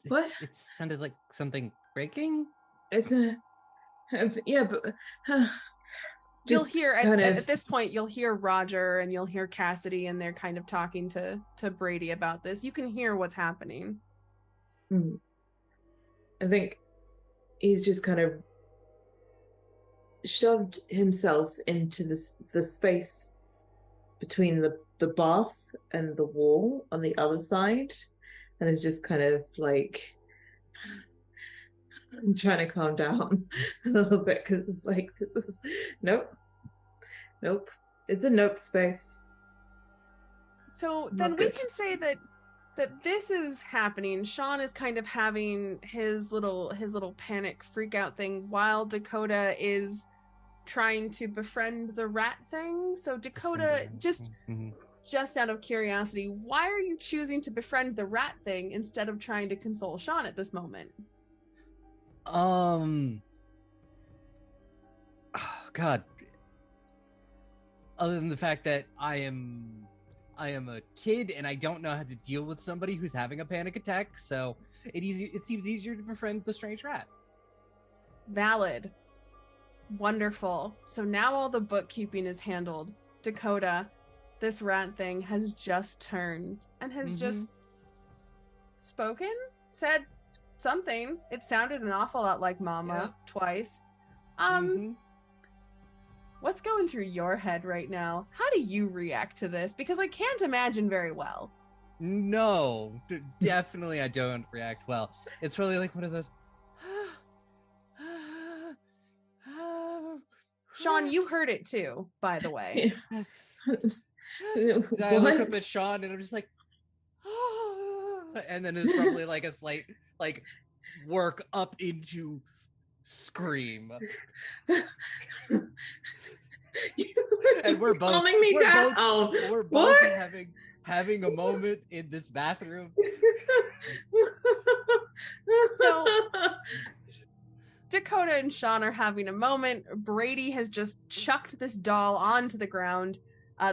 What? It sounded like something breaking. It's yeah, but you'll hear at this of... point. You'll hear Roger and you'll hear Cassidy, and they're kind of talking to Brady about this. You can hear what's happening. I think he's just kind of shoved himself into the space between the bath and the wall on the other side, and is just kind of like I'm trying to calm down a little bit because it's like this is nope, it's a nope space. So then we can say that this is happening. Shaun is kind of having his little panic freak out thing while Dakota is trying to befriend the rat thing. So Dakota, just out of curiosity, why are you choosing to befriend the rat thing instead of trying to console Shaun at this moment? Oh, God. Other than the fact that I am a kid and I don't know how to deal with somebody who's having a panic attack, so it seems easier to befriend the strange rat. Valid. Wonderful. So now all the bookkeeping is handled. Dakota, this rat thing has just turned and has just spoken, said something. It sounded an awful lot like Mama twice. What's going through your head right now? How do you react to this? Because I can't imagine very well. No, definitely I don't react well. It's really like one of those... Shaun, you heard it too, by the way. I look up at Shaun and I'm just like... and then it's probably like a slight work up into scream. And we're both having a moment in this bathroom. So Dakota and Shaun are having a moment. Brady has just chucked this doll onto the ground.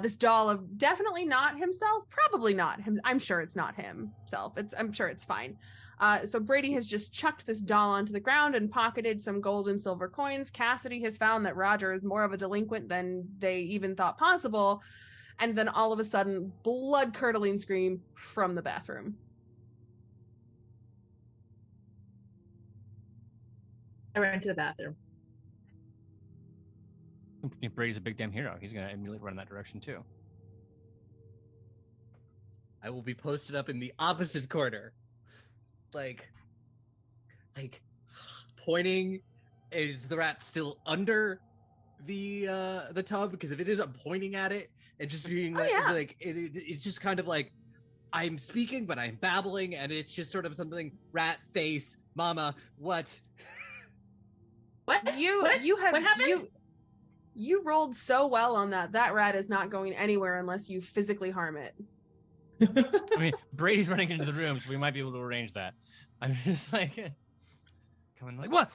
This doll of definitely not himself, probably not him. I'm sure it's not himself. I'm sure it's fine. So Brady has just chucked this doll onto the ground and pocketed some gold and silver coins. Cassidy has found that Roger is more of a delinquent than they even thought possible. And then all of a sudden, blood-curdling scream from the bathroom. I ran to the bathroom. Brady's a big damn hero. He's going to immediately run in that direction, too. I will be posted up in the opposite corner. Like pointing is the rat still under the tub? Because if it is, I'm pointing at it and just being it's just kind of like I'm speaking, but I'm babbling, and it's just sort of something rat face, mama, what? What? What happened? You rolled so well on that. That rat is not going anywhere unless you physically harm it. I mean, Brady's running into the room, so we might be able to arrange that. I'm just like coming like, what?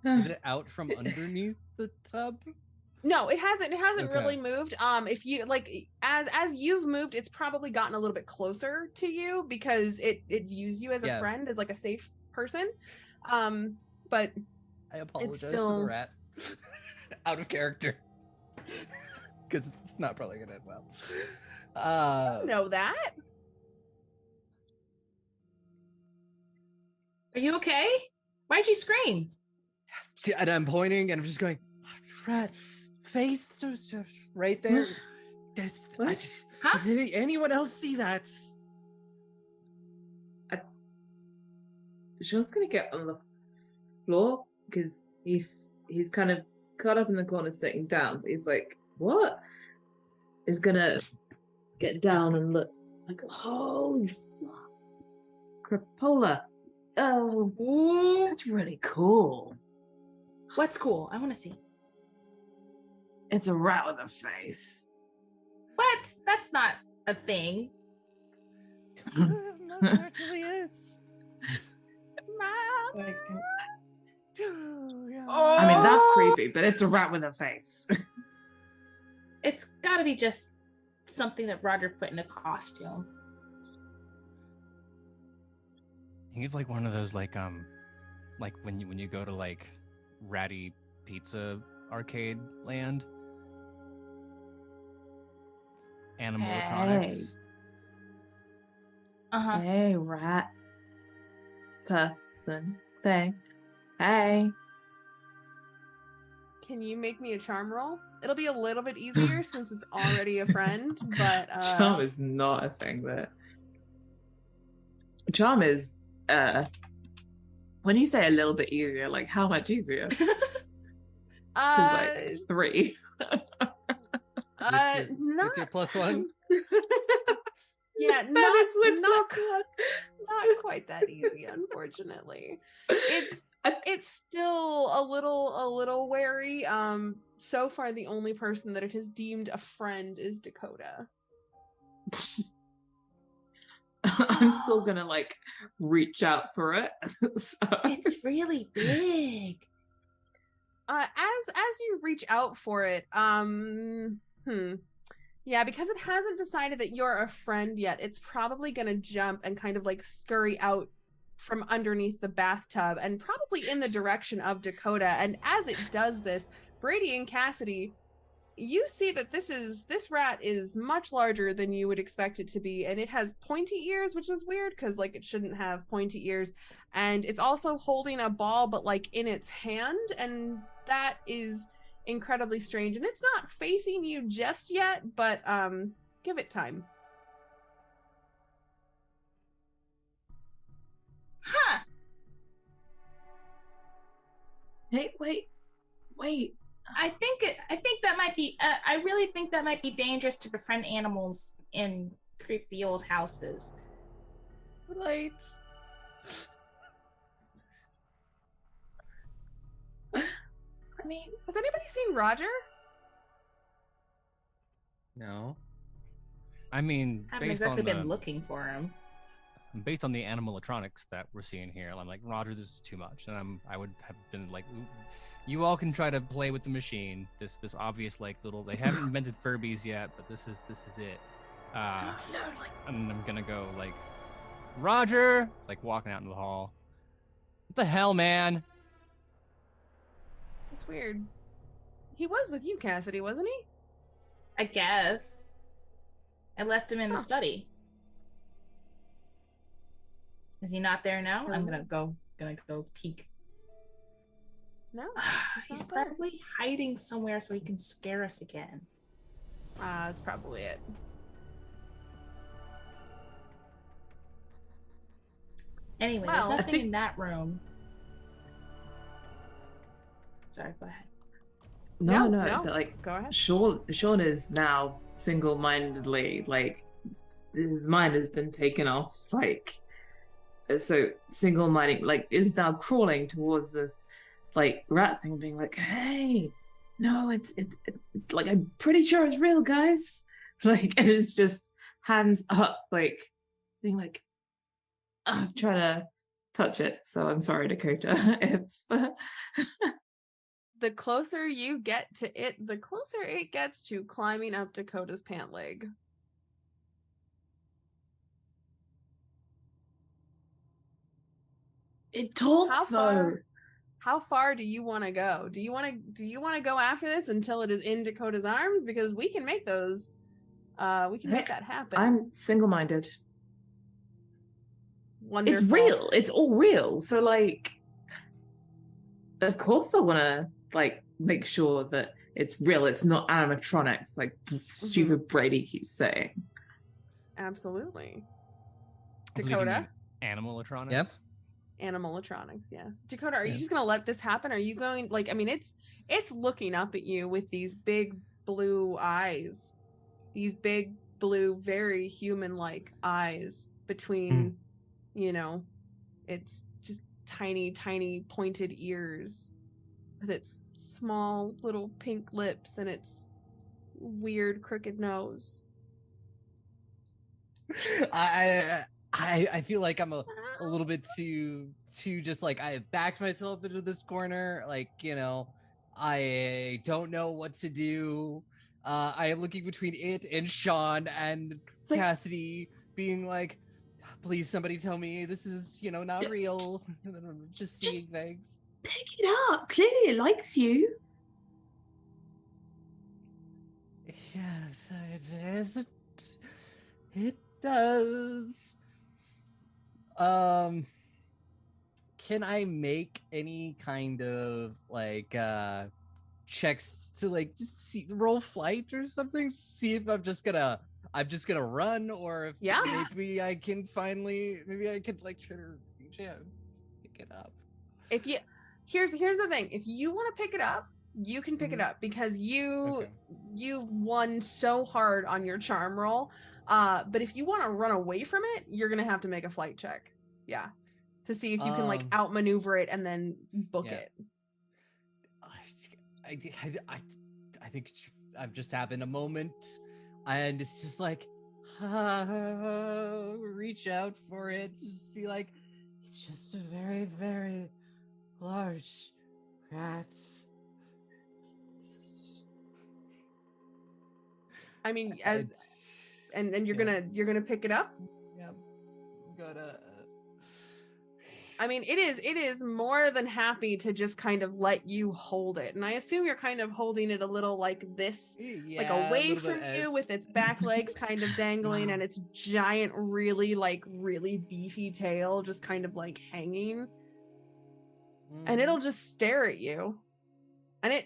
Is it out from underneath the tub? No, it hasn't Okay. really moved. If you like as you've moved, it's probably gotten a little bit closer to you because it views you as a friend, as like a safe person. But I apologize to still... the rat. Out of character. Because it's not probably gonna end well. I don't know that. Are you okay? Why'd you scream? See, and I'm pointing and I'm just going, rat face right there. What? Huh? Does anyone else see that? Sean's gonna get on the floor because he's kind of caught up in the corner sitting down, but he's like, what? He's gonna get down and look like, holy fuck, crapola. Oh, Ooh. that's really cool. What's cool? I want to see. It's a rat with a face. What? That's not a thing. No, it actually is. Like, I mean, that's creepy, but it's a rat with a face. it's got to be just something that Roger put in a costume. I think it's like one of those like when you go to like Ratty Pizza Arcade Land. Animatronics. Uh-huh. Hey, rat. Person. Thing. Hey. Can you make me a charm roll? It'll be a little bit easier since it's already a friend, but Charm is not a thing that... Charm is when you say a little bit easier, like how much easier? Like 3. Not with your +1? Yeah, that is with not +1. Not quite that easy, unfortunately. It's still a little wary. So far the only person that it has deemed a friend is Dakota. I'm still gonna like reach out for it. So. It's really big. As you reach out for it, yeah, because it hasn't decided that you're a friend yet, it's probably gonna jump and kind of like scurry out from underneath the bathtub and probably in the direction of Dakota. And as it does this, Brady and Cassidy, you see that this rat is much larger than you would expect it to be, and it has pointy ears, which is weird because like it shouldn't have pointy ears, and it's also holding a ball but like in its hand, and that is incredibly strange. And it's not facing you just yet, but give it time. Huh. Hey, wait. I think that might be. I really think that might be dangerous to befriend animals in creepy old houses. Right. I mean, has anybody seen Roger? No. I mean, I haven't exactly been looking for him. Based on the animatronics that we're seeing here, I'm like, Roger, this is too much. And I would have been like, you all can try to play with the machine. This obvious like little. They haven't invented Furbies yet, but this is it. And I'm gonna go like, Roger, like walking out in the hall. What the hell, man? It's weird. He was with you, Cassidy, wasn't he? I guess. I left him in the study. Is he not there now? I'm gonna go peek. No, he's probably hiding somewhere so he can scare us again. That's probably it. Anyway, there's nothing in that room. Sorry, go ahead. No, No, like go ahead. Shaun is now single-mindedly like his mind has been taken off, like so single-minded, like is now crawling towards this like rat thing, being like, "Hey, no, it's like I'm pretty sure it's real, guys." Like, and it's just hands up, like being like, I'm trying to touch it. So I'm sorry, Dakota. If The closer you get to it, the closer it gets to climbing up Dakota's pant leg. it talks though. How far do you want to go? Do you want to go after this until it is in Dakota's arms? Because we can make those. We can make that happen. I'm single-minded. Wonderful. It's real. It's all real. So like, of course I want to like make sure that it's real. It's not animatronics, like stupid Brady keeps saying. Absolutely. I believe you Dakota? mean animalatronics? Yep. Animalatronics, yes. Dakota, are you Yeah. just gonna let this happen? Are you going like, I mean, it's looking up at you with these big blue eyes. These big blue, very human-like eyes between, you know, it's just tiny, tiny pointed ears with its small little pink lips and its weird crooked nose. I feel like I'm a little bit too just like I backed myself into this corner. Like, you know, I don't know what to do. I am looking between it and Shaun and like- Cassidy, being like, please somebody tell me this is, you know, not real. And then I'm just seeing things. Pick it up. Clearly it likes you. Yes, it does. Can I make any kind of like checks to like just see roll flight or something? See if I'm just gonna run, or if maybe I can finally like try to reach out, pick it up. If you here's the thing, if you want to pick it up, you can pick it up because you won so hard on your charm roll. But if you want to run away from it, you're gonna have to make a flight check. Yeah. To see if you can like outmaneuver it and then book it. I think I've just having a moment, and it's just like reach out for it, just be like, it's just a very, very large rat. I mean, and you're gonna pick it up. Yeah, gotta. I mean, it is more than happy to just kind of let you hold it. And I assume you're kind of holding it a little like this, like away from you with its back legs kind of dangling and its giant, really beefy tail just kind of like hanging. And it'll just stare at you. And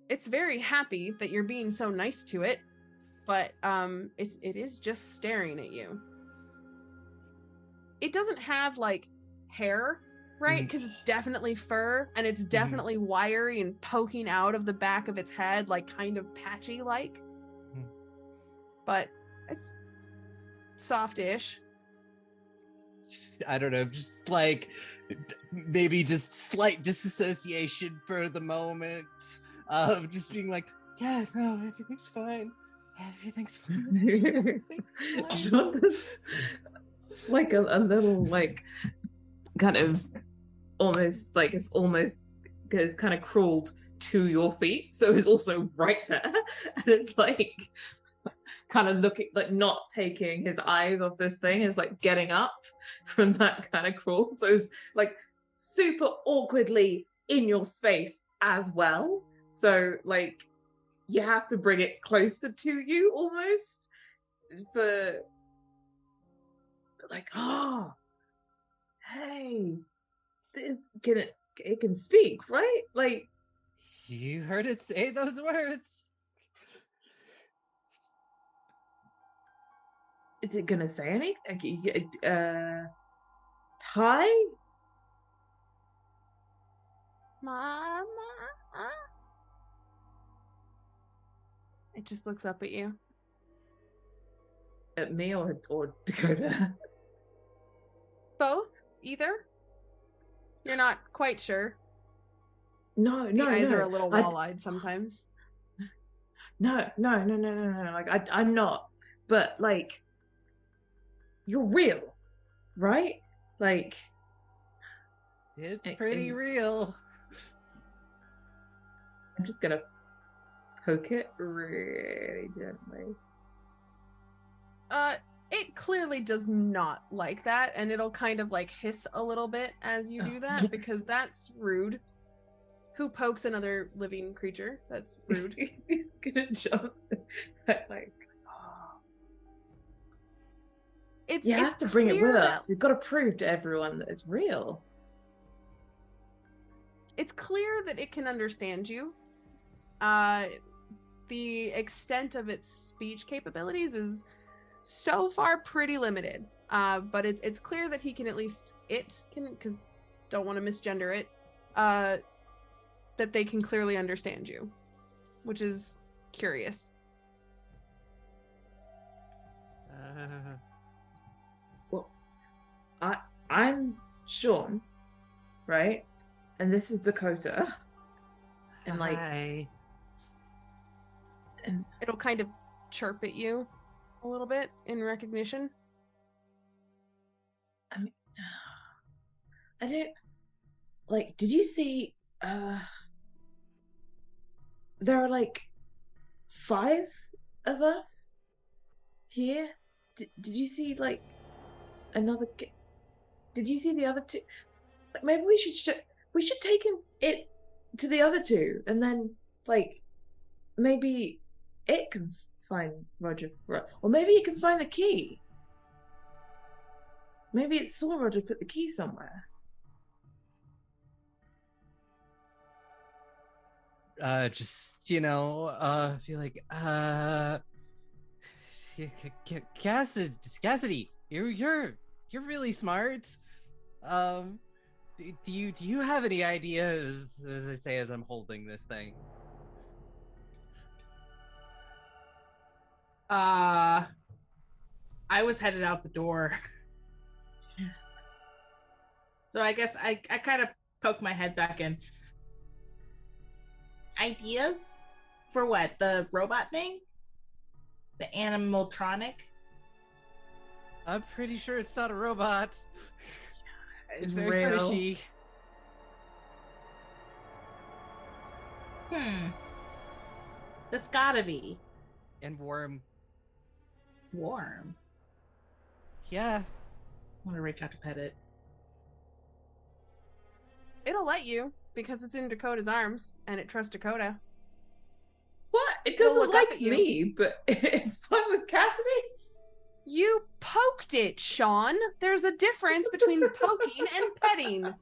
it's very happy that you're being so nice to it, but it is just staring at you. It doesn't have like hair, right? Because it's definitely fur and it's definitely wiry and poking out of the back of its head, like kind of patchy like. But it's softish. I don't know, just like maybe just slight disassociation for the moment of just being like, yeah, no, everything's fine. Everything's fine. Shaun does like a little like kind of almost like it's kind of crawled to your feet, so it's also right there, and it's like kind of looking like not taking his eyes off this thing. Is like getting up from that kind of crawl, so it's like super awkwardly in your space as well, so like you have to bring it closer to you almost for like, oh, hey, it can speak, right? Like, you heard it say those words. is it gonna say anything? Hi? Mama? It just looks up at you. At me or Dakota? Both? Either? You're not quite sure. No, The eyes no. are a little wall-eyed sometimes. No. Like I'm not. But like, you're real, right? Like, It's pretty real. I'm just gonna poke it really gently. It clearly does not like that, and it'll kind of like hiss a little bit as you do that because that's rude. Who pokes another living creature? That's rude. He's gonna jump. Like, you have to bring it with us. We've got to prove to everyone that it's real. It's clear that it can understand you. The extent of its speech capabilities is so far pretty limited. But it's clear that he can at least because don't want to misgender it. That they can clearly understand you, which is curious. Well, I'm Shaun, right? And this is Dakota. And like, Hi. And it'll kind of chirp at you a little bit in recognition. I mean, I don't like. Did you see? There are like 5 of us here. Did you see like another? Did you see the other 2? Like, maybe we should take it to the other 2, and then like maybe it can find Roger for us, or maybe it can find the key. Maybe it saw Roger put the key somewhere. Just feel like Cassidy, you're really smart. Do you have any ideas, as I say as I'm holding this thing? I was headed out the door. So I guess I kind of poke my head back in. Ideas? For what? The robot thing? The animatronic? I'm pretty sure it's not a robot. It's very real. squishy. That's gotta be. And warm. Warm? Yeah. I want to reach out to pet it. It'll let you because it's in Dakota's arms and it trusts Dakota. What? It It'll doesn't look up like at you. me, but it's fine with Cassidy. You poked it, Shaun. There's a difference between poking and petting.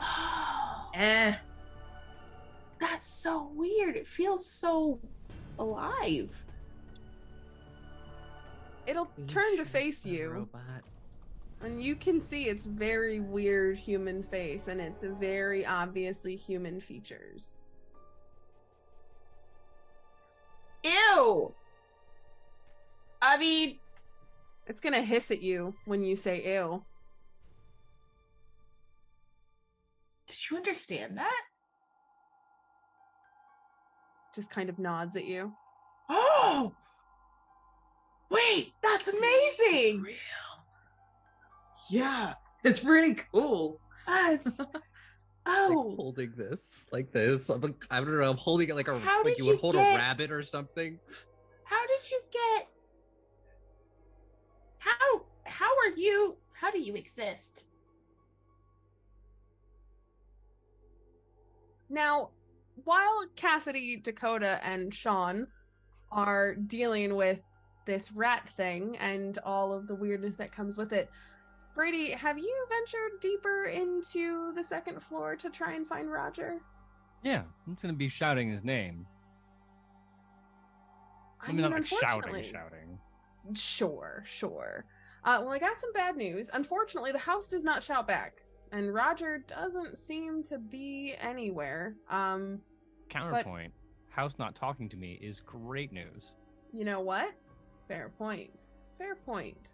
Oh, that's so weird. It feels so alive. It'll turn to face you. Robot. And you can see its very weird human face and its very obviously human features. Ew! I mean, It's gonna hiss at you when you say ew. did you understand that? Just kind of nods at you. Oh! Wait, that's amazing! Real. Yeah, it's really cool. That's Like oh, holding this like this. I don't know. I'm holding it like a How like did you would you hold get- a rabbit or something. how did you get? How do you exist? Now, while Cassidy, Dakota, and Shaun are dealing with this rat thing and all of the weirdness that comes with it, Brady, have you ventured deeper into the second floor to try and find Roger? Yeah, I'm just gonna be shouting his name. I mean, not like unfortunately- shouting. Sure. Well, I got some bad news. Unfortunately, the house does not shout back And Roger doesn't seem to be anywhere. Counterpoint. House not talking to me is great news. You know what? Fair point. Fair point.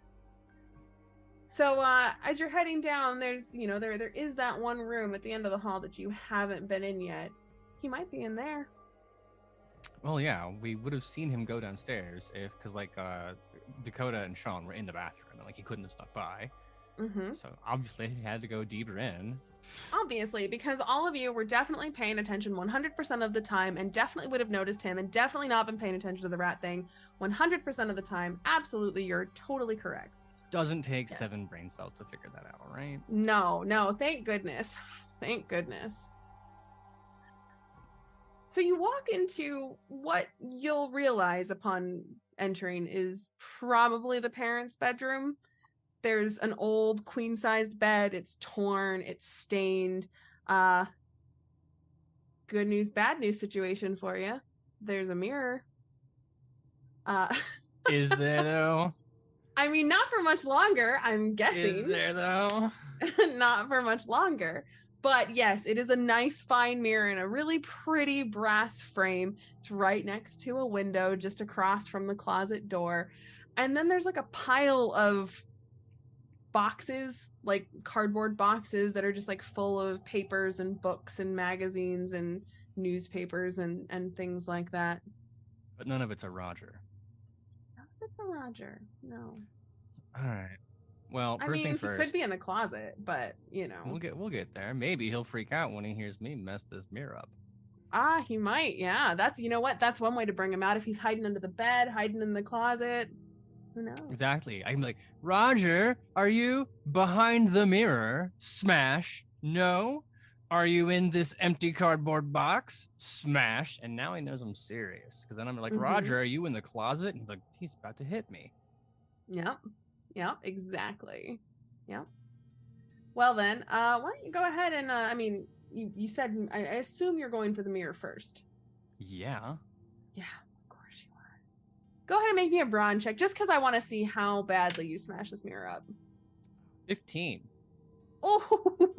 So as you're heading down, there's, there is that one room at the end of the hall that you haven't been in yet. He might be in there. Well, yeah, we would have seen him go downstairs because Dakota and Shaun were in the bathroom and he couldn't have stuck by. Mm-hmm. So obviously he had to go deeper in. Obviously, because all of you were definitely paying attention 100% of the time and definitely would have noticed him and definitely not been paying attention to the rat thing 100% of the time. Absolutely, you're totally correct. Doesn't take Yes. 7 brain cells to figure that out, right? No, thank goodness. Thank goodness. So you walk into what you'll realize upon entering is probably the parents' bedroom. There's an old queen-sized bed. It's torn. It's stained. Good news, bad news situation for you. There's a mirror. Is there though? I mean, not for much longer, I'm guessing. Is there though? Not for much longer. But yes, it is a nice fine mirror in a really pretty brass frame. It's right next to a window just across from the closet door. And then there's a pile of boxes, cardboard boxes that are just full of papers and books and magazines and newspapers and things like that. But none of it's a Roger. It's a Roger. No. All right. Well, I first mean, things he first. could be in the closet, but We'll get there. Maybe he'll freak out when he hears me mess this mirror up. He might. Yeah, that's That's one way to bring him out if he's hiding under the bed, hiding in the closet. Who knows? Exactly. I'm like, Roger, are you behind the mirror? Smash. No. Are you in this empty cardboard box? Smash. And now he knows I'm serious. Because then I'm like, Roger, are you in the closet? And he's like, he's about to hit me. Yep, exactly. Yep. Well then, why don't you go ahead and, you said, I assume you're going for the mirror first. Yeah. Yeah, of course you are. Go ahead and make me a brawn check, just because I want to see how badly you smash this mirror up. 15. Oh,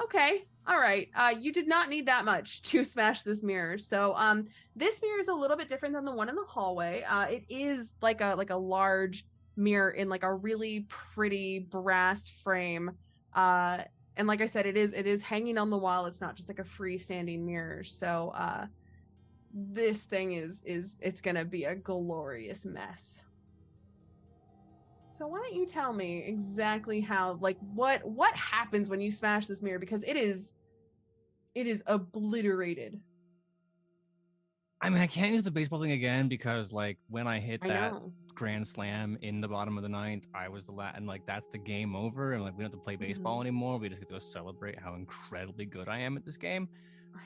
okay. All right. You did not need that much to smash this mirror. So, this mirror is a little bit different than the one in the hallway. It is like a large mirror in a really pretty brass frame. And like I said, it is hanging on the wall. It's not just a freestanding mirror. So, this thing it's gonna be a glorious mess. So why don't you tell me exactly how, what happens when you smash this mirror? Because it is obliterated. I mean, I can't use the baseball thing again because, when I hit that know. grand slam in the bottom of the 9th, I was the last, and that's the game over, and we don't have to play baseball anymore. We just get to go celebrate how incredibly good I am at this game.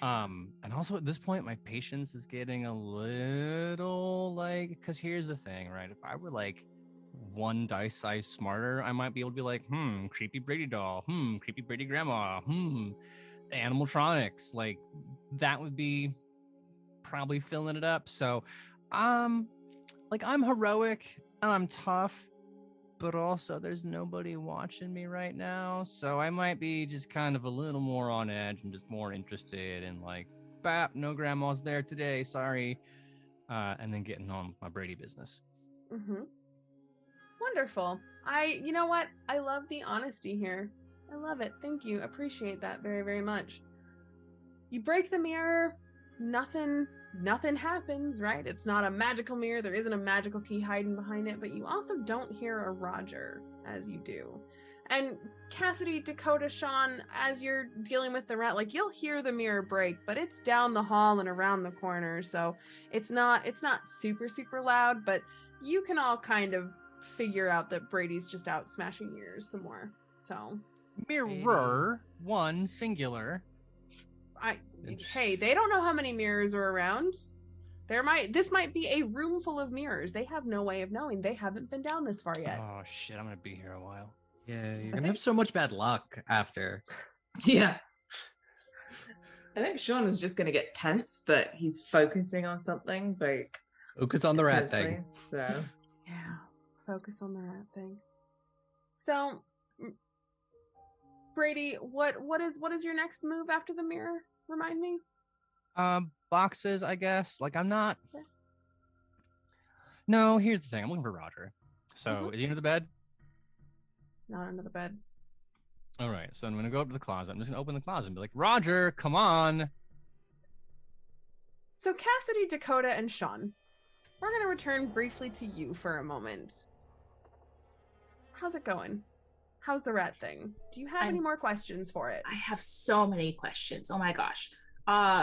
And also at this point, my patience is getting a little because here's the thing, right? If I were one dice size smarter, I might be able to be creepy Brady doll, creepy Brady grandma, animatronics, that would be probably filling it up. So I'm heroic and I'm tough, but also there's nobody watching me right now, so I might be just kind of a little more on edge and just more interested in bap, no grandma's there today, sorry, and then getting on with my Brady business. Wonderful. You know what? I love the honesty here. I love it. Thank you. Appreciate that very, very much. You break the mirror, nothing happens, right? It's not a magical mirror. There isn't a magical key hiding behind it, but you also don't hear a Roger as you do. And Cassidy, Dakota, Shaun, as you're dealing with the rat, you'll hear the mirror break, but it's down the hall and around the corner, so it's not super, super loud, but you can all kind of figure out that Brady's just out smashing mirrors some more. So mirror, one singular. Hey, they don't know how many mirrors are around. This might be a room full of mirrors. They have no way of knowing. They haven't been down this far yet. Oh shit, I'm gonna be here a while. Yeah, you're gonna have so much bad luck after. Yeah. I think Shaun is just gonna get tense, but he's focusing on something focus on the rat thing. So yeah, focus on the rat thing. So Brady, what is your next move after the mirror? Remind me. Boxes, I guess. Like I'm not. Okay. No, here's the thing. I'm looking for Roger. So is he under the bed? Not under the bed. All right. So I'm gonna go up to the closet. I'm just gonna open the closet and be like, Roger, come on. So Cassidy, Dakota, and Shaun, we're gonna return briefly to you for a moment. How's it going? How's the rat thing? Do you have any more questions for it? I have so many questions. Oh my gosh.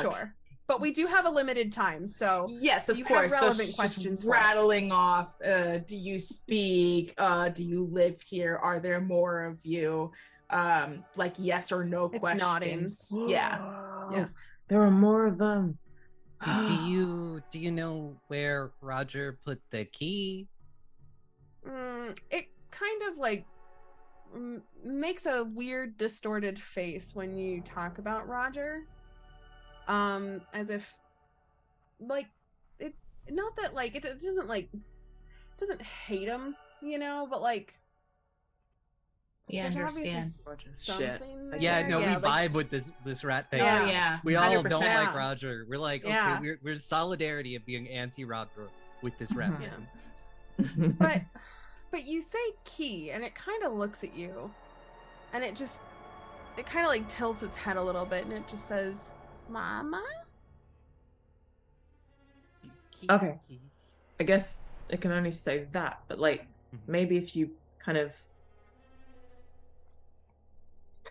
Sure. But we do have a limited time, so yes, of you course. have relevant just questions for rattling off. Do you speak? Do you live here? Are there more of you? Like yes or no It's questions. nodding. Yeah. Yeah. There are more of them. Do you know where Roger put the key? It kind of like makes a weird distorted face when you talk about Roger. As if like it, not that like it doesn't hate him, you know, but like We there's understand. obviously Shit. something Yeah, there. no, we like, vibe with this rat thing. Yeah. Oh yeah. We all 100%. don't Yeah. like Roger. We're like, okay, Yeah. we're in solidarity of being anti-Roger with this rat Yeah. thing. But you say key and it kind of looks at you and it kind of like tilts its head a little bit and it just says, Mama? Key, Okay. key. I guess I can only say that, but like maybe if you kind of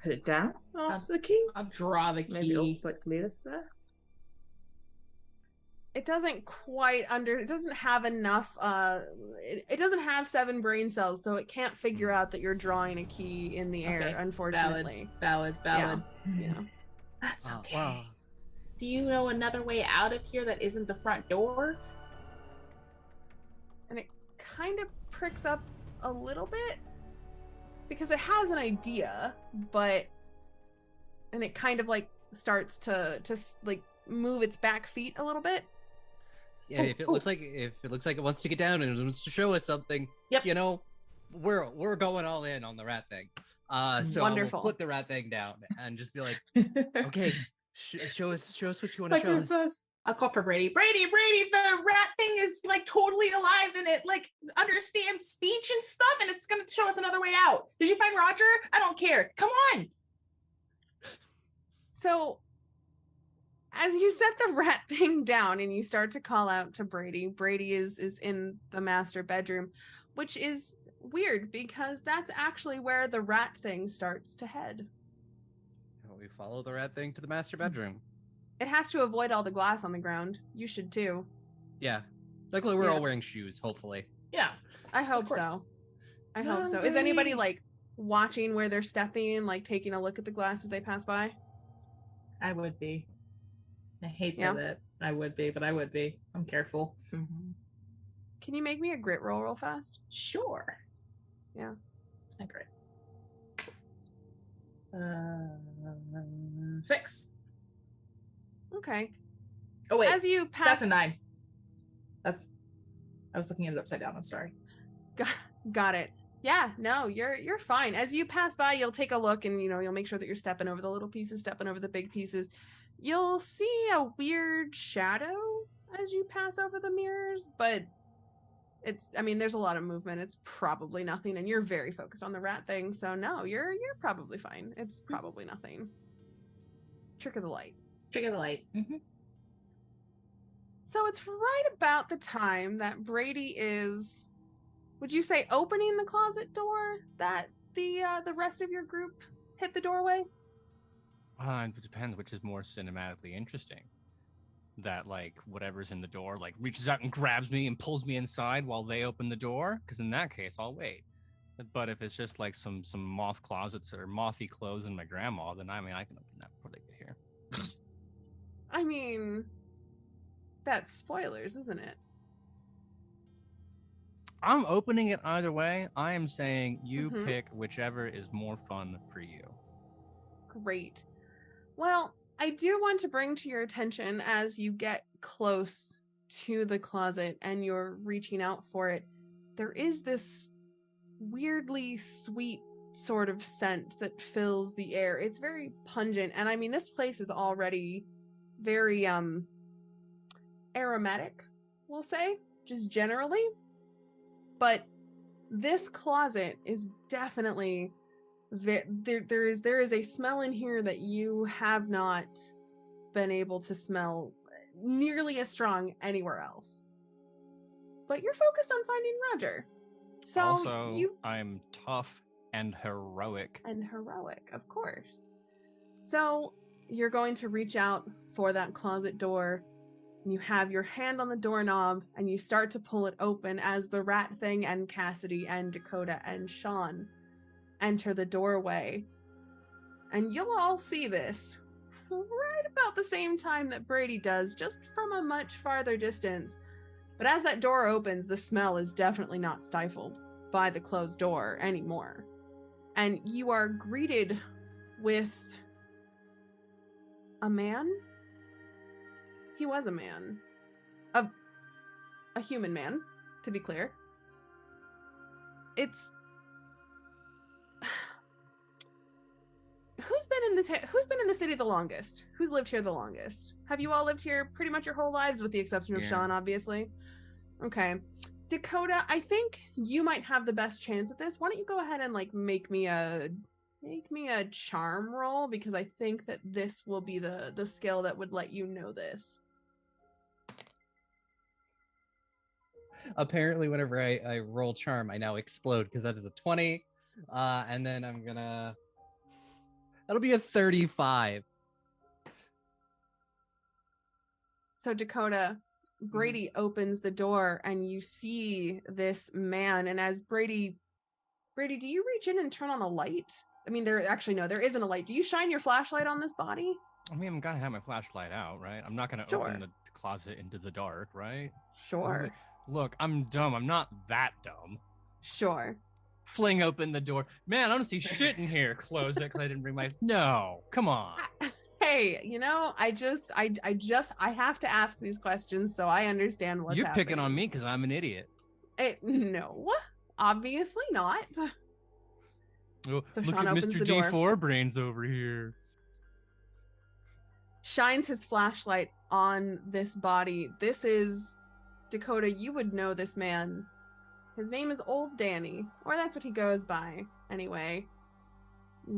put it down, ask for the key. I'll draw the key. Maybe it'll like lead us there. It doesn't quite it doesn't have enough it doesn't have 7 brain cells, so it can't figure out that you're drawing a key in the air, Okay, unfortunately. Valid. Yeah. That's okay. Wow. Do you know another way out of here that isn't the front door? And it kind of pricks up a little bit because it has an idea, and it kind of like starts to like move its back feet a little bit. Yeah, if it looks like it wants to get down and it wants to show us something, Yep. you know, we're going all in on the rat thing. So Wonderful. I will put the rat thing down and just be like, okay, show us what you want to Like show her us. first. I'll call for Brady. Brady, the rat thing is like totally alive and it like understands speech and stuff and it's gonna show us another way out. Did you find Roger? I don't care. Come on. So as you set the rat thing down and you start to call out to Brady is in the master bedroom, which is weird because that's actually where the rat thing starts to head. We follow the rat thing to the master bedroom. It has to avoid all the glass on the ground. You should too. Yeah. Luckily, we're Yeah. all wearing shoes, hopefully. Yeah. I hope course. so. I hope so. Is anybody like watching where they're stepping, like taking a look at the glass as they pass by? I would be. I hate Yeah. that I would be, but I would be. I'm careful. Can you make me a grit roll real fast? Sure. Yeah. It's not great. 6. Okay. Oh wait, As you pass, that's a 9. I was looking at it upside down. I'm sorry. got it. Yeah, no, you're fine. As you pass by, you'll take a look and you'll make sure that you're stepping over the little pieces, stepping over the big pieces. You'll see a weird shadow as you pass over the mirrors, but there's a lot of movement. It's probably nothing, and you're very focused on the rat thing, so no, you're probably fine. It's probably nothing. Trick of the light. Trick of the light. Mm-hmm. So it's right about the time that Brady is, would you say, opening the closet door that the rest of your group hit the doorway? It depends which is more cinematically interesting. That like whatever's in the door like reaches out and grabs me and pulls me inside while they open the door, because in that case I'll wait. But if it's just like some moth closets or mothy clothes in my grandma, then I can open that before they get here. I mean, that's spoilers, isn't it? I'm opening it either way. I am saying you Mhm. pick whichever is more fun for you. Great. Well, I do want to bring to your attention as you get close to the closet and you're reaching out for it, there is this weirdly sweet sort of scent that fills the air. It's very pungent, and I mean, this place is already very aromatic, we'll say, just generally. But this closet is definitely there is a smell in here that you have not been able to smell nearly as strong anywhere else. But you're focused on finding Roger. So Also, I'm tough and heroic. And heroic, of course. So you're going to reach out for that closet door. And you have your hand on the doorknob and you start to pull it open as the rat thing and Cassidy and Dakota and Shaun enter the doorway. And you'll all see this right about the same time that Brady does, just from a much farther distance. But as that door opens, the smell is definitely not stifled by the closed door anymore. And you are greeted with a man. He was a man. A human man, to be clear. It's... Who's been in the city the longest? Who's lived here the longest? Have you all lived here pretty much your whole lives, with the exception of Shaun, obviously? Okay. Dakota, I think you might have the best chance at this. Why don't you go ahead and make me a charm roll, because I think that this will be the skill that would let you know this. Apparently, whenever I roll charm, I now explode, because that is a 20. And then I'm gonna... That'll be a 35. So Dakota, Brady opens the door and you see this man. And as Brady, do you reach in and turn on a light? I mean, there isn't a light. Do you shine your flashlight on this body? I mean, I'm gonna have my flashlight out, right? I'm not gonna open the closet into the dark, right? Sure. Look, I'm dumb. I'm not that dumb. Sure. Fling open the door. Man, I don't see shit in here. Close it because I didn't bring my... No, come on. Hey, I have to ask these questions so I understand what's happening. You're picking on me because I'm an idiot. No, obviously not. Oh, so look Shaun at opens Mr. the door. D4 brains over here. Shines his flashlight on this body. This is... Dakota, you would know this man. His name is Old Danny, or that's what he goes by, anyway.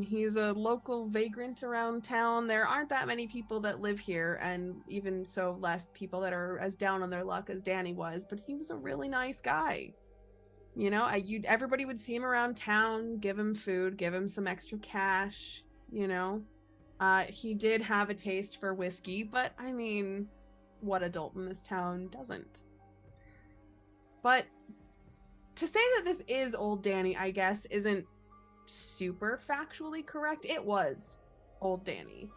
He's a local vagrant around town. There aren't that many people that live here, and even so, less people that are as down on their luck as Danny was, but he was a really nice guy. You know, everybody would see him around town, give him food, give him some extra cash, you know. He did have a taste for whiskey, but, I mean, what adult in this town doesn't? But to say that this is Old Danny, I guess, isn't super factually correct. It was Old Danny.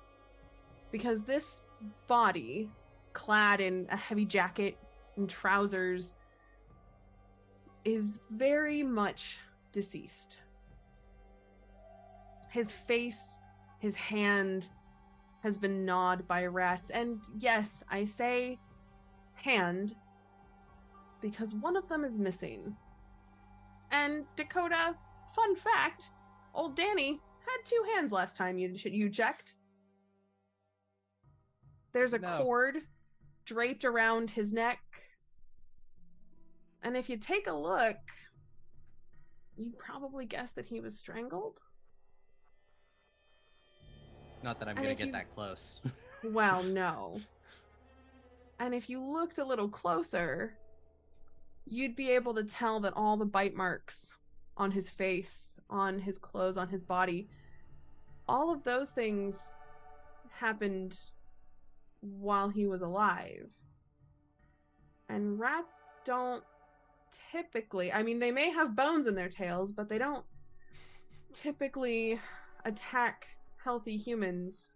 Because this body, clad in a heavy jacket and trousers, is very much deceased. His face, his hand, has been gnawed by rats. And yes, I say hand because one of them is missing. And Dakota, fun fact, Old Danny had 2 hands last time you checked. There's a cord draped around his neck. And if you take a look, you'd probably guess that he was strangled. Not that I'm going to get that close. Well, no. And if you looked a little closer, you'd be able to tell that all the bite marks on his face, on his clothes, on his body, all of those things happened while he was alive. And rats don't typically, I mean, they may have bones in their tails, but they don't typically attack healthy humans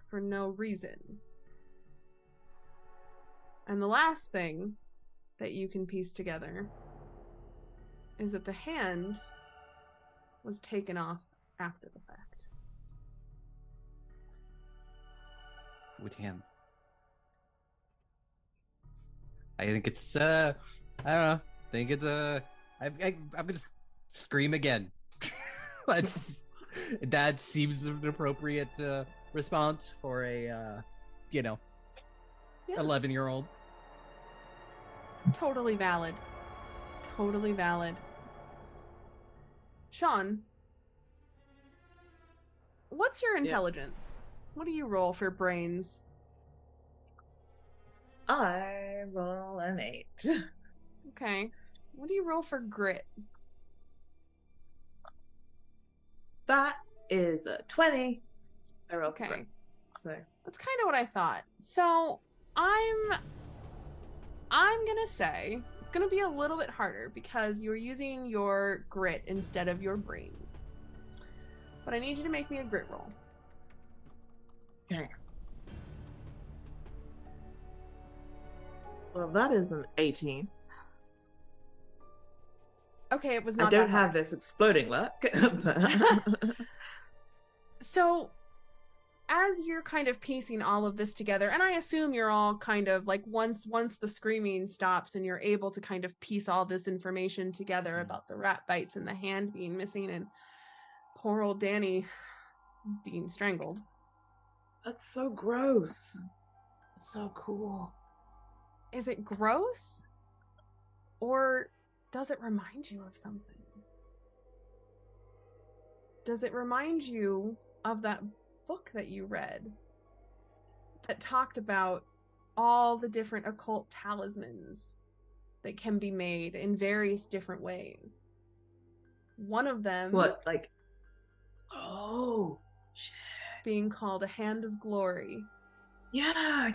for no reason. And the last thing that you can piece together is that the hand was taken off after the fact. With him. I think it's, I don't know. I think it's, I'm gonna scream again. That seems an appropriate response for a, Yeah. 11-year-old. Totally valid. Totally valid. Shaun, what's your intelligence? What do you roll for brains? I roll an 8. Okay. What do you roll for grit? That is a 20. I roll Okay. for grit. So That's kind of what I thought. So I'm gonna say it's gonna be a little bit harder because you're using your grit instead of your brains. But I need you to make me a grit roll. okay. Well, that is an 18. Okay, it was not I don't that hard. have this exploding luck. So as you're kind of piecing all of this together, and I assume you're all kind of like once the screaming stops and you're able to kind of piece all this information together about the rat bites and the hand being missing and poor old Danny being strangled. That's so gross. It's so cool. Is it gross? Or does it remind you of something? Does it remind you of that book that you read that talked about all the different occult talismans that can be made in various different ways? One of them What, like? Oh, shit. being called a hand of glory. Yeah.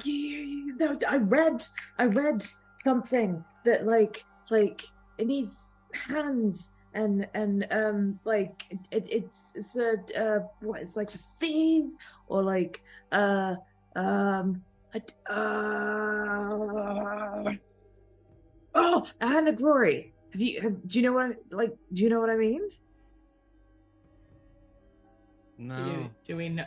No, I read something that like it needs hands and like it's a what, it's like for thieves or like um oh, a hand of glory. Do you know what I mean? No. Do we know?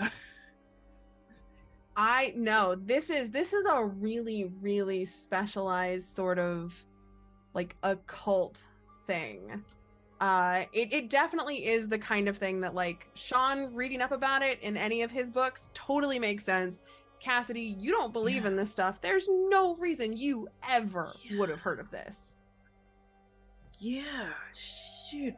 I know this is a really, really specialized sort of like occult thing. It definitely is the kind of thing that like Shaun reading up about it in any of his books totally makes sense. Cassidy, you don't believe in this stuff. There's no reason you ever would have heard of this. Yeah, shoot.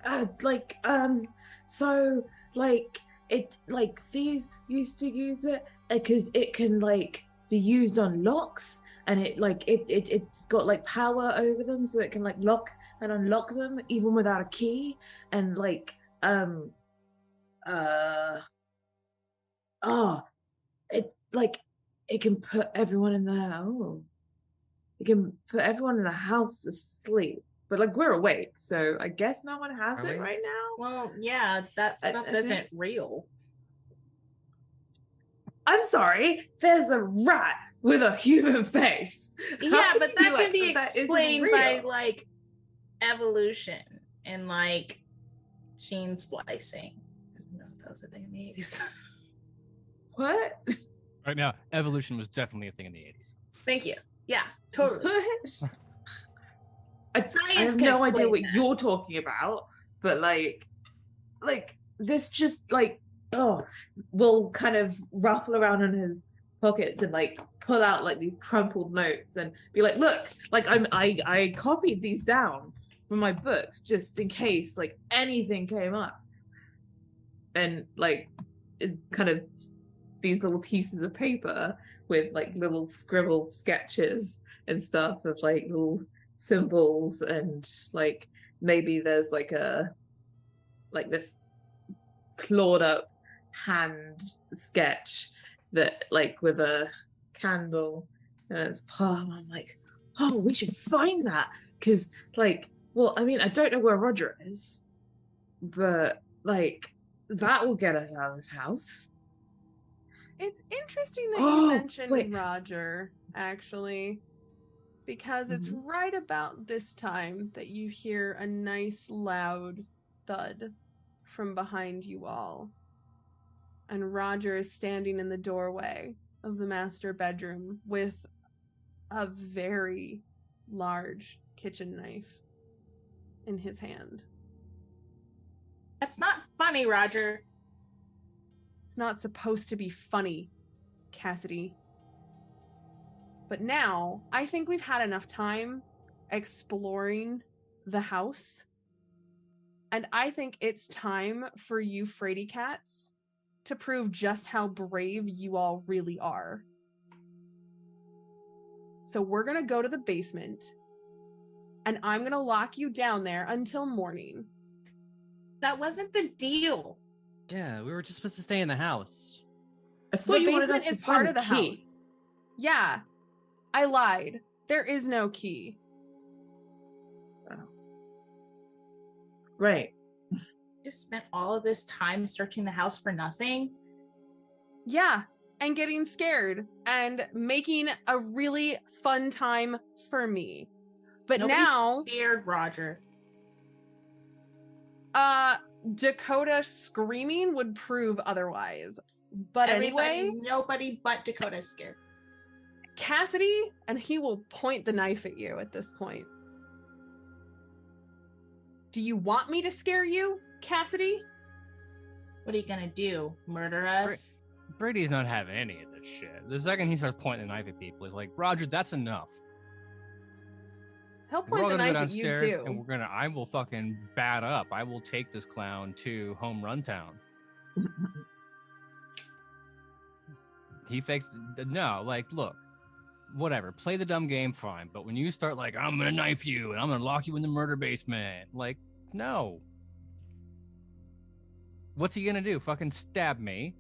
So like it like thieves used to use it because it can like be used on locks and it's got like power over them so it can like lock and unlock them even without a key and like it can put everyone in it can put everyone in the house to sleep. But like we're awake, so I guess no one has Are it we? right now. Well, yeah, that stuff isn't real. I'm sorry, there's a rat with a human face. Yeah, but that How can be that isn't explained by real? like evolution and like gene splicing. I don't know if that was a thing in the 80s. What? Right now, evolution was definitely a thing in the 80s. Thank you. Yeah, totally. I Science have can no idea explain what that. you're talking about, but like this just like will kind of ruffle around in his pockets and like pull out like these crumpled notes and be like, look, like I copied these down from my books just in case like anything came up. And like it's kind of these little pieces of paper with like little scribble sketches and stuff of like little symbols and like maybe there's like this clawed up hand sketch that like with a candle and it's palm. I'm like, oh, we should find that because like, well, I mean, I don't know where Roger is, but like that will get us out of this house. It's interesting that you mentioned wait. Roger, actually, because it's right about this time that you hear a nice loud thud from behind you all. And Roger is standing in the doorway of the master bedroom with a very large kitchen knife in his hand. That's not funny, Roger. It's not supposed to be funny, Cassidy. But now, I think we've had enough time exploring the house. And I think it's time for you Frady cats to prove just how brave you all really are. So we're going to go to the basement, and I'm going to lock you down there until morning. That wasn't the deal. Yeah, we were just supposed to stay in the house. I thought The you wanted us basement to is part find of the a key. house. Yeah, I lied. There is no key. Right. Just spent all of this time searching the house for nothing. Yeah, and getting scared and making a really fun time for me. But Nobody's now, scared, Roger. Dakota screaming would prove otherwise. But anyway, nobody but Dakota is scared. Cassidy, and he will point the knife at you at this point. Do you want me to scare you, Cassidy? What are you gonna do? Murder us? Brady's not having any of this shit. The second he starts pointing the knife at people, he's like, Roger, that's enough. He'll We're point all the gonna go knife at you downstairs too. and I will fucking bat up. I will take this clown to Home Run Town. He fakes, no, like, look, whatever, play the dumb game, fine. But when you start like, I'm gonna knife you and I'm gonna lock you in the murder basement, like, no. What's he gonna do? Fucking stab me?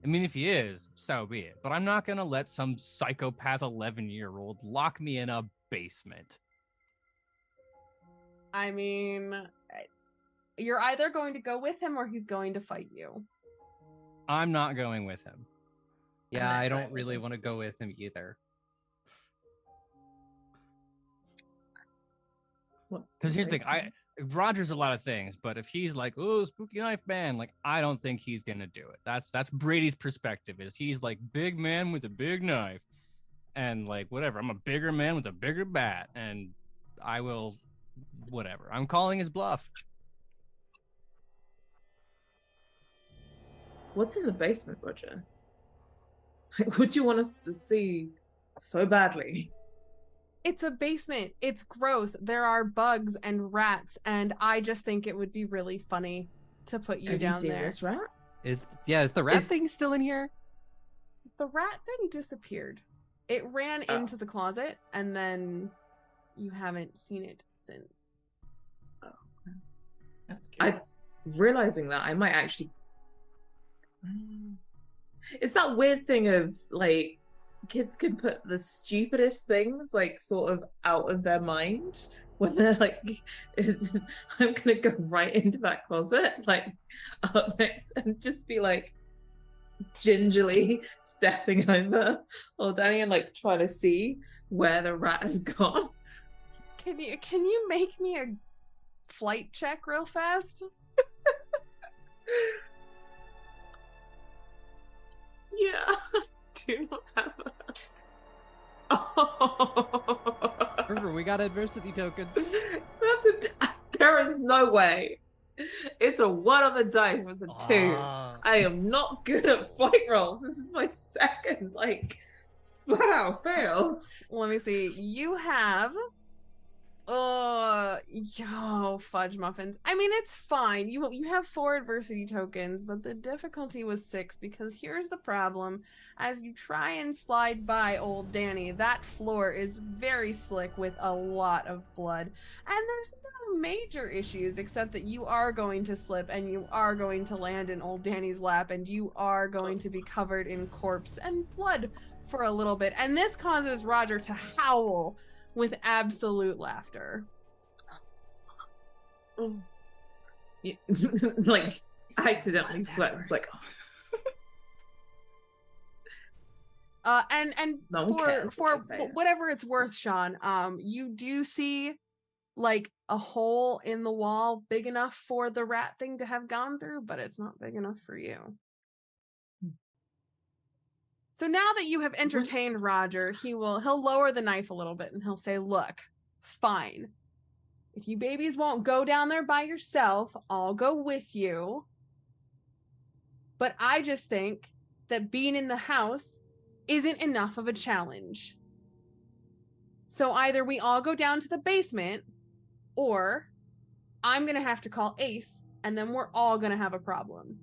I mean, if he is, so be it. But I'm not gonna let some psychopath 11-year-old lock me in a basement. I mean, you're either going to go with him or he's going to fight you. I'm not going with him. Yeah, I'm not I going don't with really him. want to go with him either. Because here's the thing, Roger's a lot of things, but if he's like, oh, spooky knife man, like, I don't think he's gonna do it. That's Brady's perspective, is he's like big man with a big knife, and like whatever. I'm a bigger man with a bigger bat, and I will, whatever. I'm calling his bluff. What's in the basement, Roger? Like, what do you want us to see so badly? It's a basement. It's gross. There are bugs and rats, and I just think it would be really funny to put you Have down you seen there. this rat? Is the rat thing still in here? The rat thing disappeared. It ran Oh. into the closet, and then you haven't seen it since. That's Realizing that I might actually. It's that weird thing of like kids can put the stupidest things like sort of out of their mind when they're like, I'm gonna go right into that closet, like up next, and just be like gingerly stepping over or Danny and like trying to see where the rat has gone. Can you make me a flight check real fast? Yeah, do not have a... Remember, we got adversity tokens. There is no way. It's a 1 on the dice. It's a 2. I am not good at fight rolls. This is my second, like, flat out fail. Let me see. You have fudge muffins. I mean, it's fine. You have 4 adversity tokens, but the difficulty was 6 because here's the problem. As you try and slide by old Danny, that floor is very slick with a lot of blood. And there's no major issues except that you are going to slip and you are going to land in old Danny's lap and you are going to be covered in corpse and blood for a little bit. And this causes Roger to howl with absolute laughter. Like, accidentally sweats, like... And No one cares for if you say it. whatever it's worth, Shaun, you do see like a hole in the wall big enough for the rat thing to have gone through, but it's not big enough for you. So now that you have entertained Roger, he'll lower the knife a little bit and he'll say, look, fine. If you babies won't go down there by yourself, I'll go with you. But I just think that being in the house isn't enough of a challenge. So either we all go down to the basement, or I'm going to have to call Ace, and then we're all going to have a problem.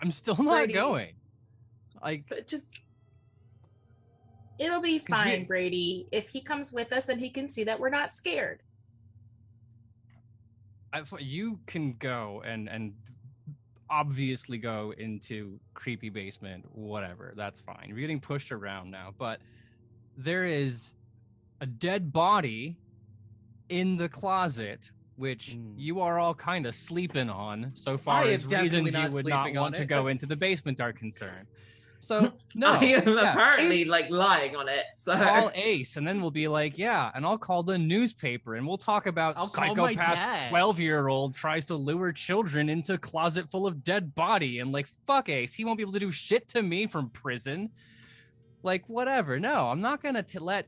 I'm still not Brady. going. Like, But just It'll be 'Cause fine, you- Brady. If he comes with us, then he can see that we're not scared. you can go and obviously go into creepy basement, whatever. That's fine. You're getting pushed around now, but there is a dead body in the closet, which you are all kind of sleeping on so far I am as definitely reasons you not would not sleeping on want to it. go into the basement are concerned. So no, I am yeah, apparently Ace- like lying on it. So call Ace, and then we'll be like, yeah, and I'll call the newspaper, and we'll talk about I'll call my psychopath dad. 12-year-old tries to lure children into closet full of dead body, and like, fuck Ace, he won't be able to do shit to me from prison. Like, whatever. No, I'm not gonna let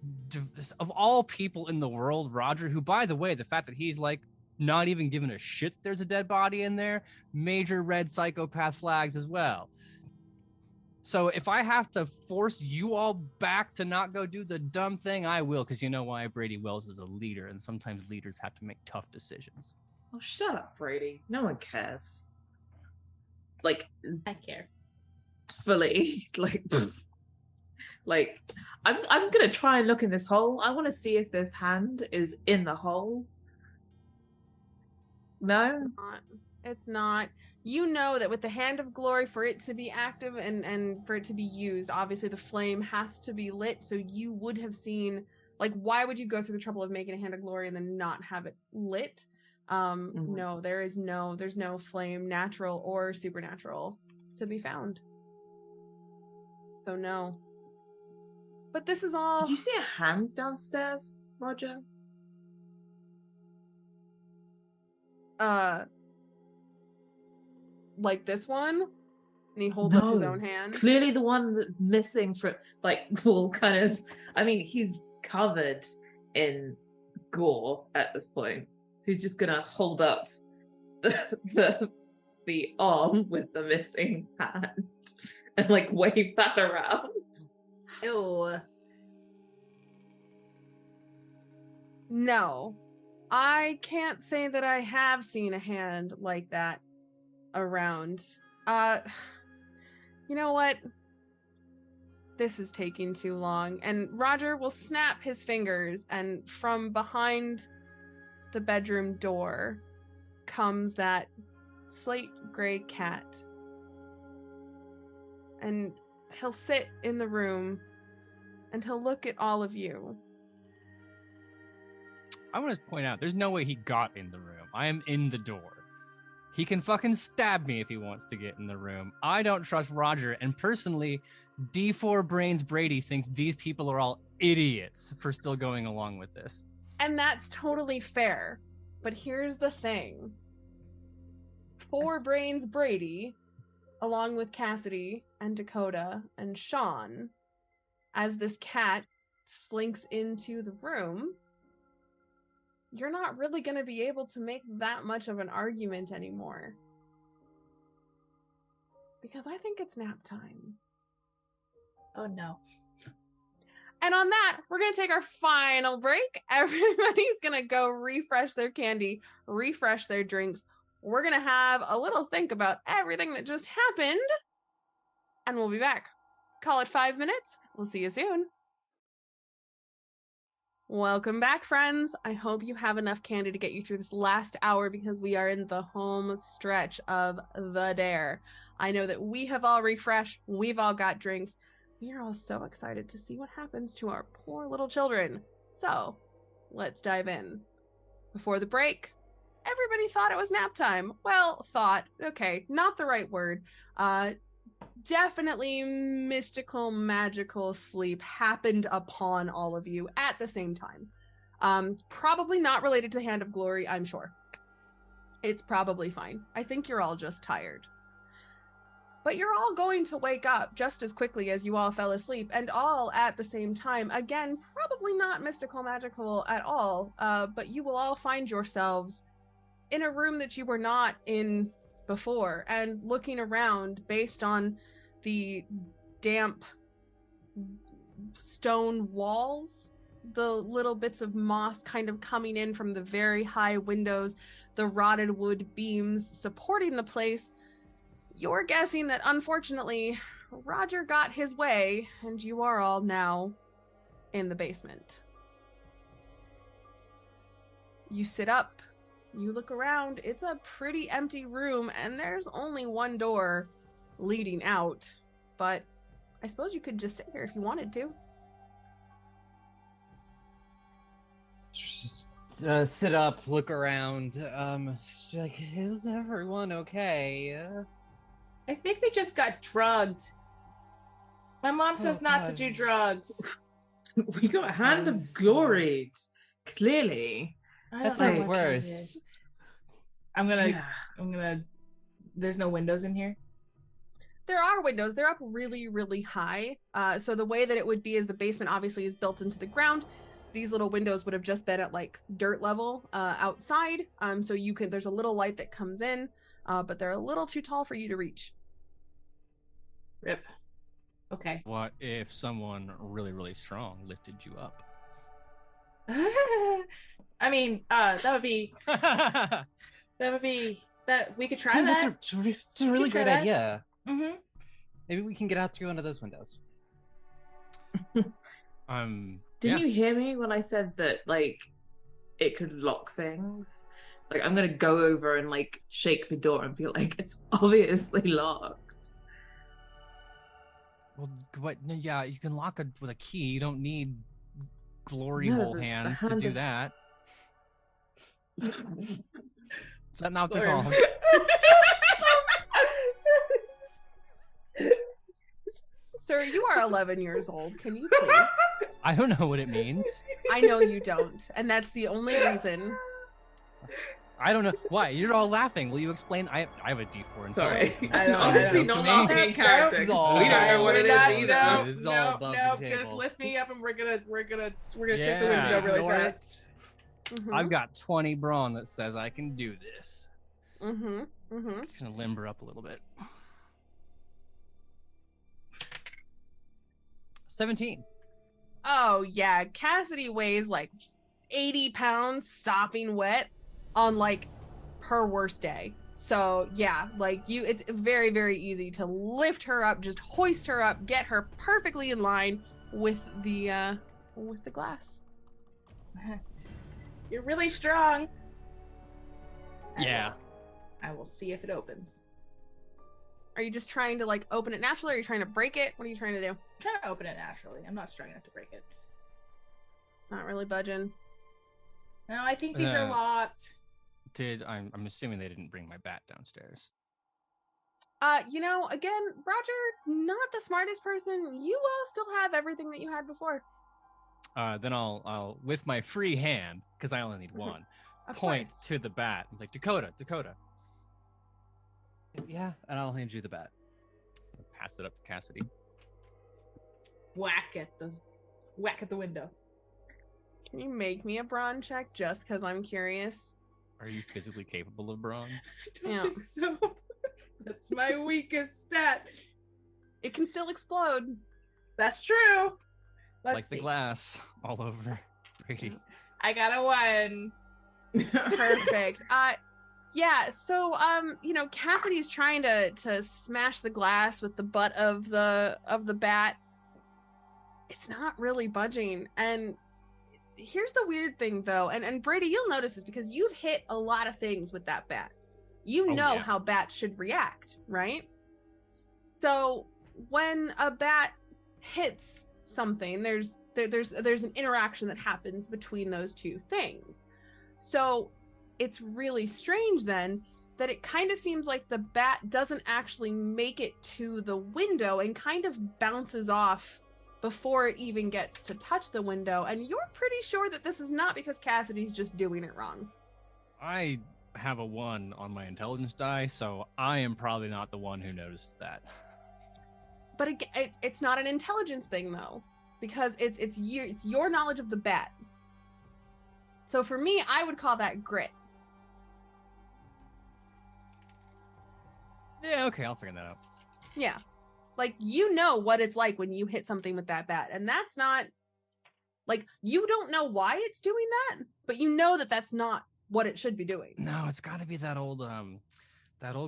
of all people in the world, Roger, who, by the way, the fact that he's like not even giving a shit there's a dead body in there, major red psychopath flags as well. So if I have to force you all back to not go do the dumb thing, I will, because you know why? Brady Wells is a leader, and sometimes leaders have to make tough decisions. oh, shut up, Brady. No one cares. Like I care. fully, like, like I'm gonna try and look in this hole. I want to see if this hand is in the hole. No, It's not. You know that with the Hand of Glory, for it to be active and for it to be used, obviously the flame has to be lit. So you would have seen, like, why would you go through the trouble of making a Hand of Glory and then not have it lit? No, there's no flame, natural or supernatural, to be found. So no. But this is all. Did you see a hand downstairs, Roger? Like this one? And he holds up his No. own hand. Clearly the one that's missing from, like, well, kind of, I mean, he's covered in gore at this point. So he's just gonna hold up the arm with the missing hand and like wave that around. Ew. No. I can't say that I have seen a hand like that around. You know what? This is taking too long. And Roger will snap his fingers, and from behind the bedroom door comes that slate gray cat. And he'll sit in the room and he'll look at all of you. I want to point out, there's no way he got in the room. I am in the door. He can fucking stab me if he wants to get in the room. I don't trust Roger, and personally, D4 Brains Brady thinks these people are all idiots for still going along with this. And that's totally fair. But here's the thing. 4 Brains Brady, along with Cassidy and Dakota and Shaun, as this cat slinks into the room, you're not really going to be able to make that much of an argument anymore. Because I think it's nap time. Oh no. And on that, we're going to take our final break. Everybody's going to go refresh their candy, refresh their drinks. We're going to have a little think about everything that just happened. And we'll be back. Call it 5 minutes. We'll see you soon. Welcome back, friends. I hope you have enough candy to get you through this last hour, because we are in the home stretch of the dare. I know that we have all refreshed. We've all got drinks. We are all so excited to see what happens to our poor little children. So, let's dive in. Before the break, everybody thought it was nap time. Well, thought, okay, not the right word. Definitely mystical, magical sleep happened upon all of you at the same time. Probably not related to the Hand of Glory, I'm sure. It's probably fine. I think you're all just tired. But you're all going to wake up just as quickly as you all fell asleep, and all at the same time. Again, probably probably not mystical, magical at all, but you will all find yourselves in a room that you were not in before, and looking around based on the damp stone walls, the little bits of moss kind of coming in from the very high windows, the rotted wood beams supporting the place. You're guessing that unfortunately Roger got his way and you are all now in the basement. You sit up, you look around, it's a pretty empty room and there's only one door leading out, but I suppose you could just sit here if you wanted to. Just sit up, look around. Like, is everyone okay? I think we just got drugged. My mom says not to do drugs. We got hand of glory, clearly. That don't know sounds what that worse. is. I'm gonna. There's no windows in here. There are windows. They're up really, really high. So the way that it would be is the basement obviously is built into the ground. These little windows would have just been at like dirt level outside. So you can. There's a little light that comes in, but they're a little too tall for you to reach. Rip. Okay. What if someone really, really strong lifted you up? I mean, that would be that we could try that. It's a really try great that. idea. Mm-hmm. Maybe we can get out through one of those windows. Didn't you hear me when I said that, like, it could lock things? Like, I'm gonna go over and, like, shake the door and be like, it's obviously locked. Well, what? No, yeah, you can lock it with a key. You don't need glory No, hole the hands to hand do of- that. Is that not the Sorry. call? Sir, you are 11 years old. Can you please? I don't know what it means. I know you don't, and that's the only reason. I don't know why. You're all laughing. Will you explain? I have a D4. In Sorry. Sorry. I don't- Honestly, I not don't- our main character. It's 'cause all- we don't know what it is either. This is all above the Just table. lift me up and we're gonna check the window really ignore it. fast. Mm-hmm. I've got 20 brawn that says I can do this. Mm-hmm. Mm-hmm. Just gonna limber up a little bit. 17. Oh yeah, Cassidy weighs like 80 pounds, sopping wet on like her worst day. So yeah, like it's very, very easy to lift her up, just hoist her up, get her perfectly in line with the glass. You're really strong. Yeah. I will see if it opens. Are you just trying to like open it naturally, or are you trying to break it? What are you trying to do? I'm trying to open it naturally. I'm not strong enough to break it. It's not really budging. No, I think these are locked. I'm assuming they didn't bring my bat downstairs. Again, Roger, not the smartest person. You will still have everything that you had before. Then I'll with my free hand, because I only need one, Of point course. to the bat. I'm like, Dakota. Yeah, and I'll hand you the bat. I'll pass it up to Cassidy. Whack at the window. Can you make me a brawn check just because I'm curious? Are you physically capable of brawn? I don't Yeah. think so. That's my weakest stat. It can still explode. That's true. Let's Like see. the glass all over Brady. I got a 1. Perfect. Yeah, so Cassidy's trying to smash the glass with the butt of the bat. It's not really budging. And here's the weird thing though, and Brady, you'll notice this because you've hit a lot of things with that bat. You Oh, know yeah. how bats should react, right? So when a bat hits something, there's an interaction that happens between those two things. So it's really strange then that it kind of seems like the bat doesn't actually make it to the window and kind of bounces off before it even gets to touch the window. And you're pretty sure that this is not because Cassidy's just doing it wrong. I have a 1 on my intelligence die, so I am probably not the one who notices that. But again, it's not an intelligence thing though. because it's your knowledge of the bat. So for me, I would call that grit. Yeah, okay, I'll figure that out. Yeah. Like, you know what it's like when you hit something with that bat. And that's not, like, you don't know why it's doing that, but you know that that's not what it should be doing. No, it's got to be that old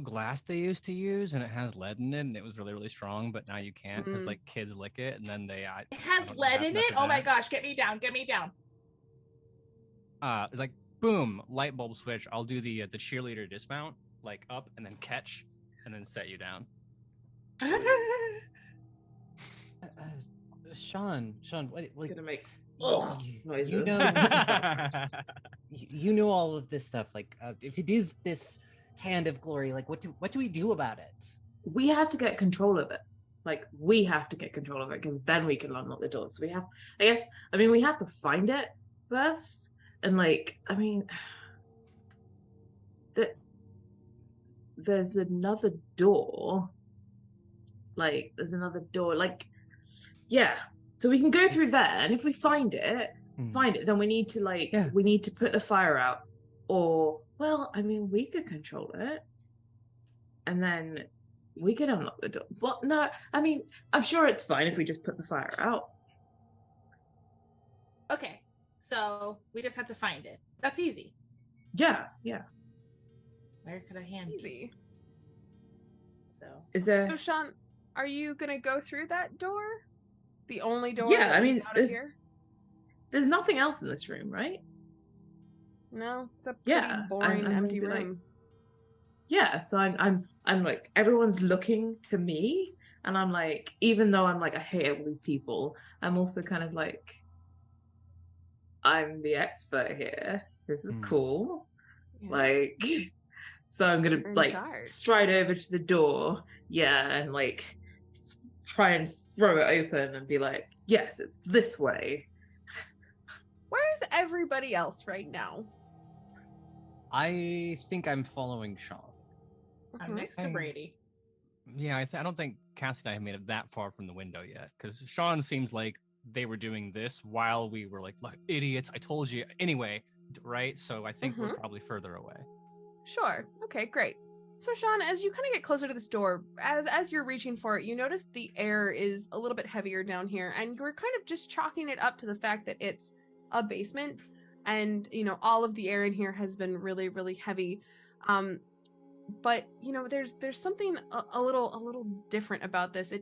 glass they used to use, and it has lead in it, and it was really, really strong, but now you can't because, like, kids lick it, and then they... It has lead in it? Oh my gosh, get me down, get me down. Like, boom, light bulb switch. I'll do the cheerleader dismount, like, up and then catch, and then set you down. Shaun, what Gonna make noises. You know all of this stuff. Like, if it is this hand of glory, like, what do we do about it? We have to get control of it. Like, we have to get control of it, because then we can unlock the doors. So we have, we have to find it first. And, like, there's another door. Like, yeah. So we can go through there, and if we find it, then we need to, we need to put the fire out. Or, we could control it. And then we could unlock the door. Well, no, I'm sure it's fine if we just put the fire out. Okay, so we just have to find it. That's easy. Yeah. Where could a hand be? So is there? So Shaun, are you gonna go through that door? The only door? Yeah, out of here? There's nothing else in this room, right? No, it's a pretty boring, empty room. So I'm like, everyone's looking to me, and I'm like, even though I'm like, I hate all these people, I'm also kind of like, I'm the expert here. This is cool. Yeah. Like, so I'm gonna stride over to the door, and like try and throw it open and be like, yes, it's this way. Where's everybody else right now? I think I'm following Shaun. I'm next to Brady. Yeah, I don't think Cassidy and I have made it that far from the window yet, because Shaun seems like they were doing this while we were like, look, idiots, I told you. Anyway, right? So I think we're probably further away. Sure. Okay, great. So Shaun, as you kind of get closer to this door, as you're reaching for it, you notice the air is a little bit heavier down here, and you're kind of just chalking it up to the fact that it's a basement, and all of the air in here has been really, really heavy. But there's something a little different about this.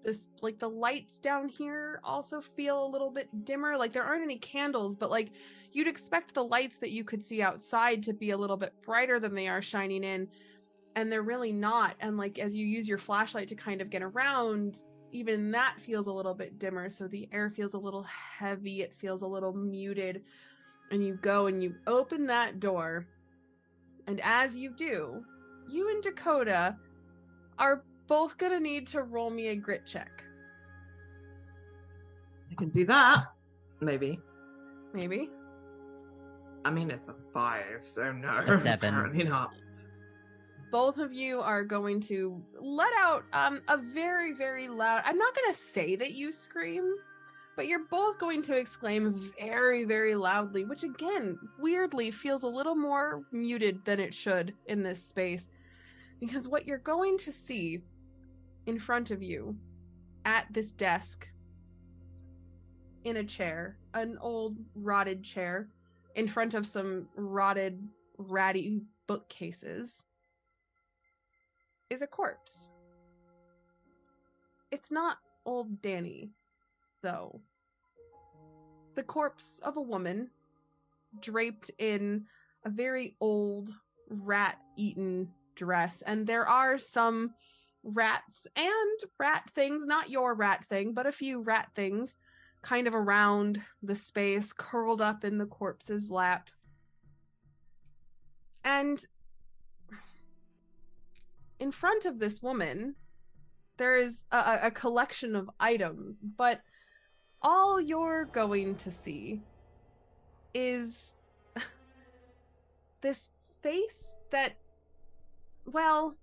This like the lights down here also feel a little bit dimmer. Like, there aren't any candles, but like you'd expect the lights that you could see outside to be a little bit brighter than they are shining in, and they're really not. And like, as you use your flashlight to kind of get around, even that feels a little bit dimmer. So the air feels a little heavy. It feels a little muted. And you go and you open that door. And as you do, you and Dakota are both gonna need to roll me a grit check. I can do that. Maybe. It's a 5, so no. A 7. Apparently not. Both of you are going to let out a very, very loud... I'm not going to say that you scream, but you're both going to exclaim very, very loudly, which again, weirdly, feels a little more muted than it should in this space. Because what you're going to see in front of you at this desk, in a chair, an old rotted chair, in front of some rotted, ratty bookcases, is a corpse. It's not old Danny, though. It's the corpse of a woman draped in a very old, rat-eaten dress, and there are some rats and rat things, not your rat thing, but a few rat things kind of around the space, curled up in the corpse's lap. And in front of this woman, there is a collection of items, but all you're going to see is this face that, well,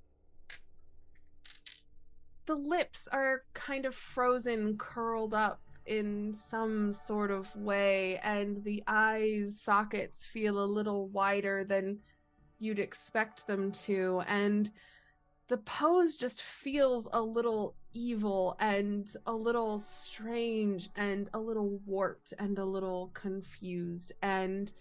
the lips are kind of frozen, curled up in some sort of way, and the eyes sockets feel a little wider than you'd expect them to, and the pose just feels a little evil and a little strange and a little warped and a little confused. And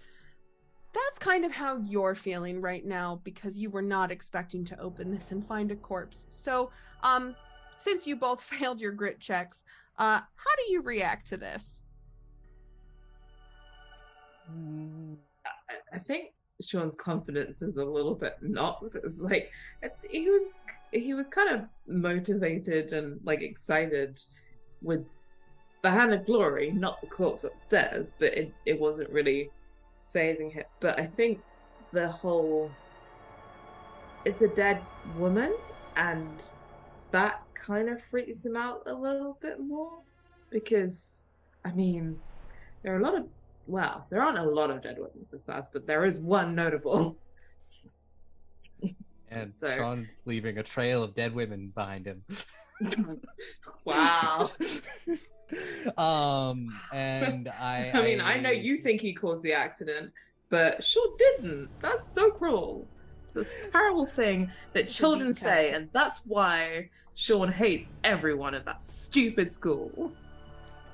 that's kind of how you're feeling right now, because you were not expecting to open this and find a corpse. So, since you both failed your grit checks, how do you react to this? I think Shaun's confidence is a little bit knocked. It's like he was kind of motivated and like excited with the Hand of Glory, not the corpse upstairs, but it wasn't really phasing him. But I think the whole it's a dead woman, and that kind of freaks him out a little bit more, because I mean there are a lot of there aren't a lot of dead women this fast, but there is one notable. And So- Shaun leaving a trail of dead women behind him. Wow. And I mean, I know you think he caused the accident, but Shaun didn't. That's so cruel. It's a terrible thing that It's a children deep say, cut. and that's why Shaun hates everyone at that stupid school.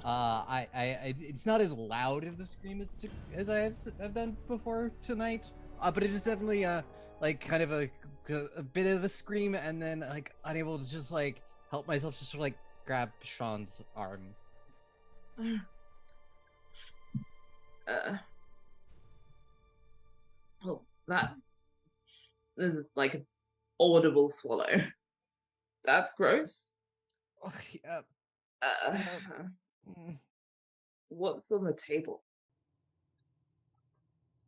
It's not as loud of the scream as I've done before tonight, but it is definitely like kind of a bit of a scream, and then like unable to just like help myself to sort of like grab Shaun's arm. Well, this is like an audible swallow. That's gross. Oh, yeah. Mm. What's on the table?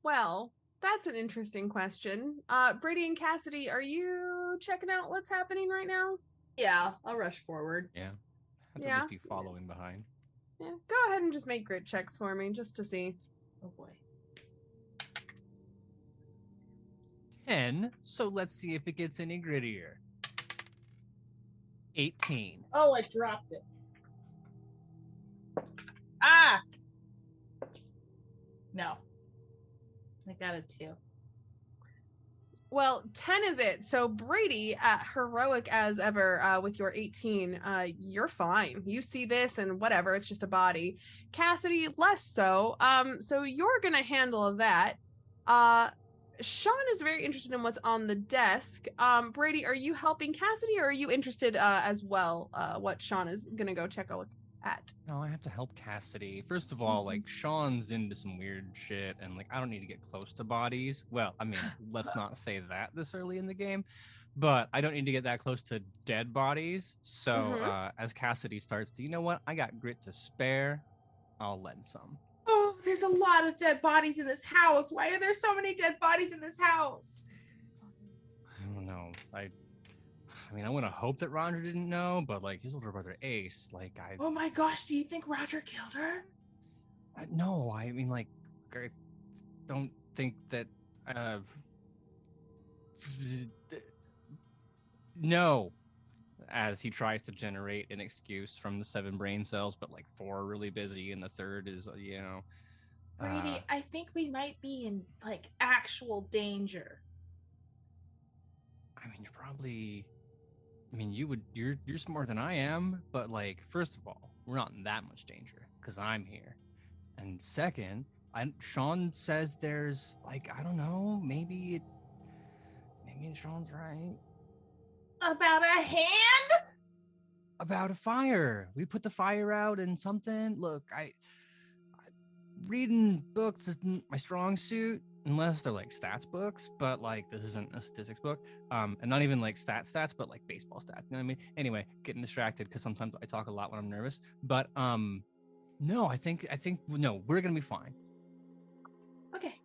Well, that's an interesting question. Brady and Cassidy, are you checking out what's happening right now? Yeah, I'll rush forward. Yeah. I have to Yeah. just be following behind. Yeah, go ahead and just make grit checks for me, just to see. Oh boy. 10. So let's see if it gets any grittier. 18. Oh, I dropped it. Ah! No. I got a 2. Well, 10 is it. So Brady, heroic as ever, with your 18, you're fine. You see this and whatever, it's just a body. Cassidy, less so. So you're gonna handle that. Shaun is very interested in what's on the desk. Brady, are you helping Cassidy, or are you interested as well what Shaun is gonna go check a look at? No, I have to help Cassidy. First of all, like Shaun's into some weird shit, and like I don't need to get close to bodies. Well, I mean, let's not say that this early in the game, but I don't need to get that close to dead bodies. So as Cassidy starts to, you know what? I got grit to spare. I'll lend some. Oh, there's a lot of dead bodies in this house. Why are there so many dead bodies in this house? I don't know. I mean, I want to hope that Roger didn't know, but like his older brother Ace, like Oh my gosh, do you think Roger killed her? no, I mean, like, I don't think that. No, as he tries to generate an excuse from the 7 brain cells, but like 4 are really busy, and the third is, Brady, I think we might be in like actual danger. I mean, you're probably. I mean, you're smarter than I am, but like, first of all, we're not in that much danger because I'm here, and second, Shaun says there's like, I don't know, maybe Shaun's right About a hand? about a fire. We put the fire out and something. Look, I reading books isn't my strong suit unless they're like stats books, but like this isn't a statistics book, and not even like stats, but like baseball stats. You know what I mean? Anyway, getting distracted because sometimes I talk a lot when I'm nervous. But no, I think no, we're gonna be fine. Okay.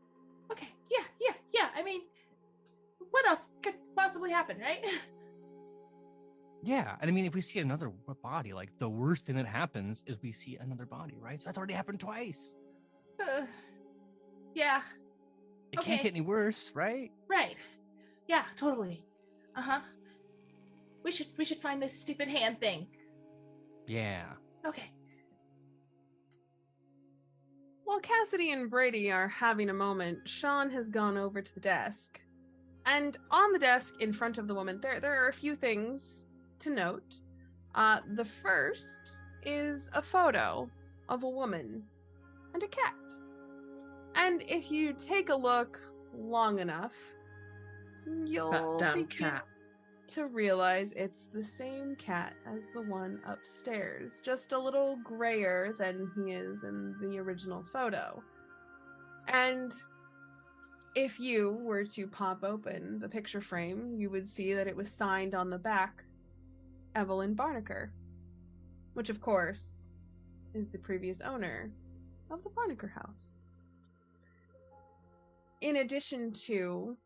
Yeah. I mean, what else could possibly happen, right? Yeah, and I mean, if we see another body, like the worst thing that happens is we see another body, right? So that's already happened twice. Yeah. It can't get any worse, right? Right. Yeah, totally. Uh-huh. We should find this stupid hand thing. Yeah. Okay. While Cassidy and Brady are having a moment, Shaun has gone over to the desk. And on the desk in front of the woman, there are a few things to note. The first is a photo of a woman and a cat. And if you take a look long enough, you'll That damn begin cat. to realize it's the same cat as the one upstairs, just a little grayer than he is in the original photo. And if you were to pop open the picture frame, you would see that it was signed on the back, Evelyn Barnaker, which of course is the previous owner of the Barnaker house. In addition to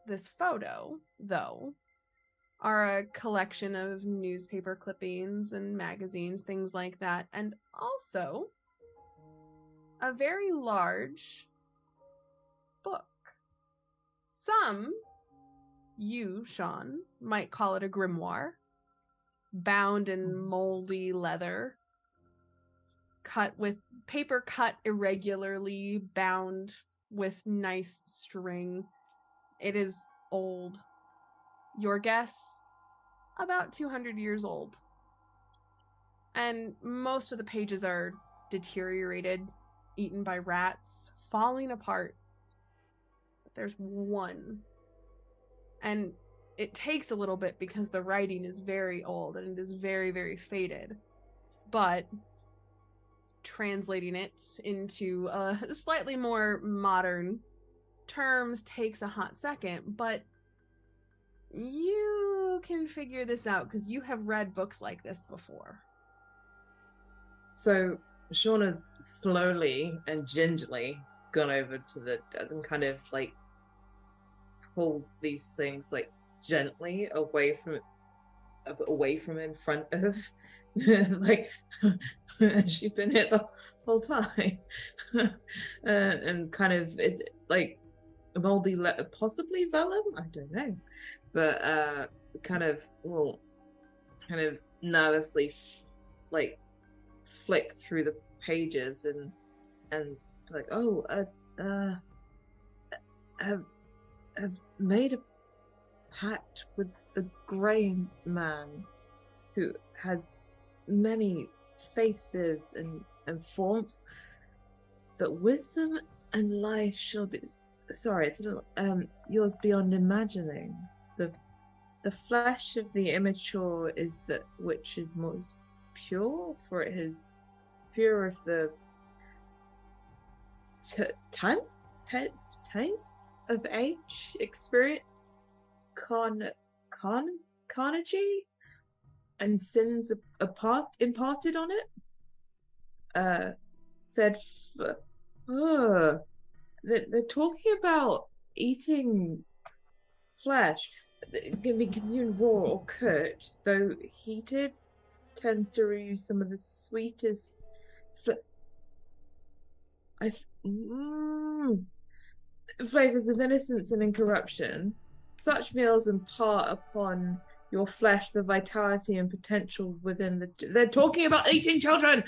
this photo, though, are a collection of newspaper clippings and magazines, things like that, and also a very large book. Some, you, Shaun, might call it a grimoire, bound in moldy leather, paper cut irregularly, bound with nice string. It is old. Your guess, about 200 years old. And most of the pages are deteriorated, eaten by rats, falling apart. But there's one. And it takes a little bit because the writing is very old and it is very, very faded. But translating it into slightly more modern terms takes a hot second, but you can figure this out because you have read books like this before. So Shaun has slowly and gingerly gone over to the and kind of like pulled these things like gently away from in front of like she's been hit the whole time and kind of it like moldy possibly vellum, I don't know, but kind of nervously like flick through the pages and like, have made a pact with the grey man who has many faces and forms, that wisdom and life shall be, sorry, it's a little yours beyond imaginings. The flesh of the immature is that which is most pure, for it is pure of the taints of age, experience, carnage, and sins imparted on it. Said, they're talking about eating flesh. It can be consumed raw or cooked, though heated tends to use some of the sweetest flavors of innocence and incorruption. Such meals impart upon your flesh the vitality and potential within the. They're talking about eating children.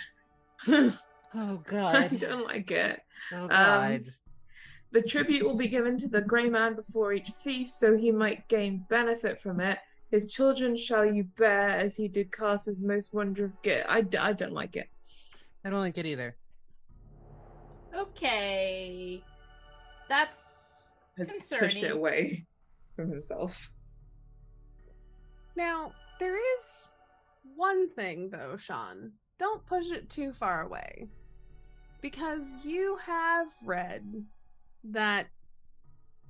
Oh God! I don't like it. Oh God! The tribute will be given to the grey man before each feast, so he might gain benefit from it. His children shall you bear, as he did Carter's most wondrous gift. I don't like it. I don't like it either. Okay, that's concerning. Pushed it away from himself. Now, there is one thing, though, Shaun. Don't push it too far away. Because you have read that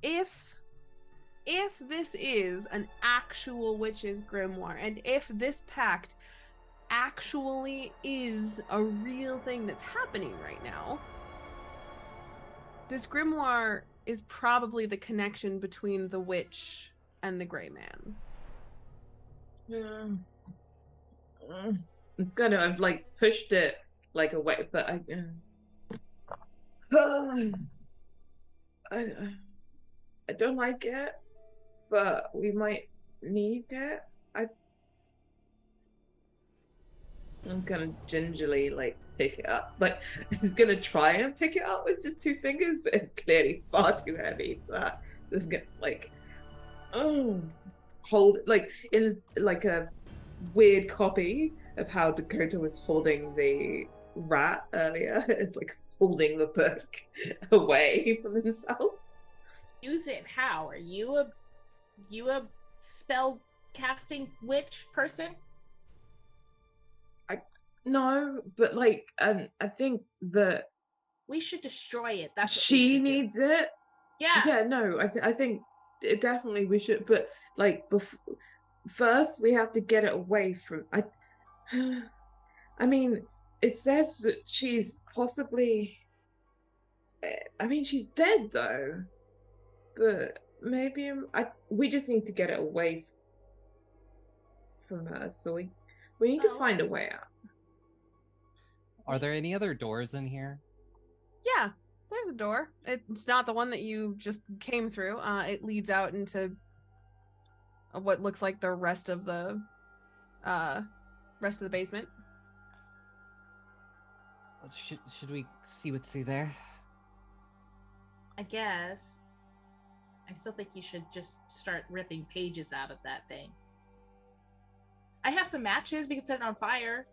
if this is an actual witch's grimoire, and if this pact actually is a real thing that's happening right now, this grimoire is probably the connection between the witch and the Grey Man. Yeah. It's kind of, I've like pushed it like away, but I don't like it, but we might need it. I'm gonna gingerly like pick it up. Like he's gonna try and pick it up with just 2 fingers, but it's clearly far too heavy for that. Just gonna like, oh, hold like in like a weird copy of how Dakota was holding the rat earlier. It's like holding the book away from himself. Use it how? Are you a spell casting witch person? No, but like, I think that We should destroy it. That's what she needs it. Yeah. Yeah, no, I think it definitely we should, but like first we have to get it away from. I mean, it says that she's possibly. I mean, she's dead though, but maybe we just need to get it away from her. So we need to find a way out. Are there any other doors in here? Yeah, there's a door. It's not the one that you just came through. It leads out into what looks like the rest of the basement. Should we see what's through there? I guess. I still think you should just start ripping pages out of that thing. I have some matches. We can set it on fire.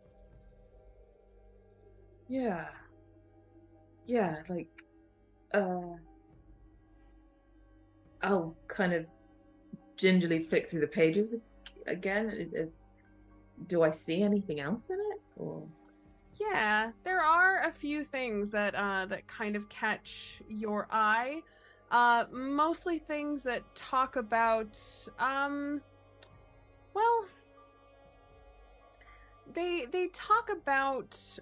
Yeah, like, I'll kind of gingerly flick through the pages again. Do I see anything else in it? Or Yeah, there are a few things that that kind of catch your eye. Mostly things that talk about well, they talk about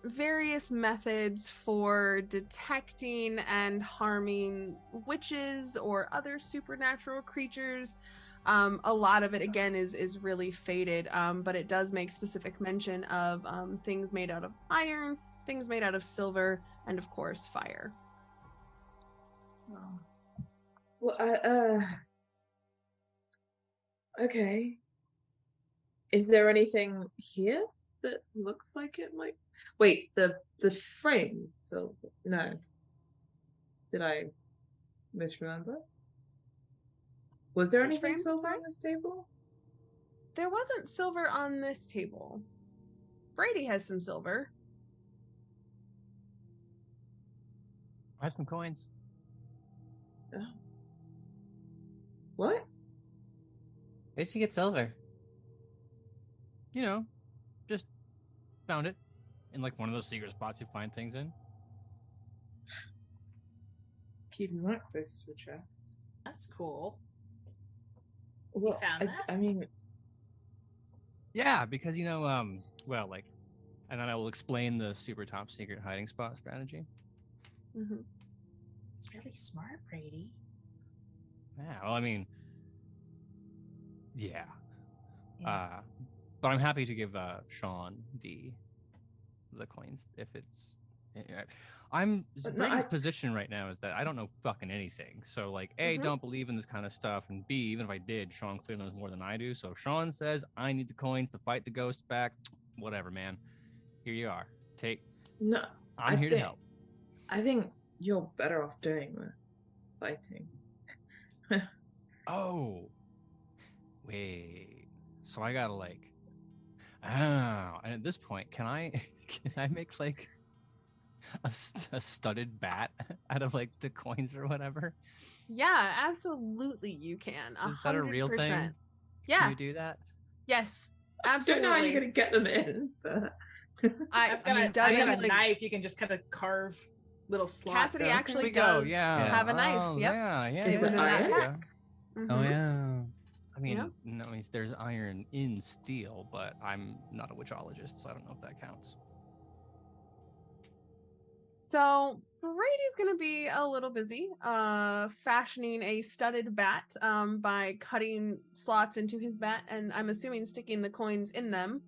various methods for detecting and harming witches or other supernatural creatures. A lot of it again is really faded, but it does make specific mention of things made out of iron, things made out of silver, and of course fire. well, okay. Is there anything here that looks like it might? Wait, the frames. So no. Did I misremember? Was there Which anything frame? silver Sorry? on this table? There wasn't silver on this table. Brady has some silver. I have some coins. Oh. What? Where'd you get silver? You know, just found it in like one of those secret spots you find things in. Keeping that close to the chest. That's cool. Well, You found that? I mean, Yeah, because well, like, and then I will explain the super top secret hiding spot strategy. Mm-hmm. It's really smart, Brady. Yeah, well, I mean, yeah. Yeah. But I'm happy to give Shaun the coins if it's. Brady's position right now is that I don't know fucking anything. So like, A, don't believe in this kind of stuff, and B, even if I did, Shaun clearly knows more than I do. So if Shaun says I need the coins to fight the ghost back, whatever, man. Here you are. no. I'm here to help. I think you're better off doing the fighting. Oh, wait. So I gotta like, and at this point, can I make like a studded bat out of like the coins or whatever? Yeah, absolutely you can. Is that a real thing? Yeah. Can you do that? Yes, I absolutely. don't know how you're gonna get them in, but I've got a knife. You can just kind of carve little slots. Cassidy actually go. does Yeah. have a knife. Oh, Yep. yeah. It was in that pack. Oh Mhm. yeah. I mean, Yeah. no, I mean, there's iron in steel, but I'm not a witchologist, so I don't know if that counts. So Brady's gonna be a little busy fashioning a studded bat by cutting slots into his bat, and I'm assuming sticking the coins in them.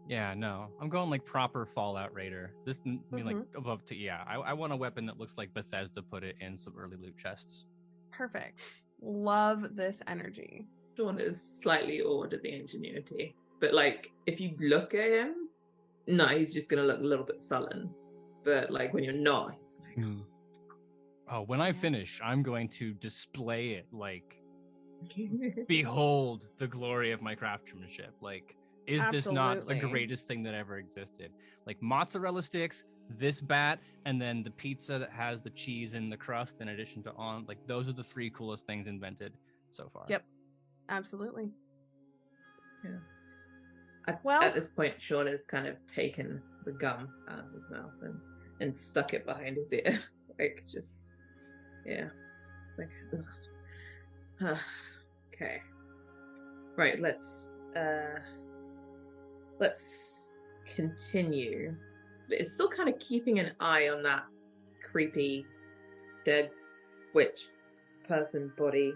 Yeah, no, I'm going like proper Fallout Raider. This, I mean, like above to, yeah. I want a weapon that looks like Bethesda put it in some early loot chests. Perfect. Love this energy. Dawn is slightly awed at the ingenuity. But like, if you look at him, no, he's just gonna look a little bit sullen. But like when you're not, he's like, oh, when I finish, I'm going to display it like, behold the glory of my craftsmanship. Like, is this not the Absolutely. greatest thing that ever existed? Like mozzarella sticks, this bat, and then the pizza that has the cheese in the crust in addition to on. Like, those are the 3 coolest things invented so far. Yep. Absolutely. Yeah. Well- At this point, Shaun has kind of taken the gum out of his mouth and stuck it behind his ear. Like, just, yeah. It's like, ugh. Okay. Right, let's continue. But it's still kind of keeping an eye on that creepy dead witch person body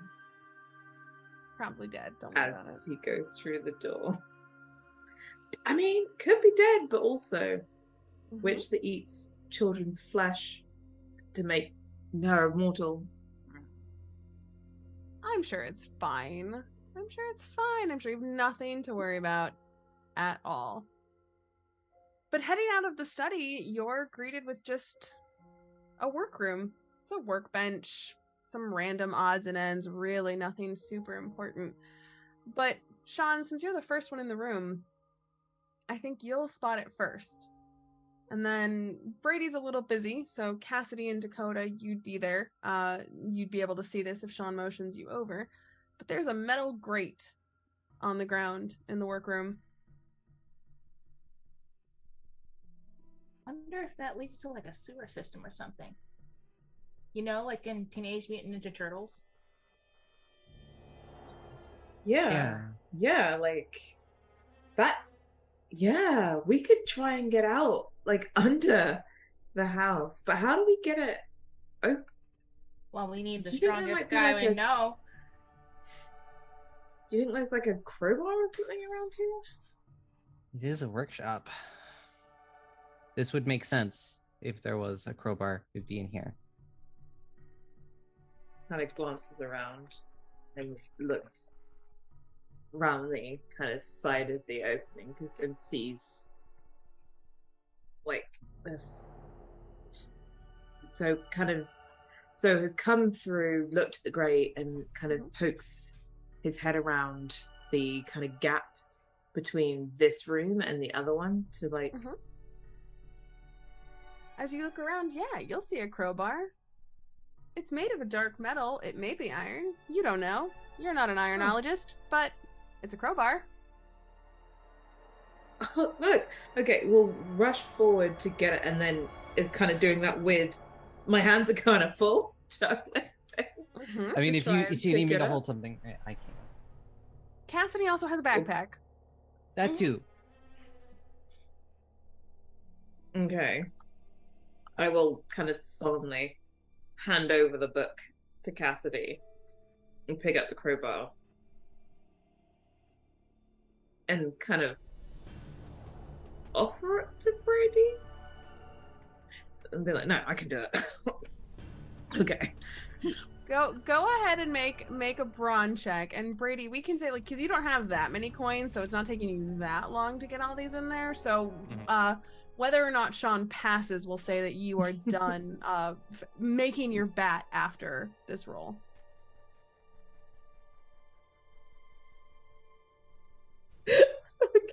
Probably dead. Don't worry about it. as he goes through the door. I mean, could be dead, but also Mhm. witch that eats children's flesh to make her immortal. I'm sure it's fine. I'm sure it's fine. I'm sure you have nothing to worry about at all. But heading out of the study, you're greeted with just a workroom. It's a workbench, some random odds and ends, really nothing super important. But Shaun, since you're the first one in the room, I think you'll spot it first. And then Brady's a little busy, so Cassidy and Dakota, you'd be there. You'd be able to see this if Shaun motions you over. But there's a metal grate on the ground in the workroom. Wonder if that leads to like a sewer system or something. You know, like in Teenage Mutant Ninja Turtles. Yeah, like that. Yeah, we could try and get out, like under the house. But how do we get it open? Well, we need the Do you think there strongest might be, guy like, we a- know. Do you think there's like a crowbar or something around here? It is a workshop. This would make sense if there was a crowbar. It'd be in here. Kind of glances around and looks around the kind of side of the opening and sees like this. So has come through, looked at the grate, and kind of pokes his head around the kind of gap between this room and the other one to like. Mhm. As you look around, yeah, you'll see a crowbar. It's made of a dark metal. It may be iron. You don't know. You're not an ironologist, but it's a crowbar. Oh, look, okay, we'll rush forward to get it, and then it's kind of doing that weird. My hands are kind of full. Juggling thing. Mhm. I mean, To if try you and if you need pick me it to up. hold something, I can. Cassidy also has a backpack. That Mhm. too. Okay. I will kind of solemnly hand over the book to Cassidy and pick up the crowbar and kind of offer it to Brady and be like, no, I can do it. Okay. Go ahead and make a brawn check. And Brady, we can say, like, because you don't have that many coins, so it's not taking you that long to get all these in there. So whether or not Shaun passes, we'll say that you are done making your bat after this roll.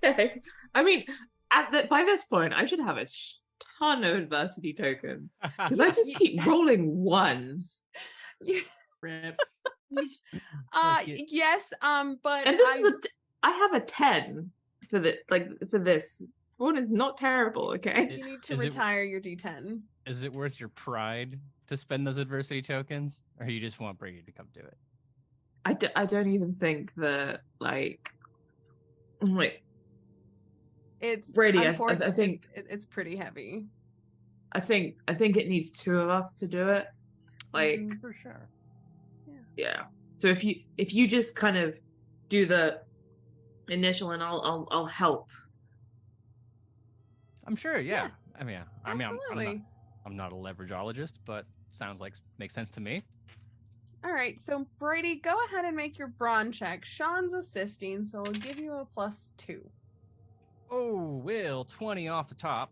Okay. I mean, by this point, I should have a ton of adversity tokens because I just keep rolling ones. Rip. Yes, but And I have a 10 for this. One is not terrible, okay? you need to Is it- retire your D10. Is it worth your pride to spend those adversity tokens, or you just want Brady to come do it? I don't even think that like It's Brady, I unfortunate- think it's pretty heavy. I think it needs 2 of us to do it. Like For sure. yeah. So if you just kind of do the initial and I'll help. I'm sure. Yeah. I mean, Absolutely. I'm not a leverageologist, but makes sense to me. All right, so Brady, go ahead and make your brawn check. Shaun's assisting, so I'll give you a +2. Oh, will 20 off the top.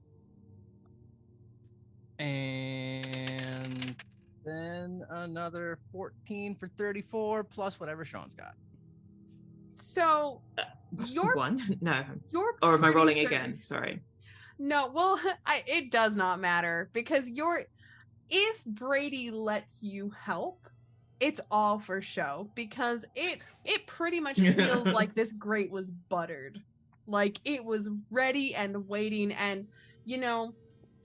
And then another 14 for 34 plus whatever Shaun's got. So you're One? No. you're Or am I pretty rolling certain- again? Sorry. No, well, it does not matter because if Brady lets you help, it's all for show because it pretty much feels like this grate was buttered. Like it was ready and waiting. And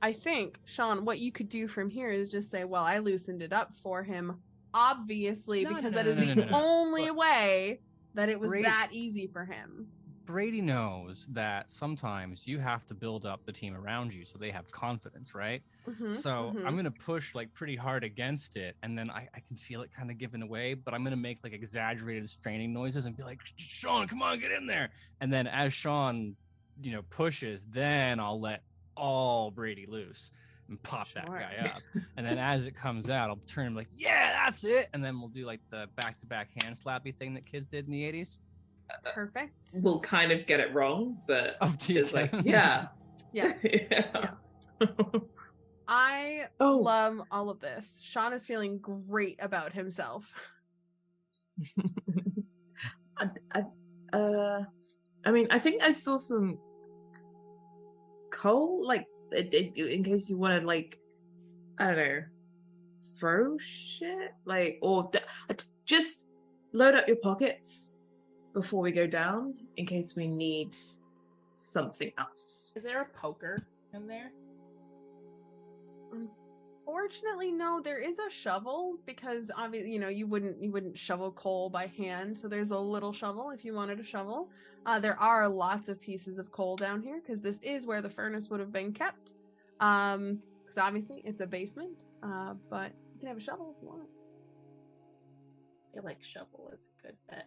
I think, Shaun, what you could do from here is just say, well, I loosened it up for him, obviously, because that is the only way that it was that easy for him. Brady knows that sometimes you have to build up the team around you so they have confidence, right? So I'm going to push like pretty hard against it, and then I can feel it kind of giving away, but I'm going to make like exaggerated straining noises and be like, Shaun, come on, get in there. And then as Shaun, pushes, then I'll let all Brady loose and pop that guy up. And then as it comes out, I'll turn him like, yeah, that's it. And then we'll do like the back-to-back hand slappy thing that kids did in the 80s. Perfect. We'll kind of get it wrong, but it's like, Yeah. yeah. I love all of this. Shaun is feeling great about himself. I mean, I think I saw some coal, like, in case you want to, like, I don't know, throw shit, like, or just load up your pockets before we go down in case we need something else. Is there a poker in there? Unfortunately, no. There is a shovel because obviously, you wouldn't shovel coal by hand. So there's a little shovel if you wanted a shovel. There are lots of pieces of coal down here because this is where the furnace would have been kept. Because obviously it's a basement. But you can have a shovel if you want. I feel like shovel is a good bet.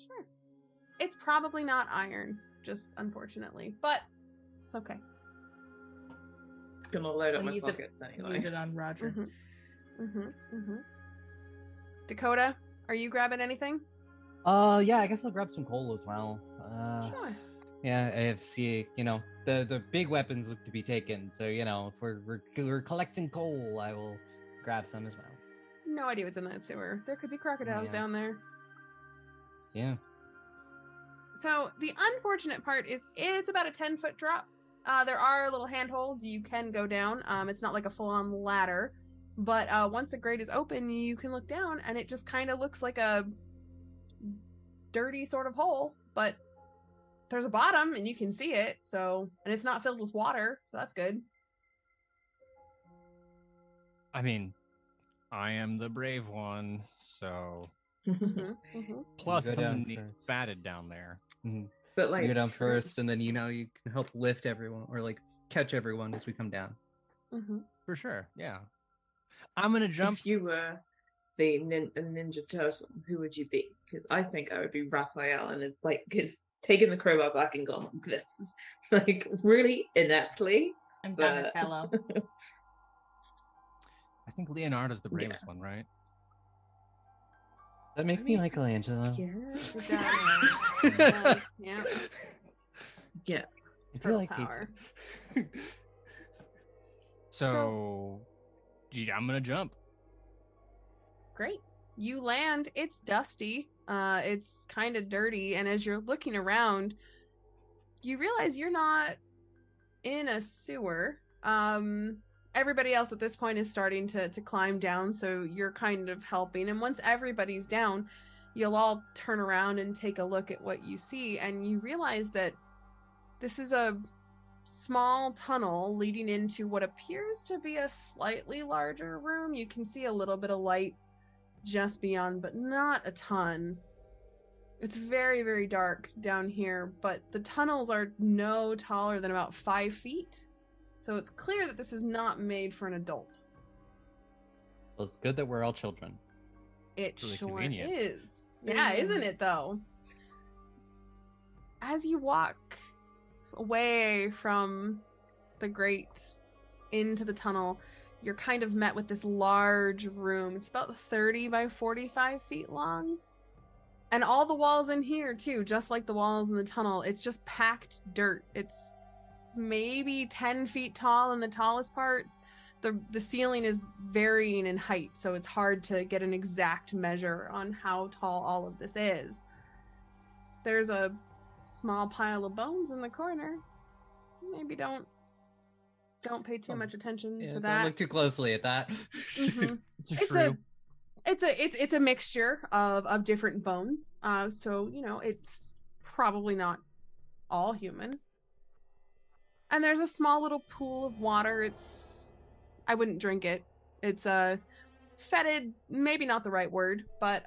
Sure. It's probably not iron, just unfortunately, but it's okay. Gonna load up my pockets anyway. Use it on Roger. Dakota, are you grabbing anything? Yeah, I guess I'll grab some coal as well. Sure. Yeah, if the big weapons look to be taken, so if we're collecting coal, I will grab some as well. No idea what's in that sewer. There could be crocodiles down there. Yeah. So the unfortunate part is it's about a 10-foot drop. There are little handholds you can go down. It's not like a full-on ladder, but once the grate is open, you can look down, and it just kind of looks like a dirty sort of hole, but there's a bottom, and you can see it, and it's not filled with water, so that's good. I mean, I am the brave one, so... Plus, something needs batted down there. But like, you go down first, and then you can help lift everyone or like catch everyone as we come down. For sure, yeah. I'm gonna jump. If you were the Ninja Turtle, who would you be? Because I think I would be Raphael, and it's like taking the crowbar back and gone like this, like really ineptly. I'm Donatello. I think Leonardo's the bravest one, right? That makes me Michelangelo. Yeah. Yeah. I feel like power. So, yeah, I'm gonna jump. Great. You land. It's dusty. It's kind of dirty, and as you're looking around, you realize you're not in a sewer. Everybody else at this point is starting to climb down, so you're kind of helping. And once everybody's down, you'll all turn around and take a look at what you see, and you realize that this is a small tunnel leading into what appears to be a slightly larger room. You can see a little bit of light just beyond, but not a ton. It's very, very dark down here, but the tunnels are no taller than about 5 feet. So it's clear that this is not made for an adult. Well, it's good that we're all children. It really sure convenient. is. Yeah, isn't it though? As you walk away from the grate into the tunnel, you're kind of met with this large room. It's about 30 by 45 feet long. And all the walls in here too, just like the walls in the tunnel, it's just packed dirt. It's maybe 10 feet tall in the tallest parts. The ceiling is varying in height, so it's hard to get an exact measure on how tall all of this is. There's a small pile of bones in the corner. Maybe don't pay too much attention to that. Don't look too closely at that. Mhm. It's a mixture of different bones. So it's probably not all human. And there's a small little pool of water. I wouldn't drink it. It's fetid, maybe not the right word, but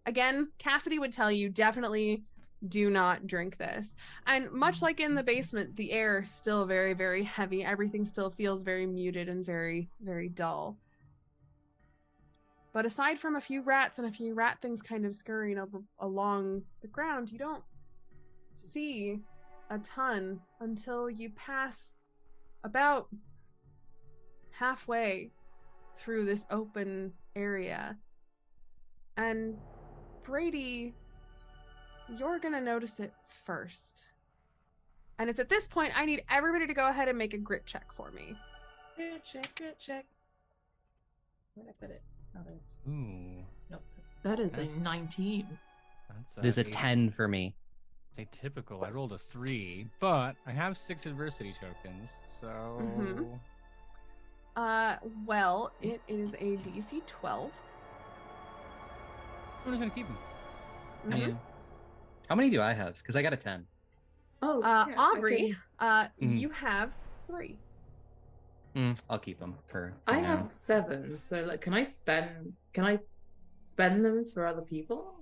again, Cassidy would tell you definitely do not drink this. And much like in the basement, the air is still very, very heavy. Everything still feels very muted and very, very dull. But aside from a few rats and a few rat things kind of scurrying along the ground, you don't see a ton until you pass about halfway through this open area. And Brady, you're gonna notice it first. And it's at this point I need everybody to go ahead and make a grit check for me. Grit check. Where'd I put it? Oh, that's... Ooh. Nope. That is a 19. That's It is a 10 for me. It's atypical. I rolled a 3, but I have 6 adversity tokens, so... Well, it is a DC 12. I'm just gonna keep them. Yeah. How many do I have? Because I got a 10. Oh, Aubrey, you have 3. I'll keep them for I now. have 7. So, like, can I spend them for other people?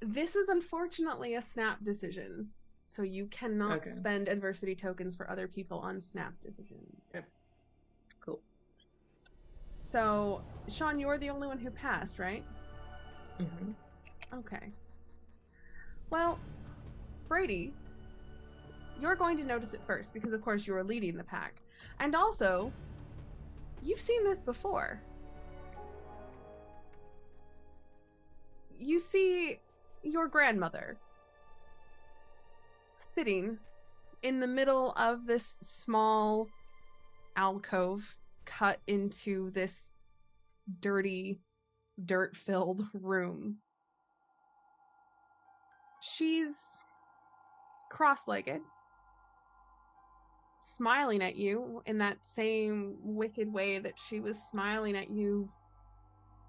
This is unfortunately a snap decision, so you cannot spend adversity tokens for other people on snap decisions. Okay. Cool. So, Shaun, you're the only one who passed, right? Mm-hmm. Okay. Well, Brady, you're going to notice it first because, of course, you are leading the pack. And also, you've seen this before. You see your grandmother sitting in the middle of this small alcove cut into this dirty, dirt-filled room. She's cross-legged, smiling at you in that same wicked way that she was smiling at you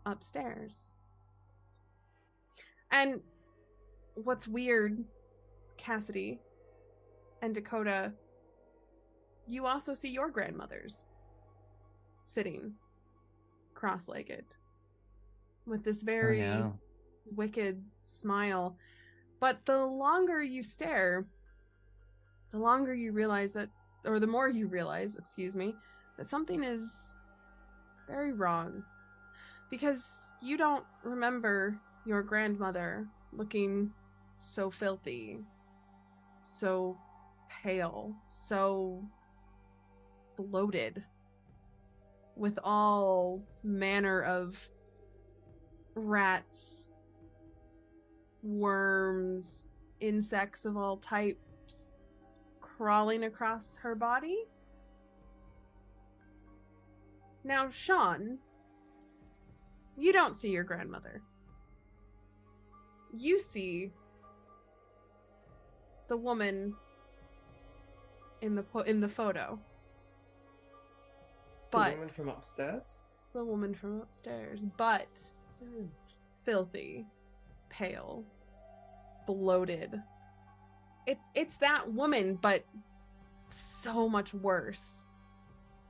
upstairs. And what's weird, Cassidy and Dakota, you also see your grandmothers sitting cross-legged with this very wicked smile. But the longer you stare, the longer you realize that, or the more you realize, that something is very wrong. Because you don't remember your grandmother looking so filthy, so pale, so bloated, with all manner of rats, worms, insects of all types crawling across her body. Now, Shaun, you don't see your grandmother. You see the woman in the photo. But the woman from upstairs? The woman from upstairs, but filthy, pale, bloated. It's that woman, but so much worse.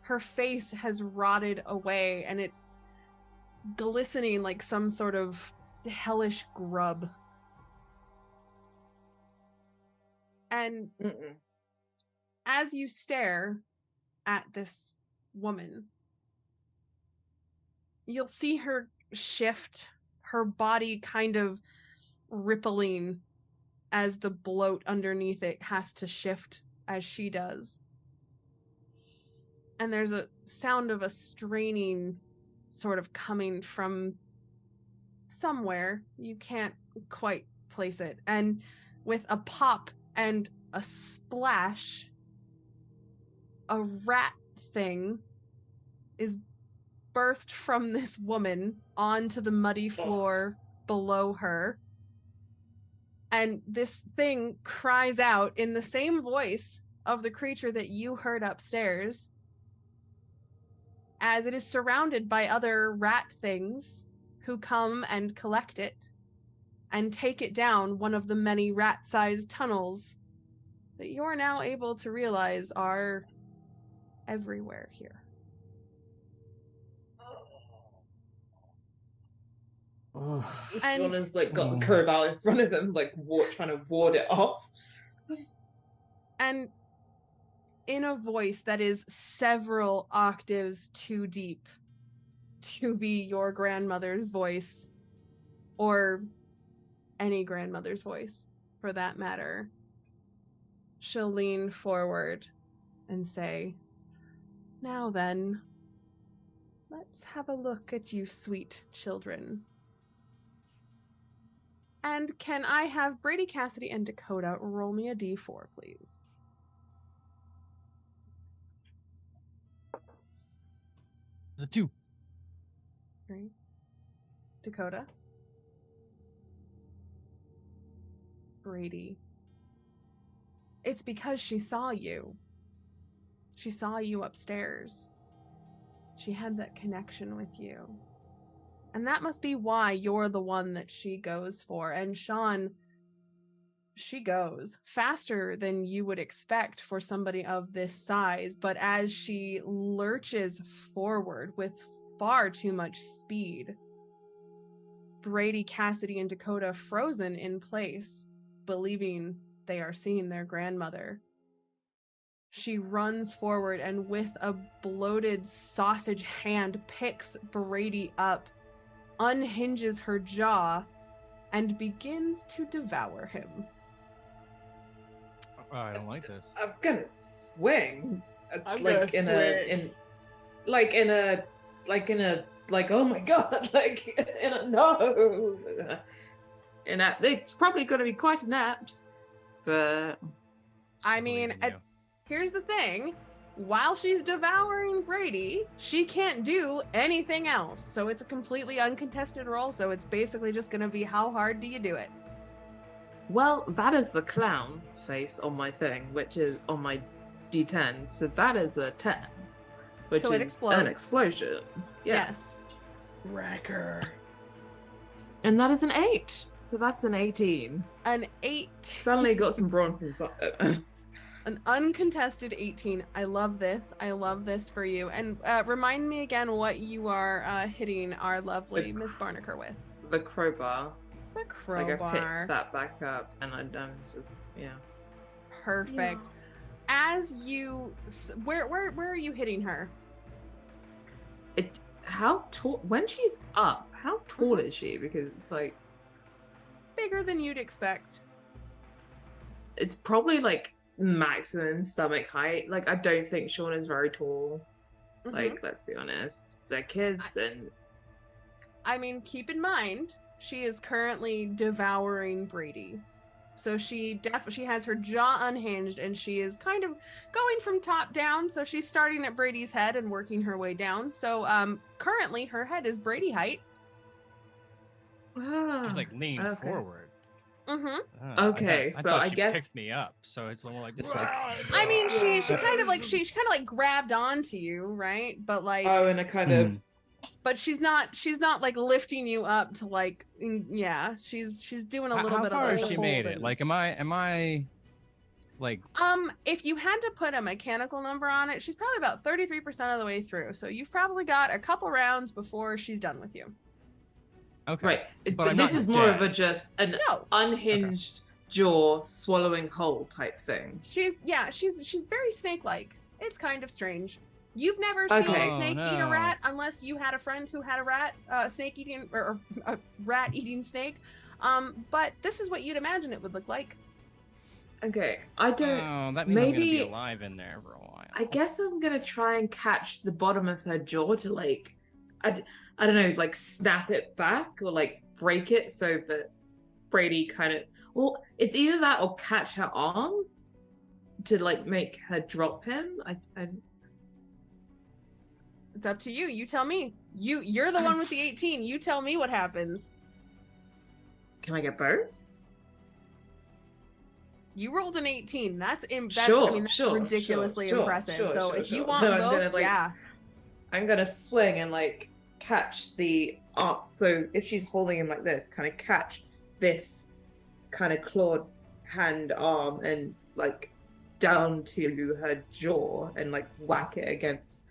Her face has rotted away, and it's glistening like some sort of hellish grub. And as you stare at this woman, you'll see her shift, her body kind of rippling as the bloat underneath it has to shift as she does. And there's a sound of a straining sort of coming from somewhere. You can't quite place it. And with a pop and a splash, a rat thing is birthed from this woman onto the muddy floor below her. And this thing cries out in the same voice of the creature that you heard upstairs, as it is surrounded by other rat things who come and collect it and take it down one of the many rat-sized tunnels that you're now able to realize are everywhere here. Shaun has like got the crowbar in front of them, like trying to ward it off. And in a voice that is several octaves too deep to be your grandmother's voice, or any grandmother's voice for that matter, she'll lean forward and say, "Now then, let's have a look at you sweet children. And can I have Brady, Cassidy, and Dakota roll me a d4, please?" It's a 2. Great. Dakota. Brady. It's because she saw you. She saw you upstairs. She had that connection with you. And that must be why you're the one that she goes for. And Shaun, she goes faster than you would expect for somebody of this size, but as she lurches forward with far too much speed, Brady, Cassidy, and Dakota frozen in place, believing they are seeing their grandmother. She runs forward and with a bloated sausage hand picks Brady up, unhinges her jaw, and begins to devour him. I don't like this. I'm gonna swing. I'm like gonna swing. Oh my god, like in a no. And it's probably gonna be quite inept, but I mean, here's the thing. While she's devouring Brady, she can't do anything else. So it's a completely uncontested roll. So it's basically just going to be how hard do you do it? Well, that is the clown face on my thing, which is on my D10. So that is a 10, which So it is explodes. an explosion. Yeah. Yes. wrecker. And that is an 8. So that's an 18. An 8. Suddenly got some bronchitis. An uncontested 18. I love this. I love this for you. And remind me again what you are hitting our lovely Miss Barnaker with. The crowbar. The crowbar. Like I picked that back up and I was just, yeah. Perfect. Yeah. As you, where are you hitting her? How tall, when she's up, how tall is she? Because it's like, Bigger than you'd expect. it's probably like maximum stomach height. Like, I don't think Shaun is very tall. Mhm. Like, let's be honest. They're kids and... I mean, keep in mind, she is currently devouring Brady. So she has her jaw unhinged and she is kind of going from top down. So she's starting at Brady's head and working her way down. So currently her head is Brady height. Just like lean okay. forward. Mm-hmm. Okay, so I she guess- picked me up, so it's more like, Just like- I mean, she kind of like grabbed onto you, right? But like, Oh, and a kind of... but she's not like lifting you up to like, yeah, she's doing a little how bit far of has she made it? Like, am I like? If you had to put a mechanical number on it, she's probably about 33% of the way through. So you've probably got a couple rounds before she's done with you. Okay. Right, But but I'm this not is more of dead. a just an No, unhinged jaw swallowing whole type thing. she's very snake-like. It's kind of strange. You've never Okay. seen a Oh, snake eat a no. rat unless you had a friend who had a rat, snake eating or a rat eating snake. But this is what you'd imagine it would look like. Okay, I don't... Oh, that means I'm gonna be maybe- alive in there for a while. I guess I'm gonna try and catch the bottom of her jaw to like, I don't know, like snap it back or like break it so that Brady kind of, well, it's either that or catch her arm to like make her drop him. I It's up to you. You tell me. You're the one with the 18. You tell me what happens. Can I get both? You rolled an 18. That's Sure, I mean, that's sure, ridiculously sure, impressive. sure, so sure, if you sure. want No, I'm both, gonna, like, yeah. I'm gonna swing and like catch the arm. So if she's holding him like this, kind of catch this kind of clawed hand arm and like down to her jaw and like whack it against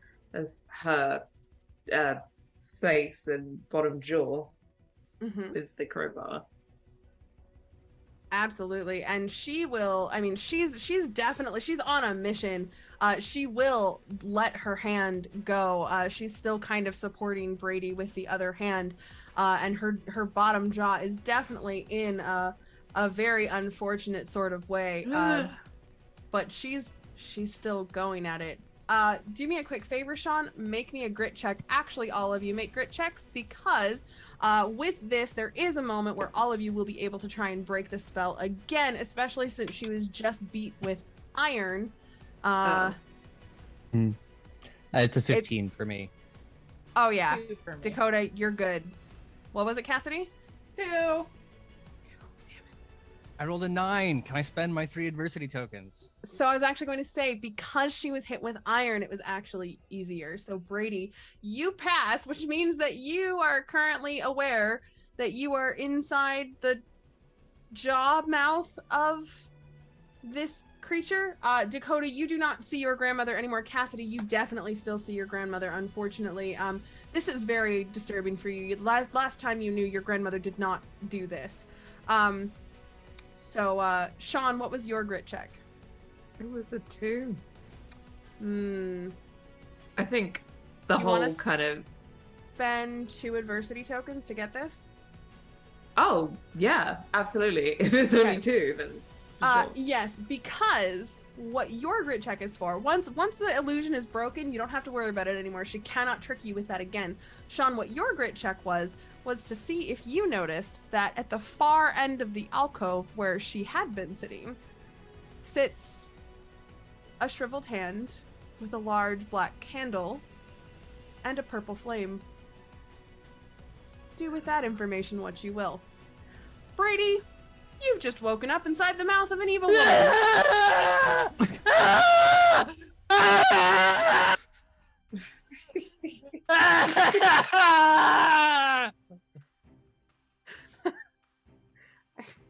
her face and bottom jaw with the crowbar. Absolutely. And she will, I mean, she's definitely, she's on a mission. She will let her hand go. She's still kind of supporting Brady with the other hand. And her bottom jaw is definitely in a very unfortunate sort of way. But she's still going at it. Do me a quick favor, Shaun. Make me a grit check. Actually, all of you make grit checks, because with this, there is a moment where all of you will be able to try and break the spell again, especially since she was just beat with iron. It's a 15 for me. Oh, yeah. 2 for me. Dakota, you're good. What was it, Cassidy? 2. I rolled a 9. Can I spend my 3 adversity tokens? So I was actually going to say, because she was hit with iron, it was actually easier. So Brady, you pass, which means that you are currently aware that you are inside the jaw mouth of this creature. Dakota, you do not see your grandmother anymore. Cassidy, you definitely still see your grandmother, unfortunately. This is very disturbing for you. Last time you knew, your grandmother did not do this. So, Shaun, what was your grit check? It was a 2. I think the whole kind of... Spend 2 adversity tokens to get this? Oh, yeah, absolutely. If it's only 2, then... Sure. Yes, because what your grit check is for, once the illusion is broken, you don't have to worry about it anymore. She cannot trick you with that again. Shaun, what your grit check was to see if you noticed that at the far end of the alcove where she had been sitting sits a shriveled hand with a large black candle and a purple flame. Do with that information what you will. Brady, you've just woken up inside the mouth of an evil woman.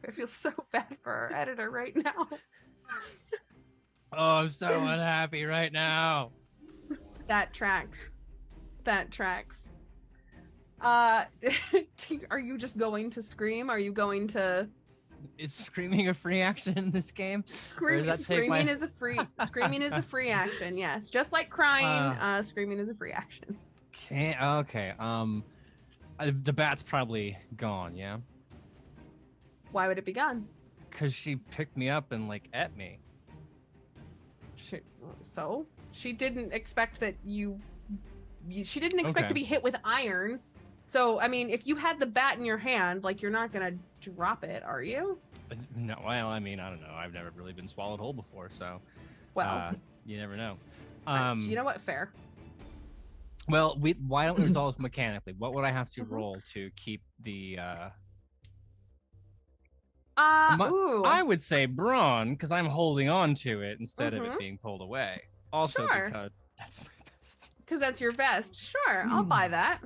I feel so bad for our editor right now. Oh, I'm so unhappy right now. That tracks. Are you just going to scream? Are you going to... Is screaming a free action in this game? Screaming is a free action, yes. Just like crying, screaming is a free action. Okay. The bat's probably gone, yeah? Why would it be gone? Because she picked me up and, like, ate me. So? She didn't expect that she didn't expect to be hit with iron. So, I mean, if you had the bat in your hand, like, you're not gonna drop it, are you? No, well, I mean, I don't know. I've never really been swallowed whole before, so... Well... you never know. You know what? Fair. Well, why don't we resolve mechanically? What would I have to roll to keep the... I would say brawn, because I'm holding on to it instead of it being pulled away. Also because that's my best. Because that's your best. Sure, I'll buy that.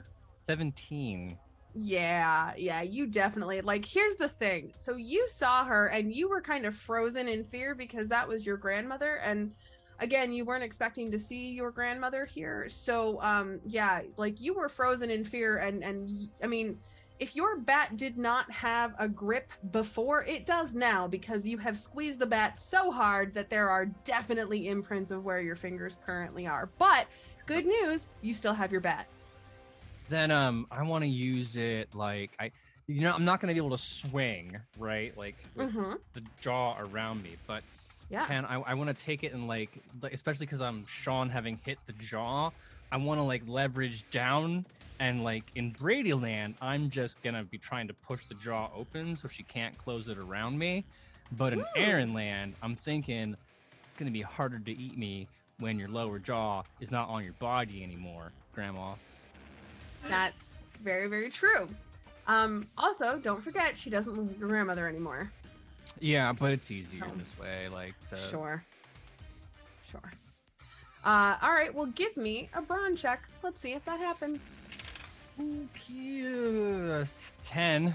17. Yeah, you definitely, like, here's the thing. So you saw her and you were kind of frozen in fear because that was your grandmother, and again, you weren't expecting to see your grandmother here. So yeah, like, you were frozen in fear, and I mean, if your bat did not have a grip before, it does now, because you have squeezed the bat so hard that there are definitely imprints of where your fingers currently are. But good news, you still have your bat. Then I want to use it like I'm not going to be able to swing, right? Like with the jaw around me, but I want to take it and like especially because I'm Shaun having hit the jaw, I want to like leverage down And like in Brady land, I'm just gonna be trying to push the jaw open so she can't close it around me. But in Aaron land, I'm thinking it's gonna be harder to eat me when your lower jaw is not on your body anymore, Grandma. That's very, very true. Also, don't forget she doesn't live with your grandmother anymore. Yeah, but it's easier this way. Like, Sure. All right, well, give me a brawn check. Let's see if that happens. Ooh, 10.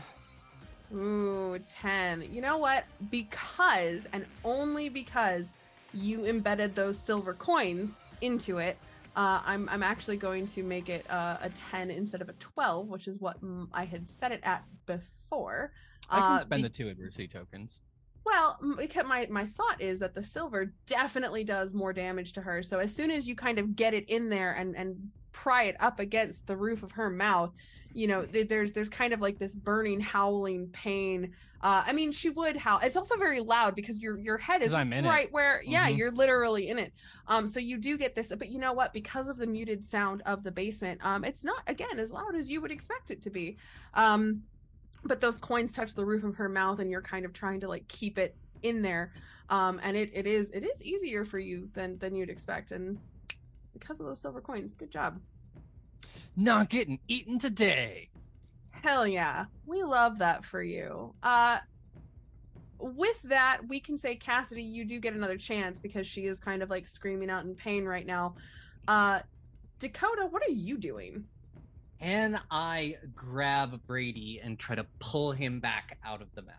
Ooh, 10. You know what? Because, and only because you embedded those silver coins into it, I'm actually going to make it a 10 instead of a 12, which is what I had set it at before. I can spend the 2 adversity tokens. Well, because my thought is that the silver definitely does more damage to her. So as soon as you kind of get it in there and pry it up against the roof of her mouth, you know, there's kind of like this burning, howling pain. I mean, she would howl. It's also very loud because your head is right where, yeah, you're literally in it. So you do get this, but you know what? Because of the muted sound of the basement, it's not, again, as loud as you would expect it to be. But those coins touch the roof of her mouth and you're kind of trying to like keep it in there. And it is easier for you than you'd expect. And because of those silver coins, good job. Not getting eaten today. Hell yeah. We love that for you. With that, we can say, Cassidy, you do get another chance because she is kind of like screaming out in pain right now. Dakota, what are you doing? And I grab Brady and try to pull him back out of the mouth.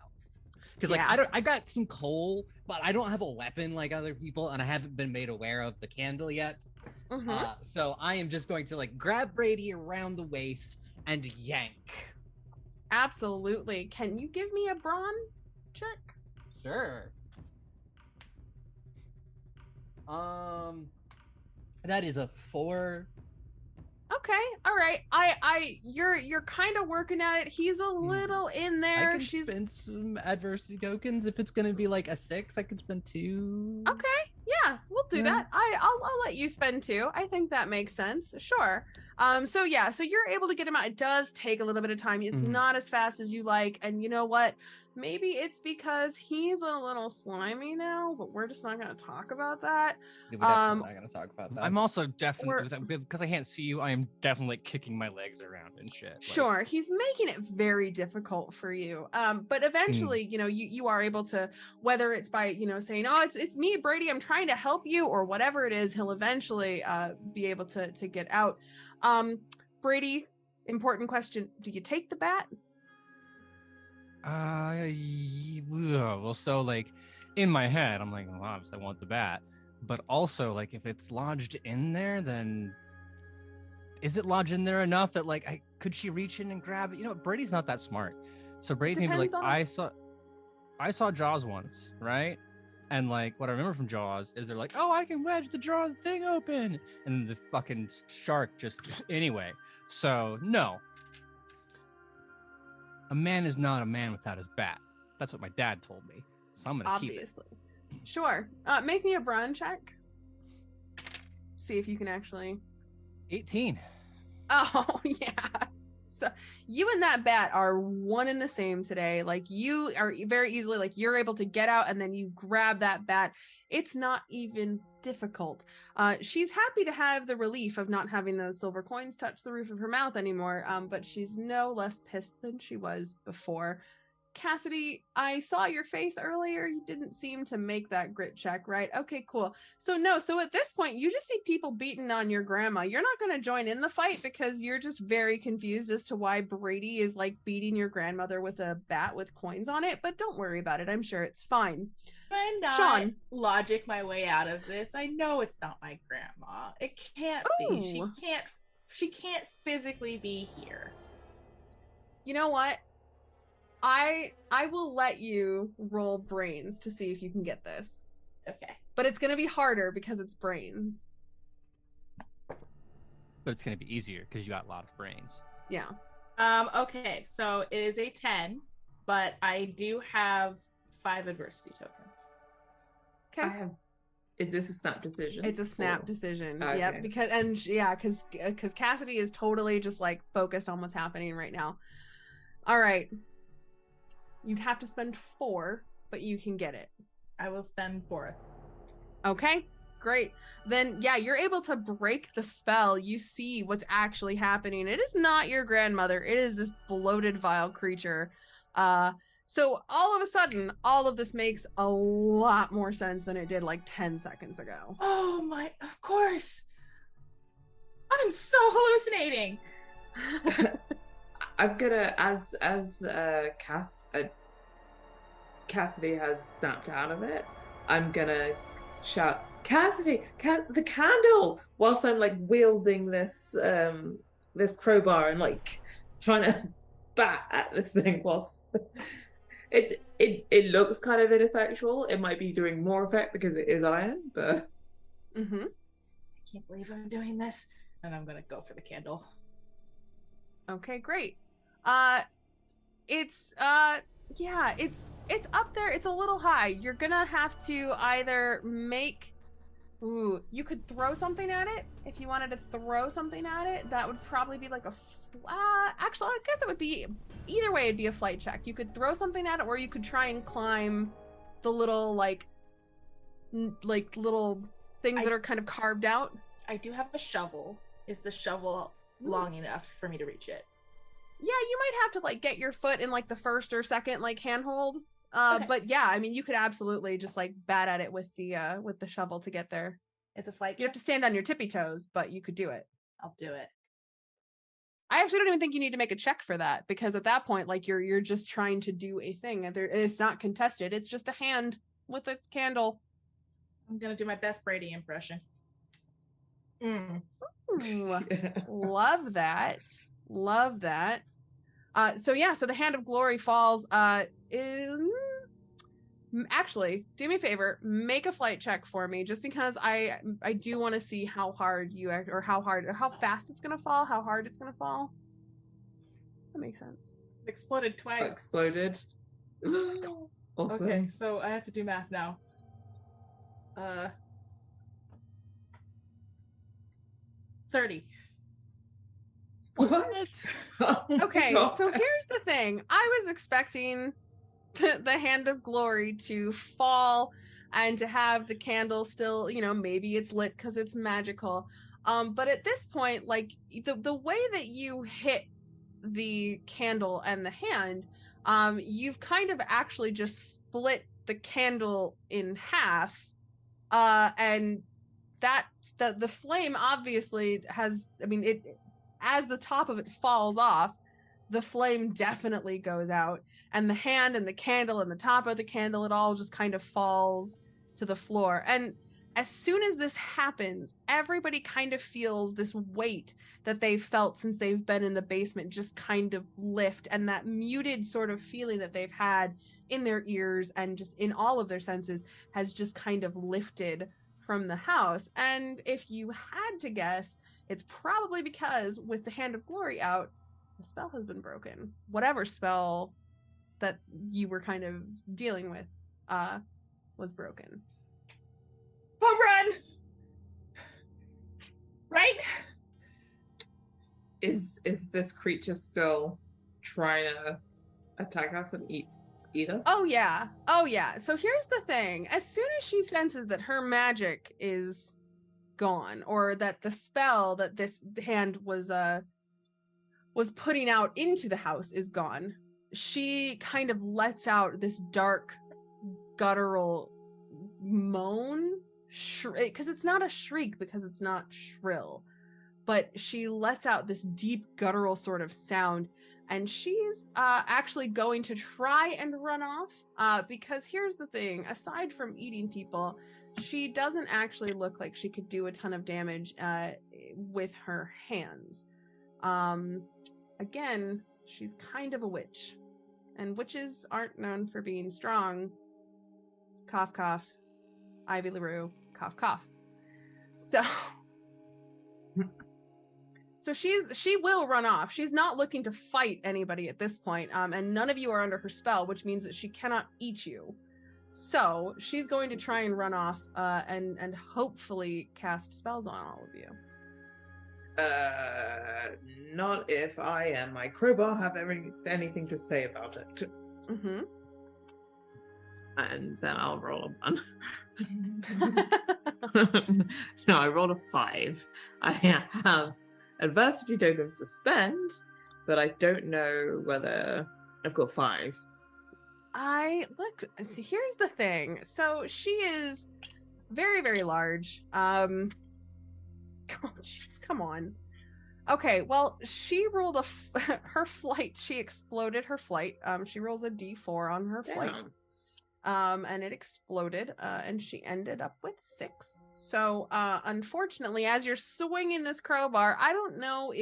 Because I got some coal, but I don't have a weapon like other people, and I haven't been made aware of the candle yet. So I am just going to like grab Brady around the waist and yank. Absolutely. Can you give me a brawn check? Sure. That is a 4. Okay, all right. You're kind of working at it. He's a little in there. I can spend some adversity tokens if it's gonna be like a 6. I could spend 2. Okay, yeah, we'll do that. I'll let you spend 2. I think that makes sense. Sure. So you're able to get him out. It does take a little bit of time. It's not as fast as you like, and you know what? Maybe it's because he's a little slimy now, but we're just not going to talk about that. We're definitely not going to talk about that. I'm also definitely, because I can't see you, I am definitely kicking my legs around and shit. Sure, he's making it very difficult for you. But eventually, you know, you are able to, whether it's by, you know, saying, oh, it's me, Brady, I'm trying to help you, or whatever it is, he'll eventually be able to get out. Brady, important question. Do you take the bat? Well, so like in my head, I'm like, well, obviously I want the bat, but also like if it's lodged in there, then is it lodged in there enough that like could she reach in and grab it? You know, Brady's not that smart, so Brady's gonna be like, I saw Jaws once, right? And like what I remember from Jaws is they're like, oh, I can wedge the jaw thing open, and the fucking shark just anyway. So no. A man is not a man without his bat. That's what my dad told me. So I'm gonna keep it. Sure. Make me a brawn check. See if you can actually. 18. Oh yeah. So you and that bat are one and the same today. Like you are very easily like you're able to get out and then you grab that bat. It's not even difficult. She's happy to have the relief of not having those silver coins touch the roof of her mouth anymore. But she's no less pissed than she was before. Cassidy, I saw your face earlier. You didn't seem to make that grit check, right? Okay, cool. So at this point, you just see people beating on your grandma. You're not going to join in the fight because you're just very confused as to why Brady is like beating your grandmother with a bat with coins on it, but don't worry about it. I'm sure it's fine. I'm not Shaun, logic my way out of this. I know it's not my grandma. It can't be. She can't physically be here. You know what? I will let you roll brains to see if you can get this. Okay. But it's going to be harder because it's brains. But it's going to be easier because you got a lot of brains. Yeah. Okay, so it is a 10, but I do have 5 adversity tokens. Okay. I have Is this a snap decision? It's a snap decision. Okay. Yep. Because Cassidy is totally just like focused on what's happening right now. All right. You'd have to spend 4, but you can get it. I will spend 4. Okay, great. Then, yeah, you're able to break the spell. You see what's actually happening. It is not your grandmother. It is this bloated, vile creature. So all of a sudden, all of this makes a lot more sense than it did like 10 seconds ago. Oh my, of course. I'm so hallucinating. I'm gonna, as Cassidy has snapped out of it, I'm gonna shout, Cassidy, the candle, whilst I'm like wielding this this crowbar and like trying to bat at this thing whilst it looks kind of ineffectual. It might be doing more effect because it is iron, but I can't believe I'm doing this. And I'm gonna go for the candle. Okay, great. It's up there. It's a little high. You're gonna have to either make, you could throw something at it. If you wanted to throw something at it, that would probably be like actually, I guess it would be, either way, it'd be a flight check. You could throw something at it, or you could try and climb the little, like little things that are kind of carved out. I do have a shovel. Is the shovel long enough for me to reach it? Yeah, you might have to like get your foot in like the first or second like handhold. Okay. But yeah, I mean, you could absolutely just like bat at it with the shovel to get there. It's a flight You have check? to stand on your tippy toes, but you could do it. I'll do it. I actually don't even think you need to make a check for that, because at that point, like you're just trying to do a thing. It's not contested. It's just a hand with a candle. I'm gonna do my best Brady impression. Ooh, love that. Love that. So the hand of glory falls. Actually, do me a favor, make a flight check for me, just because I do want to see how hard you act, or how fast it's gonna fall, how hard it's gonna fall. That makes sense. It exploded twice. exploded. Also, Okay, so I have to do math now. 30. what? Okay, God. so here's the thing. I was expecting the hand of glory to fall and to have the candle still, maybe it's lit because it's magical. But at this point, like the way that you hit the candle and the hand, you've kind of actually just split the candle in half. And that the flame obviously has, as the top of it falls off, the flame definitely goes out, and the hand and the candle and the top of the candle, it all just kind of falls to the floor. And as soon as this happens, everybody kind of feels this weight that they've felt since they've been in the basement just kind of lift, and that muted sort of feeling that they've had in their ears and just in all of their senses has just kind of lifted from the house. And if you had to guess, it's probably because with the hand of glory out, the spell has been broken. Whatever spell that you were kind of dealing with was broken. Home run! Right? Is this creature still trying to attack us and eat us? Oh yeah. So here's the thing. As soon as she senses that her magic is gone, or that the spell that this hand was putting out into the house is gone, she kind of lets out this dark guttural moan, because it's not a shriek because it's not shrill, but she lets out this deep guttural sort of sound, and she's actually going to try and run off, because here's the thing, aside from eating people, she doesn't actually look like she could do a ton of damage with her hands. Again, she's kind of a witch, and witches aren't known for being strong. Cough, cough. Ivy LaRue, cough, cough. So she will run off. She's not looking to fight anybody at this point, and none of you are under her spell, which means that she cannot eat you. So she's going to try and run off and hopefully cast spells on all of you. Not if I and my crowbar have anything to say about it. Mm-hmm. And then I'll roll a 1. No, I rolled a 5. I have adversity token suspend, but I don't know whether I've got 5. See, here's the thing. So she is very, very large. Come on. Okay, well, she rolled her flight. She exploded her flight. She rolls a d4 on her flight. And it exploded, and she ended up with 6. So, unfortunately, as you're swinging this crowbar, I don't know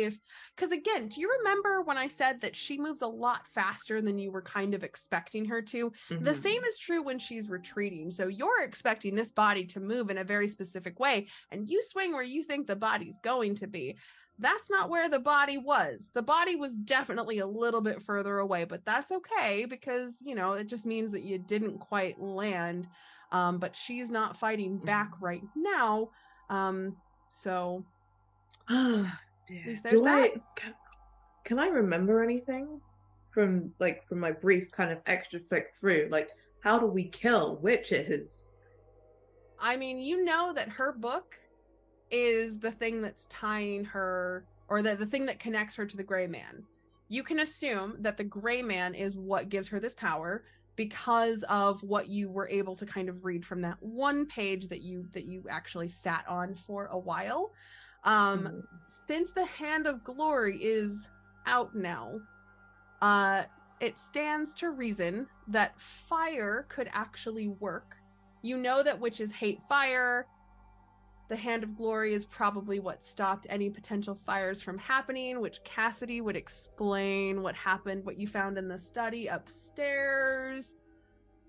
because again, do you remember when I said that she moves a lot faster than you were kind of expecting her to? Mm-hmm. The same is true when she's retreating. So you're expecting this body to move in a very specific way, and you swing where you think the body's going to be. That's not where the body was. The body was definitely a little bit further away, but that's okay because, it just means that you didn't quite land. But she's not fighting back right now. So at least there's that. Can I remember anything from my brief kind of extra flick through? Like, how do we kill witches? I mean, you know that her book is the thing that's tying her, or the thing that connects her to the gray man. You can assume that the gray man is what gives her this power because of what you were able to kind of read from that one page that you actually sat on for a while. Since the Hand of Glory is out now, it stands to reason that fire could actually work. You know that witches hate fire. The Hand of Glory is probably what stopped any potential fires from happening, which Cassidy would explain what happened, what you found in the study upstairs.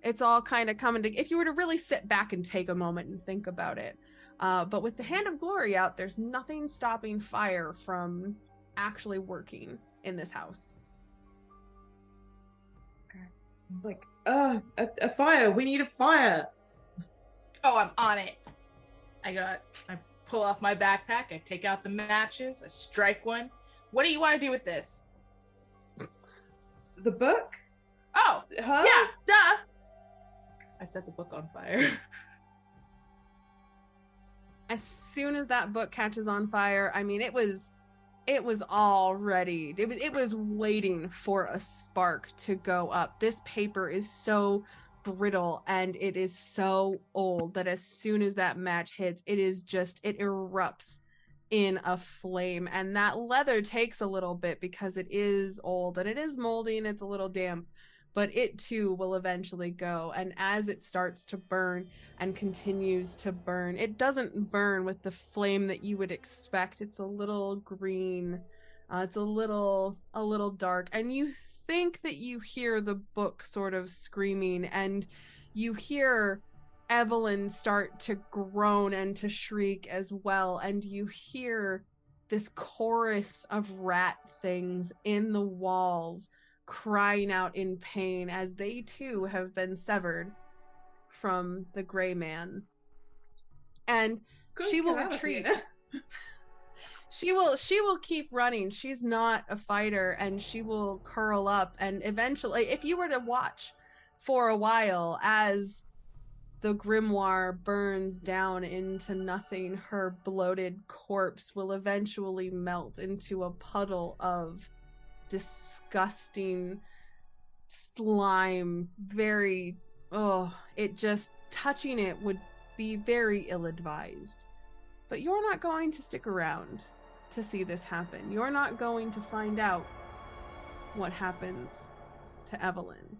It's all kind of coming to, if you were to really sit back and take a moment and think about it. But with the Hand of Glory out, there's nothing stopping fire from actually working in this house. Like, a fire. We need a fire. Oh, I'm on it. I pull off my backpack, I take out the matches, I strike one. What do you want to do with this? The book? Oh, huh? Yeah, duh. I set the book on fire. As soon as that book catches on fire, I mean, it was all ready. It was waiting for a spark to go up. This paper is so brittle and it is so old that as soon as that match hits, it erupts in a flame. And that leather takes a little bit because it is old and it is moldy and it's a little damp, but it too will eventually go. And as it starts to burn and continues to burn, it doesn't burn with the flame that you would expect. It's a little green. It's a little dark, and you think that you hear the book sort of screaming, and you hear Evelyn start to groan and to shriek as well, and you hear this chorus of rat things in the walls crying out in pain as they too have been severed from the gray man. And she will retreat. She will keep running. She's not a fighter, and she will curl up, and eventually, if you were to watch for a while as the grimoire burns down into nothing, her bloated corpse will eventually melt into a puddle of disgusting slime. It just, touching it would be very ill-advised. But you're not going to stick around to see this happen. You're not going to find out what happens to Evelyn.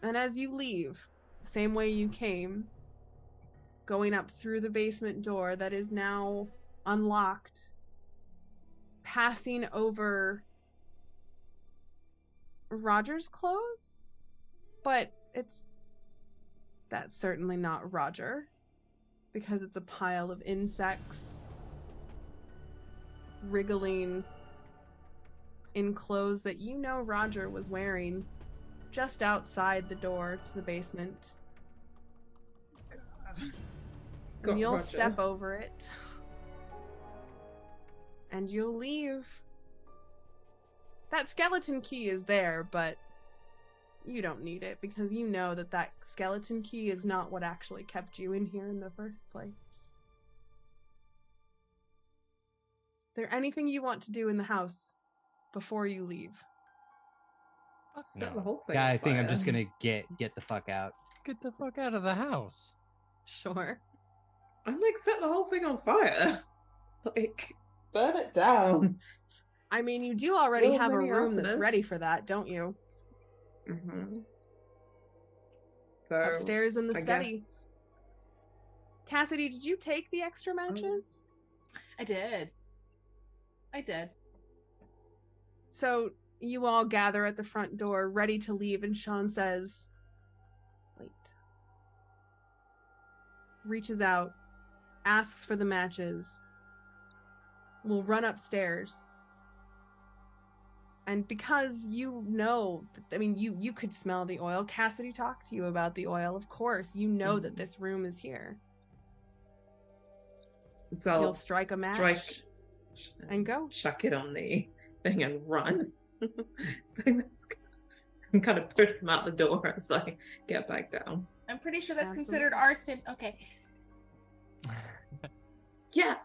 And as you leave, the same way you came, going up through the basement door that is now unlocked, passing over Roger's clothes, but that's certainly not Roger, because it's a pile of insects wriggling in clothes that you know Roger was wearing just outside the door to the basement. And you'll step over it. And you'll leave. That skeleton key is there, but you don't need it because you know that that skeleton key is not what actually kept you in here in the first place. Is there anything you want to do in the house before you leave? Set the whole thing Yeah, on I think I'm fire. just gonna get the fuck out. Get the fuck out of the house. Sure. I'm like, set the whole thing on fire. Like, burn it down. I mean, you do already Little have a mini room that's ready arsonist. for that, don't you? Mm-hmm. So, Upstairs in the I study. guess... Cassidy, did you take the extra matches? I did. So you all gather at the front door, ready to leave, and Shaun says, wait. Reaches out, asks for the matches. Will run upstairs. And because you know, I mean, you could smell the oil. Cassidy talked to you about the oil. Of course, you know that this room is here. So You'll strike a match and go. Chuck it on the thing and run. And kind of push them out the door as I get back down. I'm pretty sure that's Absolutely. considered arson. Okay. Yeah,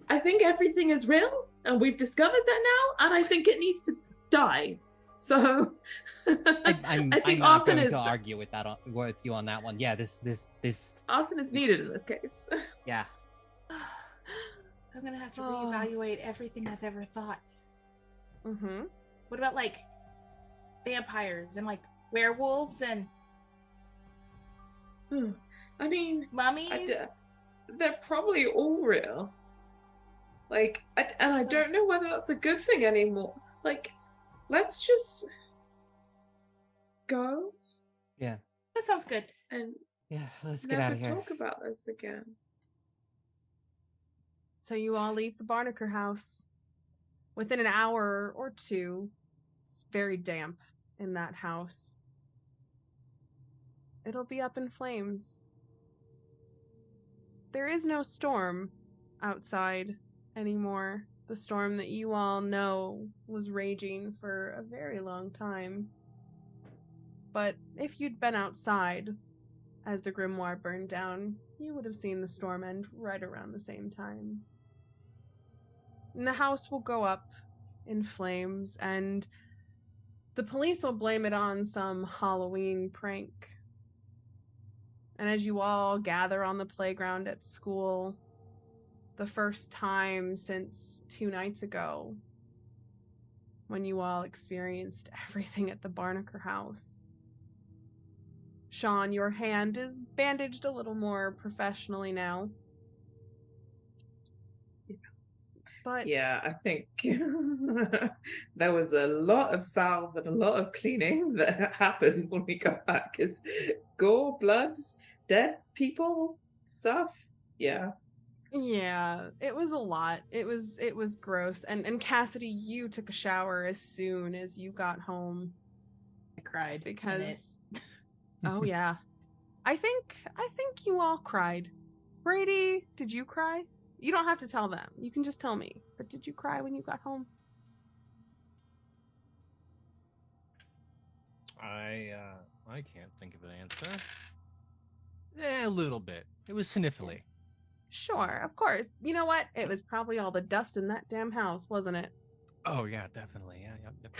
I think everything is real, and we've discovered that now, and I think it needs to die. So I'm I think not arson going is to argue with with you on that one. Yeah, this arson is needed in this case. yeah. I'm gonna have to Oh. reevaluate everything I've ever thought. Mm-hmm. What about like vampires and like werewolves and I mean, mummies? they're probably all real. Like, and I don't know whether that's a good thing anymore. Like, let's just go That sounds good. and Yeah, let's get out never of here. talk about this again. So you all leave the Barnaker house. Within an hour or two, it's very damp in that house. It'll be up in flames. There is no storm outside anymore. The storm that you all know was raging for a very long time. But if you'd been outside as the grimoire burned down, you would have seen the storm end right around the same time. And the house will go up in flames, and the police will blame it on some Halloween prank. And as you all gather on the playground at school, the first time since 2 nights ago, when you all experienced everything at the Barnaker house. Shaun, your hand is bandaged a little more professionally now. But Yeah, I think there was a lot of salve and a lot of cleaning that happened when we got back. Because gore, blood, dead people, stuff. Yeah. yeah, it was a lot. It was gross. And Cassidy, you took a shower as soon as you got home I cried in it. because oh yeah. I think you all cried. Brady, did you cry? You don't have to tell them. You can just tell me. But did you cry when you got home? I can't think of an answer. A little bit. It was sniffly. Sure, of course. You know what? It was probably all the dust in that damn house, wasn't it? Oh yeah, definitely. Yeah, yep.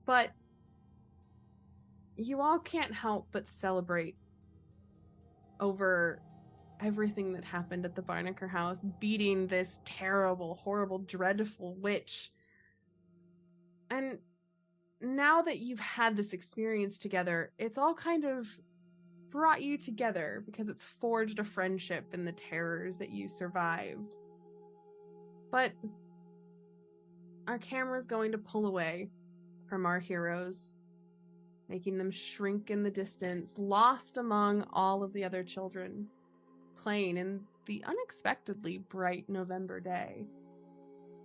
But you all can't help but celebrate over everything that happened at the Barnaker house, beating this terrible, horrible, dreadful witch. And now that you've had this experience together, it's all kind of brought you together because it's forged a friendship in the terrors that you survived. But our camera's going to pull away from our heroes, making them shrink in the distance, lost among all of the other children, playing in the unexpectedly bright November day.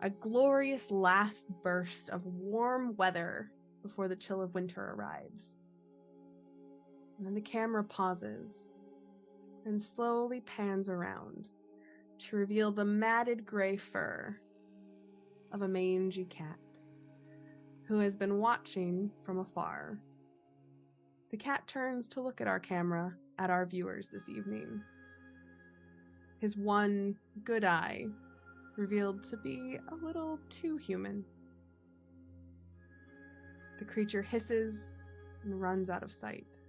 A glorious last burst of warm weather before the chill of winter arrives. And then the camera pauses and slowly pans around to reveal the matted gray fur of a mangy cat who has been watching from afar. The cat turns to look at our camera, at our viewers this evening. His one good eye revealed to be a little too human. The creature hisses and runs out of sight.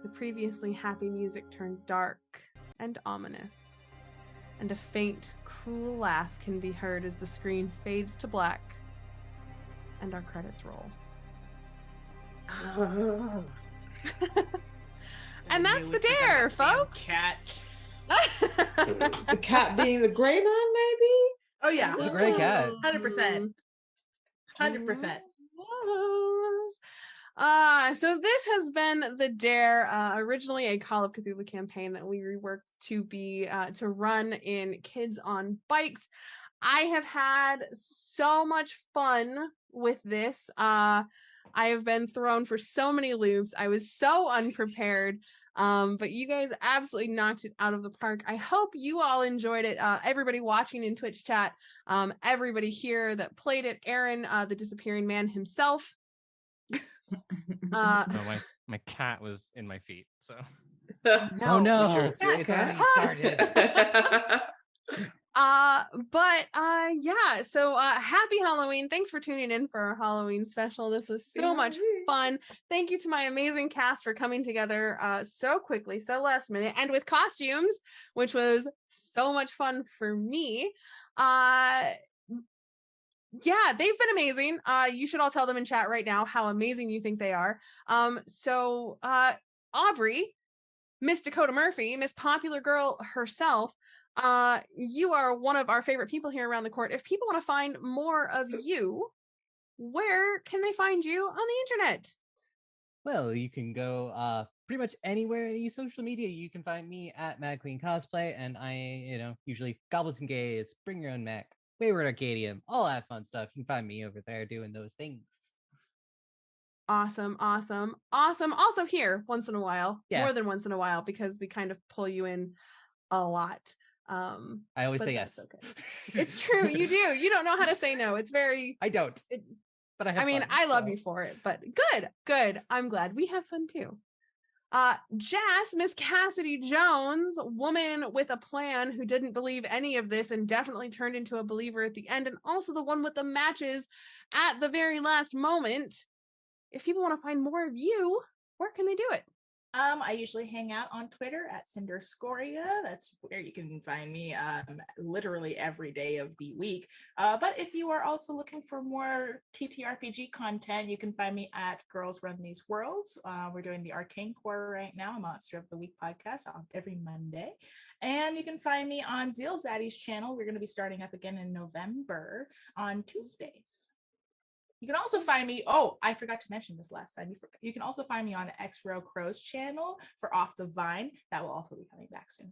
The previously happy music turns dark and ominous, and a faint, cruel laugh can be heard as the screen fades to black and our credits roll. Oh. And that's the dare, folks. Cat. The cat being the gray man, maybe? Oh yeah, It's a great cat. 100%. 100%. So this has been the Dare, originally a Call of Cthulhu campaign that we reworked to be to run in Kids on Bikes. I have had so much fun with this. I have been thrown for so many loops. I was so unprepared. But you guys absolutely knocked it out of the park. I hope you all enjoyed it. Everybody watching in Twitch chat, everybody here that played it, Aaron, the disappearing man himself. No, my cat was in my feet, so. Oh no! Sure it's your It's cat. already started. Yeah, so happy Halloween. Thanks for tuning in for our Halloween special. This was so much fun. Thank you to my amazing cast for coming together so quickly, so last minute, and with costumes, which was so much fun for me. Yeah, they've been amazing. You should all tell them in chat right now how amazing you think they are. So Aubrey, Miss Dakota Murphy, Miss Popular Girl herself, you are one of our favorite people here around the court. If people want to find more of you, where can they find you on the internet? Well, you can go pretty much anywhere in any social media. You can find me at Mad Queen Cosplay, and I, usually Goblins and Gays, Bring Your Own Mech, Wayward Arcadium, all that fun stuff. You can find me over there doing those things. Awesome. Also here once in a while, Yeah. more than once in a while, because we kind of pull you in a lot. I always but say that's yes. Okay. It's true. You do. You don't know how to say no. It's very. I don't. But I have fun, I love so. you for it. But good. I'm glad we have fun too. Jess, Miss Cassidy Jones, woman with a plan who didn't believe any of this and definitely turned into a believer at the end, and also the one with the matches at the very last moment. If people want to find more of you, where can they do it? I usually hang out on Twitter at Cinderscoria. That's where you can find me literally every day of the week. But if you are also looking for more TTRPG content, you can find me at Girls Run These Worlds. We're doing the Arcane Core right now, a Monster of the Week podcast every Monday. And you can find me on Zeal Zaddy's channel. We're going to be starting up again in November on Tuesdays. You can also find me, I forgot to mention this last time. You can also find me on X-Row Crow's channel for Off the Vine. That will also be coming back soon.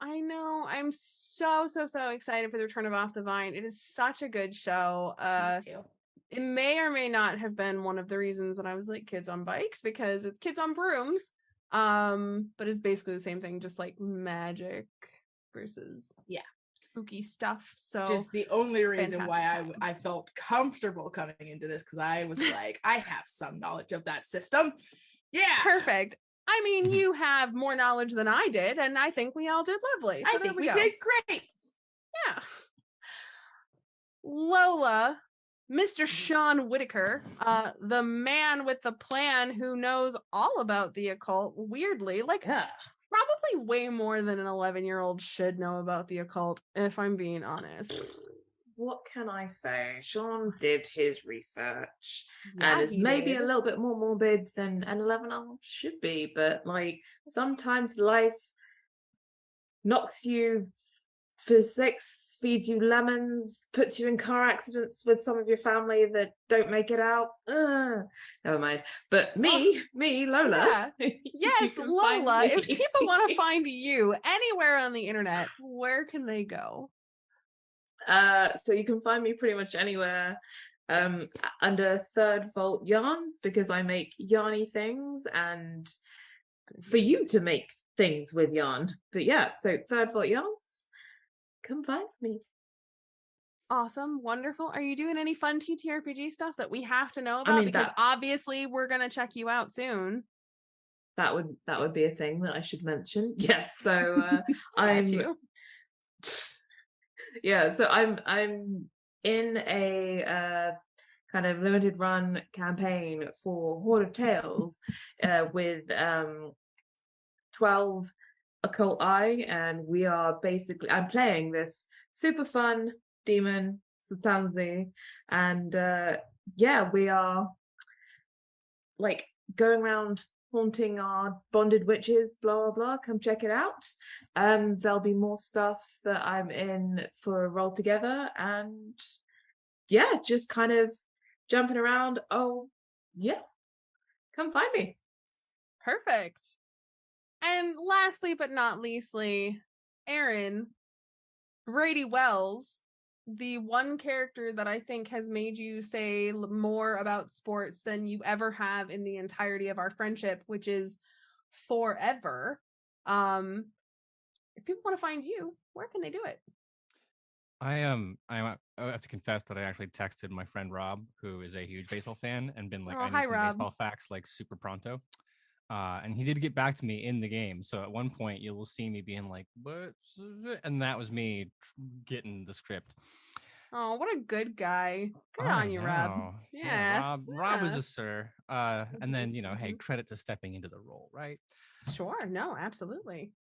I know. I'm so excited for the return of Off the Vine. It is such a good show. Me too. It may or may not have been one of the reasons that I was like Kids on Bikes, because it's kids on brooms. But it's basically the same thing, just like magic versus spooky stuff. So just the only reason why I felt comfortable coming into this, because I was like, I have some knowledge of that system. Yeah, perfect. I mean, you have more knowledge than I did, and I think we all did lovely. So I think we did great. Yeah. Lola, Mr. Shaun Whitaker, the man with the plan who knows all about the occult, weirdly, probably way more than an 11-year-old should know about the occult, if I'm being honest. What can I say? Shaun did his research and is maybe a little bit more morbid than an 11-year-old should be, but sometimes life knocks you for six, feeds you lemons, puts you in car accidents with some of your family that don't make it out. Never mind. But me, Lola. Yeah. Yes, Lola. If people want to find you anywhere on the internet, where can they go? So you can find me pretty much anywhere. under Third Vault Yarns because I make yarny things and for you to make things with yarn. But yeah, so Third Vault Yarns, come find me. Awesome, wonderful. Are you doing any fun TTRPG stuff that we have to know I about? mean, because obviously we're gonna check you out soon. That would be a thing that I should mention. Yes, so I'm in a kind of limited run campaign for Horde of Tales with 12 Occult Eye, and I'm playing this super fun demon Sutanzi, and we are like going around haunting our bonded witches, blah blah blah. Come check it out. There'll be more stuff that I'm in for Roll Together, and yeah, just kind of jumping around. Oh yeah, come find me. Perfect. And lastly but not leastly, Aaron, Brady Wells, the one character that I think has made you say more about sports than you ever have in the entirety of our friendship, which is forever. If people want to find you, where can they do it? I have to confess that I actually texted my friend Rob, who is a huge baseball fan, and been like, I need some baseball facts like super pronto. And he did get back to me in the game. So at one point you will see me being like, what? And that was me getting the script. Oh, what a good guy. Good on you, Rob. Yeah. Rob is a sir. And then, hey, credit to stepping into the role, right? Sure. No, absolutely.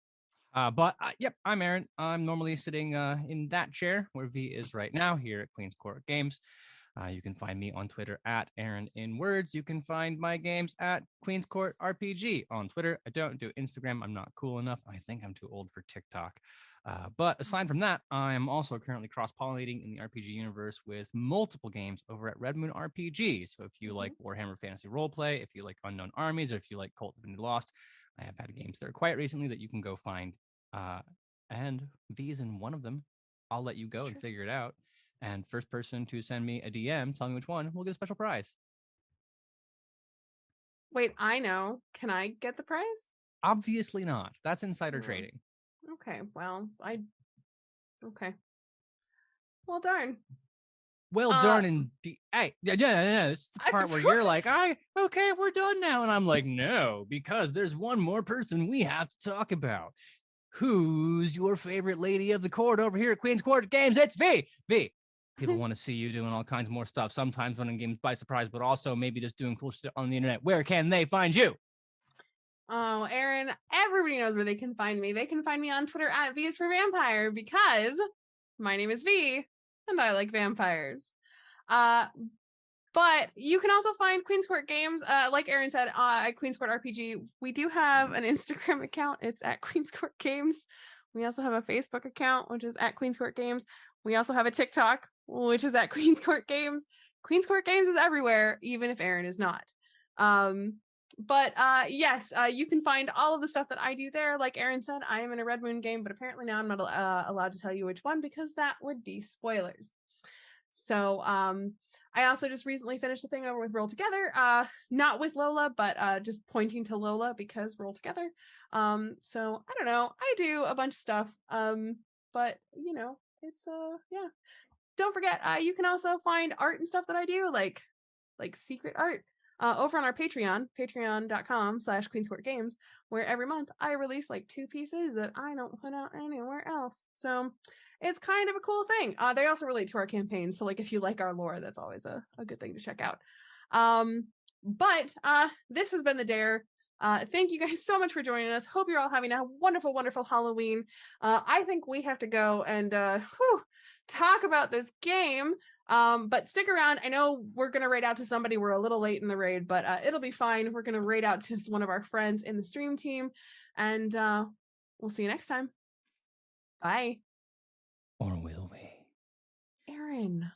Yep, I'm Aaron. I'm normally sitting in that chair where V is right now here at Queen's Court Games. You can find me on Twitter at Aaron in Words. You can find my games at Queen's Court RPG on Twitter. I don't do Instagram. I'm not cool enough. I think I'm too old for TikTok. But aside from that, I am also currently cross-pollinating in the RPG universe with multiple games over at Red Moon RPG. So if you like Warhammer Fantasy Roleplay, if you like Unknown Armies, or if you like Cult of the Lost, I have had games there quite recently that you can go find. And V's in one of them. I'll let you go and figure it out. And first person to send me a DM telling me which one will get a special prize. Wait, I know. Can I get the prize? Obviously not. That's insider trading. Okay, well, okay. Well, darn. Well, darn indeed. Hey, yeah. This is the part where you're like, okay, we're done now. And I'm like, no, because there's one more person we have to talk about. Who's your favorite lady of the court over here at Queen's Court Games? It's V. People want to see you doing all kinds more stuff, sometimes running games by surprise, but also maybe just doing cool shit on the internet. Where can they find you? Oh, Aaron, everybody knows where they can find me. They can find me on Twitter at V is for Vampire because my name is V and I like vampires. But you can also find Queen's Court Games, like Aaron said, at Queen's Court RPG. We do have an Instagram account. It's at Queen's Court Games. We also have a Facebook account, which is at Queen's Court Games. We also have a TikTok, which is at Queen's Court Games. Queen's Court Games is everywhere, even if Aaron is not. Yes, you can find all of the stuff that I do there. Like Aaron said, I am in a Red Moon game, but apparently now I'm not allowed to tell you which one because that would be spoilers. So I also just recently finished a thing over with Roll Together, not with Lola, but just pointing to Lola because Roll Together. So I don't know. I do a bunch of stuff. But it's yeah. Don't forget, you can also find art and stuff that I do, like secret art, over on our Patreon, patreon.com/QueensCourtGames, where every month I release like 2 pieces that I don't put out anywhere else. So it's kind of a cool thing. They also relate to our campaign. So like if you like our lore, that's always a good thing to check out. But this has been the Dare. Thank you guys so much for joining us. Hope you're all having a wonderful, wonderful Halloween. I think we have to go and talk about this game. But stick around. I know we're going to raid out to somebody. We're a little late in the raid, but it'll be fine. We're going to raid out to one of our friends in the stream team. And we'll see you next time. Bye. Or will we? Aaron.